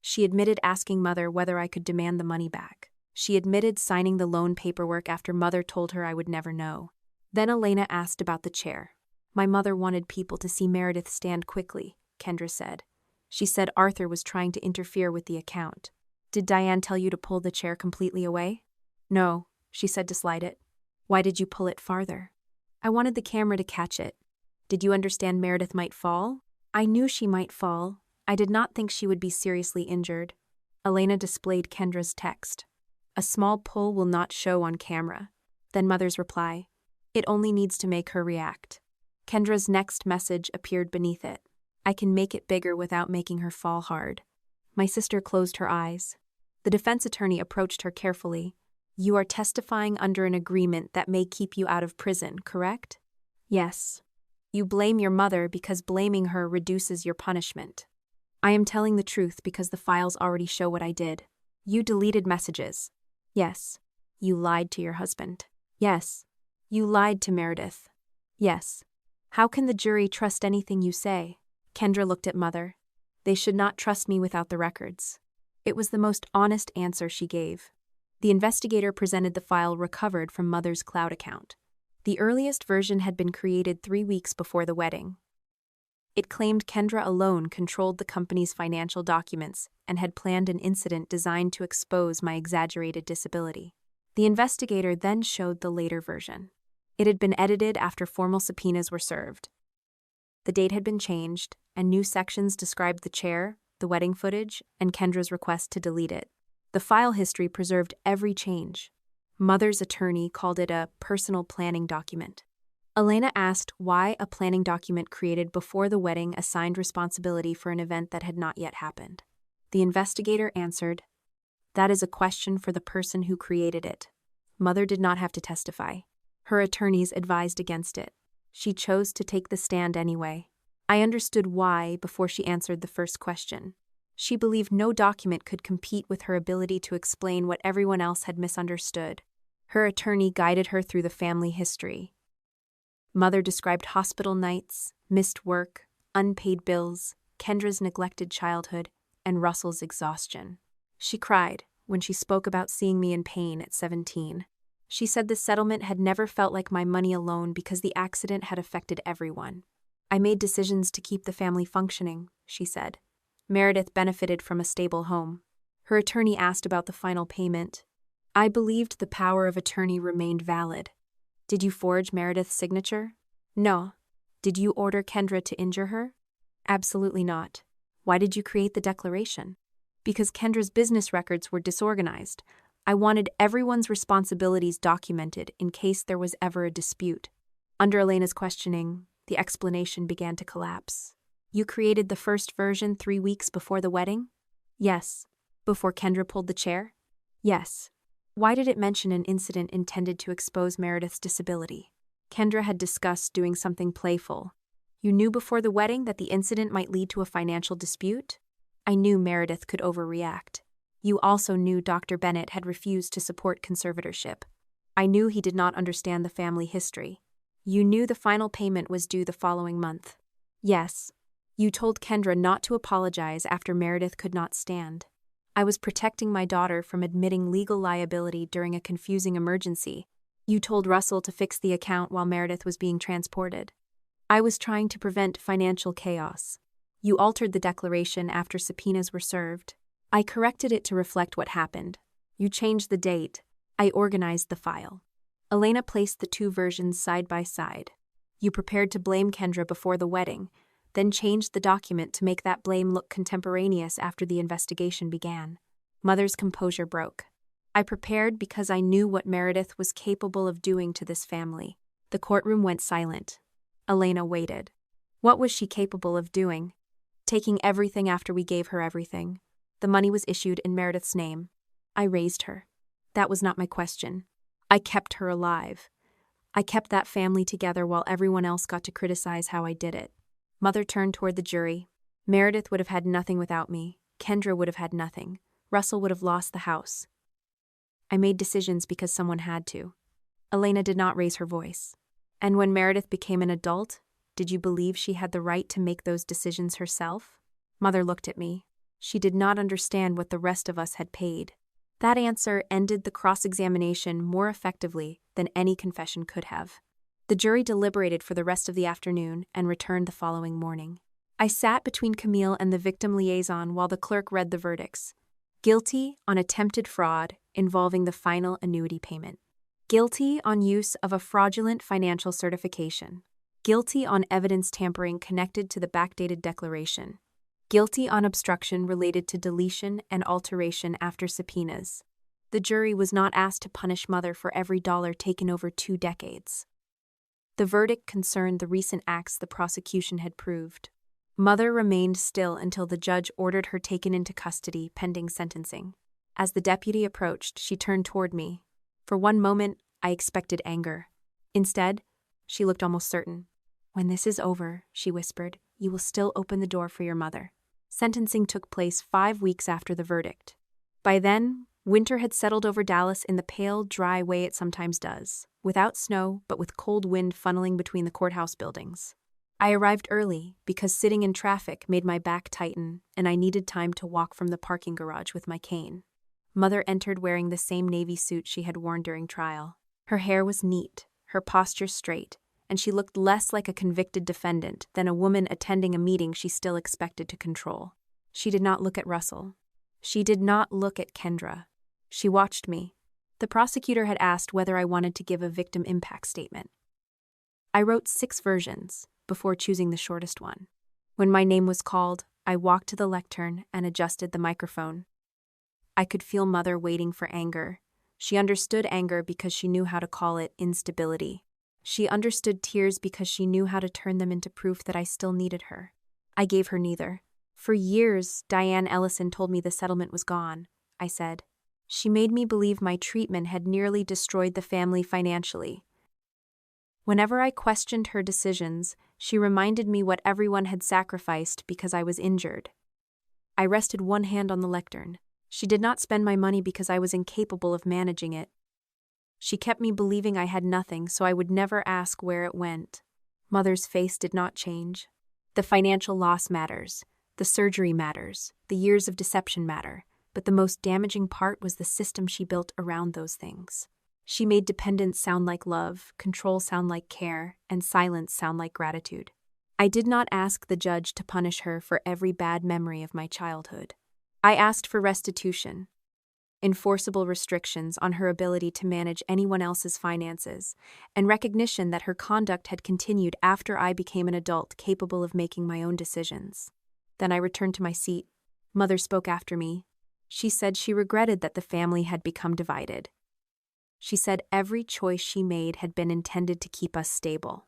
She admitted asking Mother whether I could demand the money back. She admitted signing the loan paperwork after Mother told her I would never know. Then Elena asked about the chair. My mother wanted people to see Meredith stand quickly, Kendra said. She said Arthur was trying to interfere with the account. Did Diane tell you to pull the chair completely away? No, she said to slide it. Why did you pull it farther? I wanted the camera to catch it. Did you understand Meredith might fall? I knew she might fall. I did not think she would be seriously injured. Elena displayed Kendra's text. A small pull will not show on camera. Then Mother's reply. It only needs to make her react. Kendra's next message appeared beneath it. I can make it bigger without making her fall hard. My sister closed her eyes. The defense attorney approached her carefully. You are testifying under an agreement that may keep you out of prison, correct? Yes. You blame your mother because blaming her reduces your punishment. I am telling the truth because the files already show what I did. You deleted messages. Yes. You lied to your husband. Yes. You lied to Meredith. Yes. How can the jury trust anything you say? Kendra looked at Mother. They should not trust me without the records. It was the most honest answer she gave. The investigator presented the file recovered from Mother's cloud account. The earliest version had been created 3 weeks before the wedding. It claimed Kendra alone controlled the company's financial documents and had planned an incident designed to expose my exaggerated disability. The investigator then showed the later version. It had been edited after formal subpoenas were served. The date had been changed, and new sections described the chair, the wedding footage, and Kendra's request to delete it. The file history preserved every change. Mother's attorney called it a personal planning document. Elena asked why a planning document created before the wedding assigned responsibility for an event that had not yet happened. The investigator answered, "That is a question for the person who created it." Mother did not have to testify. Her attorneys advised against it. She chose to take the stand anyway. I understood why before she answered the first question. She believed no document could compete with her ability to explain what everyone else had misunderstood. Her attorney guided her through the family history. Mother described hospital nights, missed work, unpaid bills, Kendra's neglected childhood, and Russell's exhaustion. She cried when she spoke about seeing me in pain at 17. She said the settlement had never felt like my money alone because the accident had affected everyone. I made decisions to keep the family functioning, she said. Meredith benefited from a stable home. Her attorney asked about the final payment. I believed the power of attorney remained valid. Did you forge Meredith's signature? No. Did you order Kendra to injure her? Absolutely not. Why did you create the declaration? Because Kendra's business records were disorganized. I wanted everyone's responsibilities documented in case there was ever a dispute. Under Elena's questioning, the explanation began to collapse. You created the first version 3 weeks before the wedding? Yes. Before Kendra pulled the chair? Yes. Why did it mention an incident intended to expose Meredith's disability? Kendra had discussed doing something playful. You knew before the wedding that the incident might lead to a financial dispute? I knew Meredith could overreact. You also knew Dr. Bennett had refused to support conservatorship. I knew he did not understand the family history. You knew the final payment was due the following month. Yes. You told Kendra not to apologize after Meredith could not stand. I was protecting my daughter from admitting legal liability during a confusing emergency. You told Russell to fix the account while Meredith was being transported. I was trying to prevent financial chaos. You altered the declaration after subpoenas were served. I corrected it to reflect what happened. You changed the date. I organized the file. Elena placed the two versions side by side. You prepared to blame Kendra before the wedding, then changed the document to make that blame look contemporaneous after the investigation began. Mother's composure broke. I prepared because I knew what Meredith was capable of doing to this family. The courtroom went silent. Elena waited. What was she capable of doing? Taking everything after we gave her everything. The money was issued in Meredith's name. I raised her. That was not my question. I kept her alive. I kept that family together while everyone else got to criticize how I did it. Mother turned toward the jury. Meredith would have had nothing without me. Kendra would have had nothing. Russell would have lost the house. I made decisions because someone had to. Elena did not raise her voice. And when Meredith became an adult, did you believe she had the right to make those decisions herself? Mother looked at me. She did not understand what the rest of us had paid. That answer ended the cross-examination more effectively than any confession could have. The jury deliberated for the rest of the afternoon and returned the following morning. I sat between Camille and the victim liaison while the clerk read the verdicts. Guilty on attempted fraud involving the final annuity payment. Guilty on use of a fraudulent financial certification. Guilty on evidence tampering connected to the backdated declaration. Guilty on obstruction related to deletion and alteration after subpoenas. The jury was not asked to punish Mother for every dollar taken over 2 decades. The verdict concerned the recent acts the prosecution had proved. Mother remained still until the judge ordered her taken into custody pending sentencing. As the deputy approached, she turned toward me. For one moment, I expected anger. Instead, she looked almost certain. "When this is over," she whispered, "you will still open the door for your mother." Sentencing took place 5 weeks after the verdict. By then, winter had settled over Dallas in the pale, dry way it sometimes does, without snow but with cold wind funneling between the courthouse buildings. I arrived early because sitting in traffic made my back tighten and I needed time to walk from the parking garage with my cane. Mother entered wearing the same navy suit she had worn during trial. Her hair was neat, her posture straight, and she looked less like a convicted defendant than a woman attending a meeting she still expected to control. She did not look at Russell. She did not look at Kendra. She watched me. The prosecutor had asked whether I wanted to give a victim impact statement. I wrote 6 versions before choosing the shortest one. When my name was called, I walked to the lectern and adjusted the microphone. I could feel Mother waiting for anger. She understood anger because she knew how to call it instability. She understood tears because she knew how to turn them into proof that I still needed her. I gave her neither. For years, Diane Ellison told me the settlement was gone, I said. She made me believe my treatment had nearly destroyed the family financially. Whenever I questioned her decisions, she reminded me what everyone had sacrificed because I was injured. I rested one hand on the lectern. She did not spend my money because I was incapable of managing it. She kept me believing I had nothing, so I would never ask where it went. Mother's face did not change. The financial loss matters. The surgery matters. The years of deception matter. But the most damaging part was the system she built around those things. She made dependence sound like love, control sound like care, and silence sound like gratitude. I did not ask the judge to punish her for every bad memory of my childhood. I asked for restitution. Enforceable restrictions on her ability to manage anyone else's finances, and recognition that her conduct had continued after I became an adult capable of making my own decisions. Then I returned to my seat. Mother spoke after me. She said she regretted that the family had become divided. She said every choice she made had been intended to keep us stable.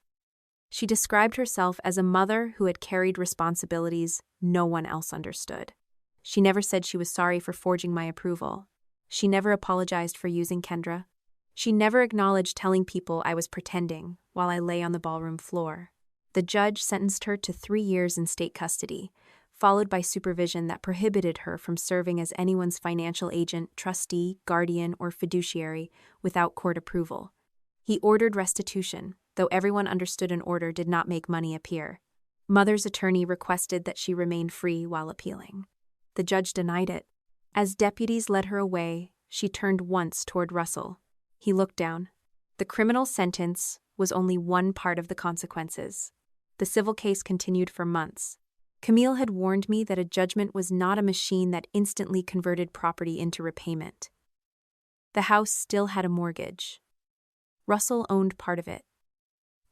She described herself as a mother who had carried responsibilities no one else understood. She never said she was sorry for forging my approval. She never apologized for using Kendra. She never acknowledged telling people I was pretending while I lay on the ballroom floor. The judge sentenced her to 3 years in state custody, followed by supervision that prohibited her from serving as anyone's financial agent, trustee, guardian, or fiduciary without court approval. He ordered restitution, though everyone understood an order did not make money appear. Mother's attorney requested that she remain free while appealing. The judge denied it. As deputies led her away, she turned once toward Russell. He looked down. The criminal sentence was only one part of the consequences. The civil case continued for months. Camille had warned me that a judgment was not a machine that instantly converted property into repayment. The house still had a mortgage. Russell owned part of it.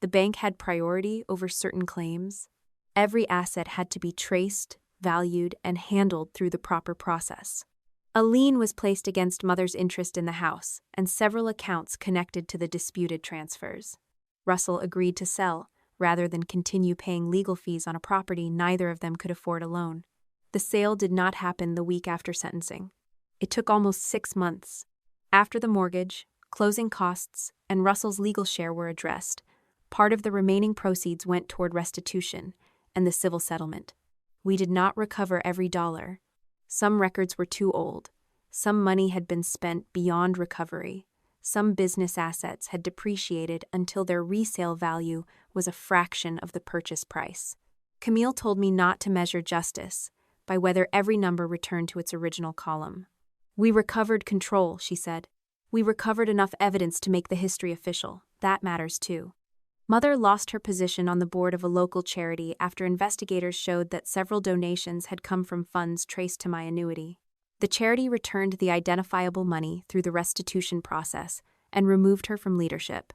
The bank had priority over certain claims. Every asset had to be traced, valued, and handled through the proper process. A lien was placed against Mother's interest in the house, and several accounts connected to the disputed transfers. Russell agreed to sell, rather than continue paying legal fees on a property neither of them could afford alone. The sale did not happen the week after sentencing. It took almost 6 months. After the mortgage, closing costs, and Russell's legal share were addressed, part of the remaining proceeds went toward restitution and the civil settlement. We did not recover every dollar. Some records were too old. Some money had been spent beyond recovery. Some business assets had depreciated until their resale value was a fraction of the purchase price. Camille told me not to measure justice by whether every number returned to its original column. "We recovered control," she said. "We recovered enough evidence to make the history official. That matters too." Mother lost her position on the board of a local charity after investigators showed that several donations had come from funds traced to my annuity. The charity returned the identifiable money through the restitution process and removed her from leadership.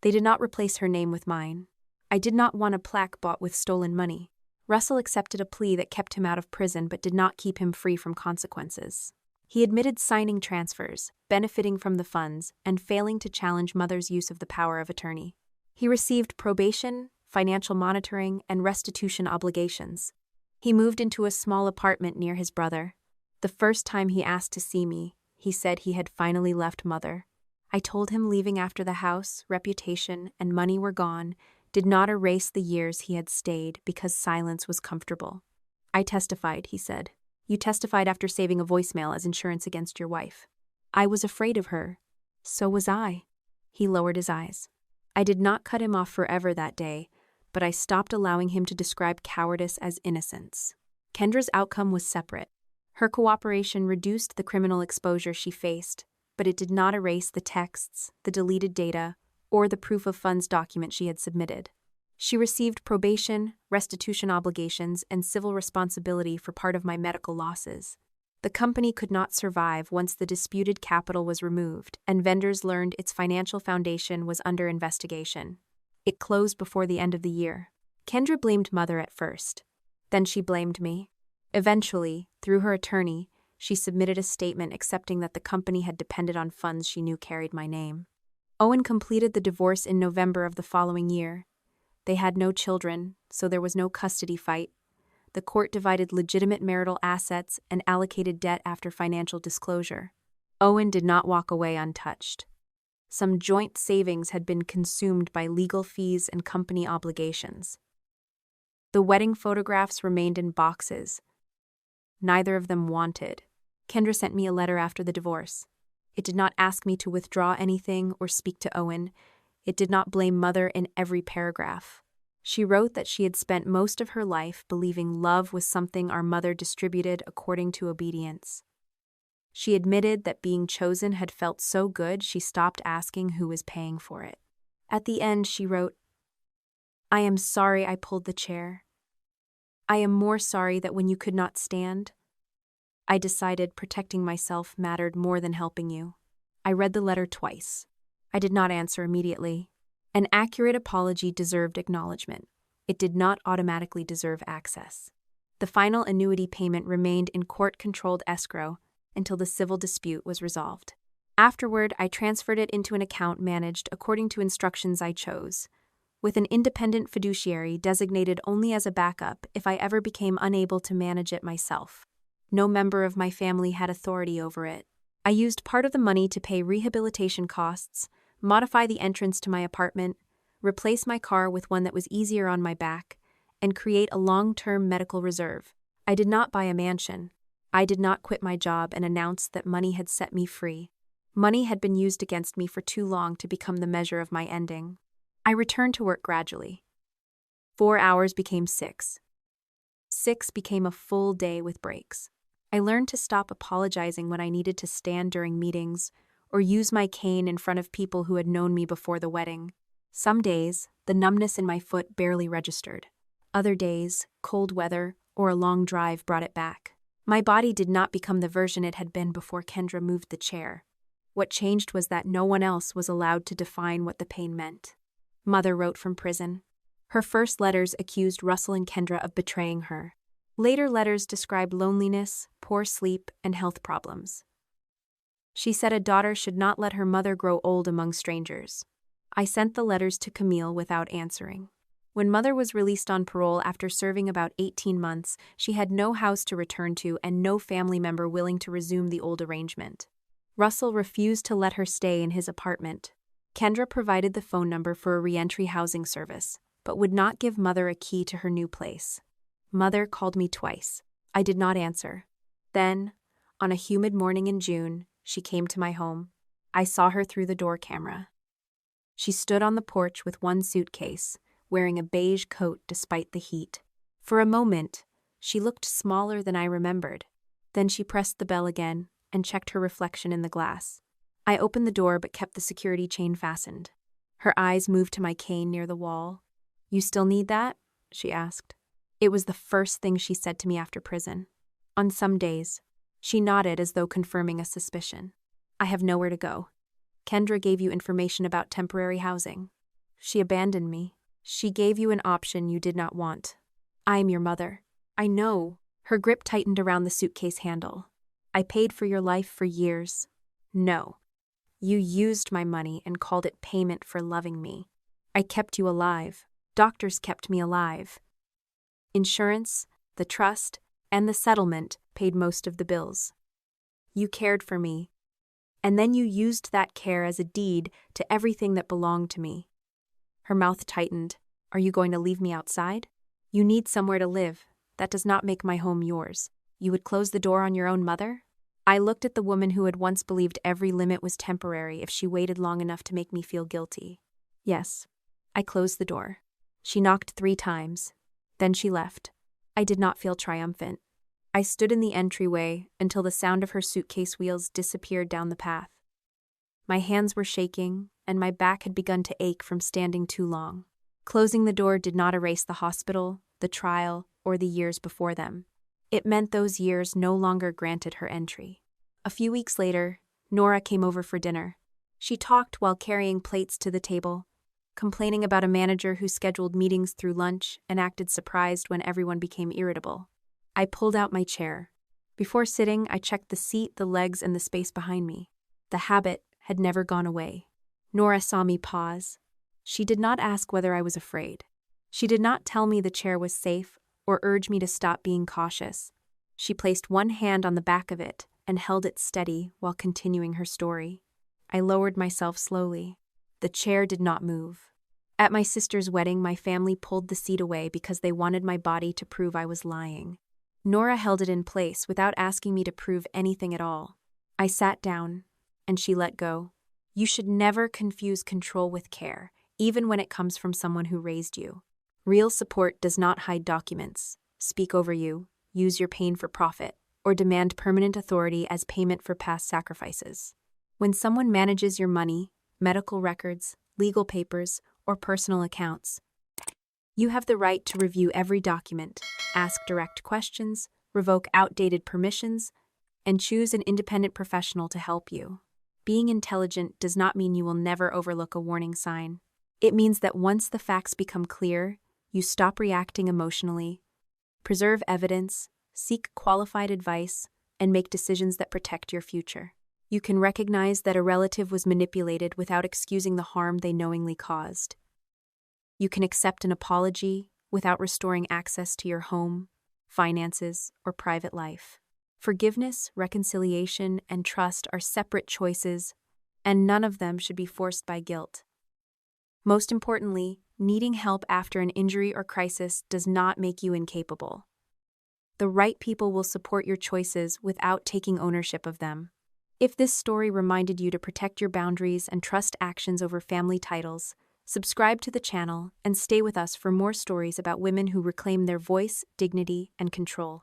They did not replace her name with mine. I did not want a plaque bought with stolen money. Russell accepted a plea that kept him out of prison but did not keep him free from consequences. He admitted signing transfers, benefiting from the funds, and failing to challenge Mother's use of the power of attorney. He received probation, financial monitoring, and restitution obligations. He moved into a small apartment near his brother. The first time he asked to see me, he said he had finally left Mother. I told him leaving after the house, reputation, and money were gone did not erase the years he had stayed because silence was comfortable. "I testified," he said. "You testified after saving a voicemail as insurance against your wife." "I was afraid of her. So was I." He lowered his eyes. I did not cut him off forever that day, but I stopped allowing him to describe cowardice as innocence. Kendra's outcome was separate. Her cooperation reduced the criminal exposure she faced, but it did not erase the texts, the deleted data, or the proof of funds document she had submitted. She received probation, restitution obligations, and civil responsibility for part of my medical losses. The company could not survive once the disputed capital was removed, and vendors learned its financial foundation was under investigation. It closed before the end of the year. Kendra blamed Mother at first. Then she blamed me. Eventually, through her attorney, she submitted a statement accepting that the company had depended on funds she knew carried my name. Owen completed the divorce in November of the following year. They had no children, so there was no custody fight. The court divided legitimate marital assets and allocated debt after financial disclosure. Owen did not walk away untouched. Some joint savings had been consumed by legal fees and company obligations. The wedding photographs remained in boxes. Neither of them wanted. Kendra sent me a letter after the divorce. It did not ask me to withdraw anything or speak to Owen. It did not blame Mother in every paragraph. She wrote that she had spent most of her life believing love was something our mother distributed according to obedience. She admitted that being chosen had felt so good she stopped asking who was paying for it. At the end, she wrote, "I am sorry I pulled the chair. I am more sorry that when you could not stand, I decided protecting myself mattered more than helping you." I read the letter twice. I did not answer immediately. An accurate apology deserved acknowledgement. It did not automatically deserve access. The final annuity payment remained in court-controlled escrow until the civil dispute was resolved. Afterward, I transferred it into an account managed according to instructions I chose, with an independent fiduciary designated only as a backup if I ever became unable to manage it myself. No member of my family had authority over it. I used part of the money to pay rehabilitation costs, modify the entrance to my apartment, replace my car with one that was easier on my back, and create a long-term medical reserve. I did not buy a mansion. I did not quit my job and announce that money had set me free. Money had been used against me for too long to become the measure of my ending. I returned to work gradually. 4 hours became 6. 6 became a full day with breaks. I learned to stop apologizing when I needed to stand during meetings or use my cane in front of people who had known me before the wedding. Some days, the numbness in my foot barely registered. Other days, cold weather or a long drive brought it back. My body did not become the version it had been before Kendra moved the chair. What changed was that no one else was allowed to define what the pain meant. Mother wrote from prison. Her first letters accused Russell and Kendra of betraying her. Later letters described loneliness, poor sleep, and health problems. She said a daughter should not let her mother grow old among strangers. I sent the letters to Camille without answering. When Mother was released on parole after serving about 18 months, she had no house to return to and no family member willing to resume the old arrangement. Russell refused to let her stay in his apartment. Kendra provided the phone number for a reentry housing service, but would not give Mother a key to her new place. Mother called me twice. I did not answer. Then, on a humid morning in June, she came to my home. I saw her through the door camera. She stood on the porch with one suitcase, wearing a beige coat despite the heat. For a moment, she looked smaller than I remembered. Then she pressed the bell again and checked her reflection in the glass. I opened the door but kept the security chain fastened. Her eyes moved to my cane near the wall. "You still need that?" she asked. It was the first thing she said to me after prison. On some days, she nodded as though confirming a suspicion. "I have nowhere to go." "Kendra gave you information about temporary housing." "She abandoned me." "She gave you an option you did not want." "I am your mother." "I know." Her grip tightened around the suitcase handle. "I paid for your life for years." "No. You used my money and called it payment for loving me. I kept you alive. Doctors kept me alive. Insurance, the trust, and the settlement paid most of the bills. You cared for me. And then you used that care as a deed to everything that belonged to me." Her mouth tightened. "Are you going to leave me outside? You need somewhere to live. That does not make my home yours. You would close the door on your own mother?" I looked at the woman who had once believed every limit was temporary if she waited long enough to make me feel guilty. Yes, I closed the door. She knocked 3 times. Then she left. I did not feel triumphant. I stood in the entryway until the sound of her suitcase wheels disappeared down the path. My hands were shaking, and my back had begun to ache from standing too long. Closing the door did not erase the hospital, the trial, or the years before them. It meant those years no longer granted her entry. A few weeks later, Nora came over for dinner. She talked while carrying plates to the table, complaining about a manager who scheduled meetings through lunch and acted surprised when everyone became irritable. I pulled out my chair. Before sitting, I checked the seat, the legs, and the space behind me. The habit had never gone away. Nora saw me pause. She did not ask whether I was afraid. She did not tell me the chair was safe or urge me to stop being cautious. She placed one hand on the back of it and held it steady while continuing her story. I lowered myself slowly. The chair did not move. At my sister's wedding, my family pulled the seat away because they wanted my body to prove I was lying. Nora held it in place without asking me to prove anything at all. I sat down, and she let go. You should never confuse control with care, even when it comes from someone who raised you. Real support does not hide documents, speak over you, use your pain for profit, or demand permanent authority as payment for past sacrifices. When someone manages your money, medical records, legal papers, or personal accounts, you have the right to review every document, ask direct questions, revoke outdated permissions, and choose an independent professional to help you. Being intelligent does not mean you will never overlook a warning sign. It means that once the facts become clear, you stop reacting emotionally, preserve evidence, seek qualified advice, and make decisions that protect your future. You can recognize that a relative was manipulated without excusing the harm they knowingly caused. You can accept an apology without restoring access to your home, finances, or private life. Forgiveness, reconciliation, and trust are separate choices, and none of them should be forced by guilt. Most importantly, needing help after an injury or crisis does not make you incapable. The right people will support your choices without taking ownership of them. If this story reminded you to protect your boundaries and trust actions over family titles, subscribe to the channel and stay with us for more stories about women who reclaim their voice, dignity, and control.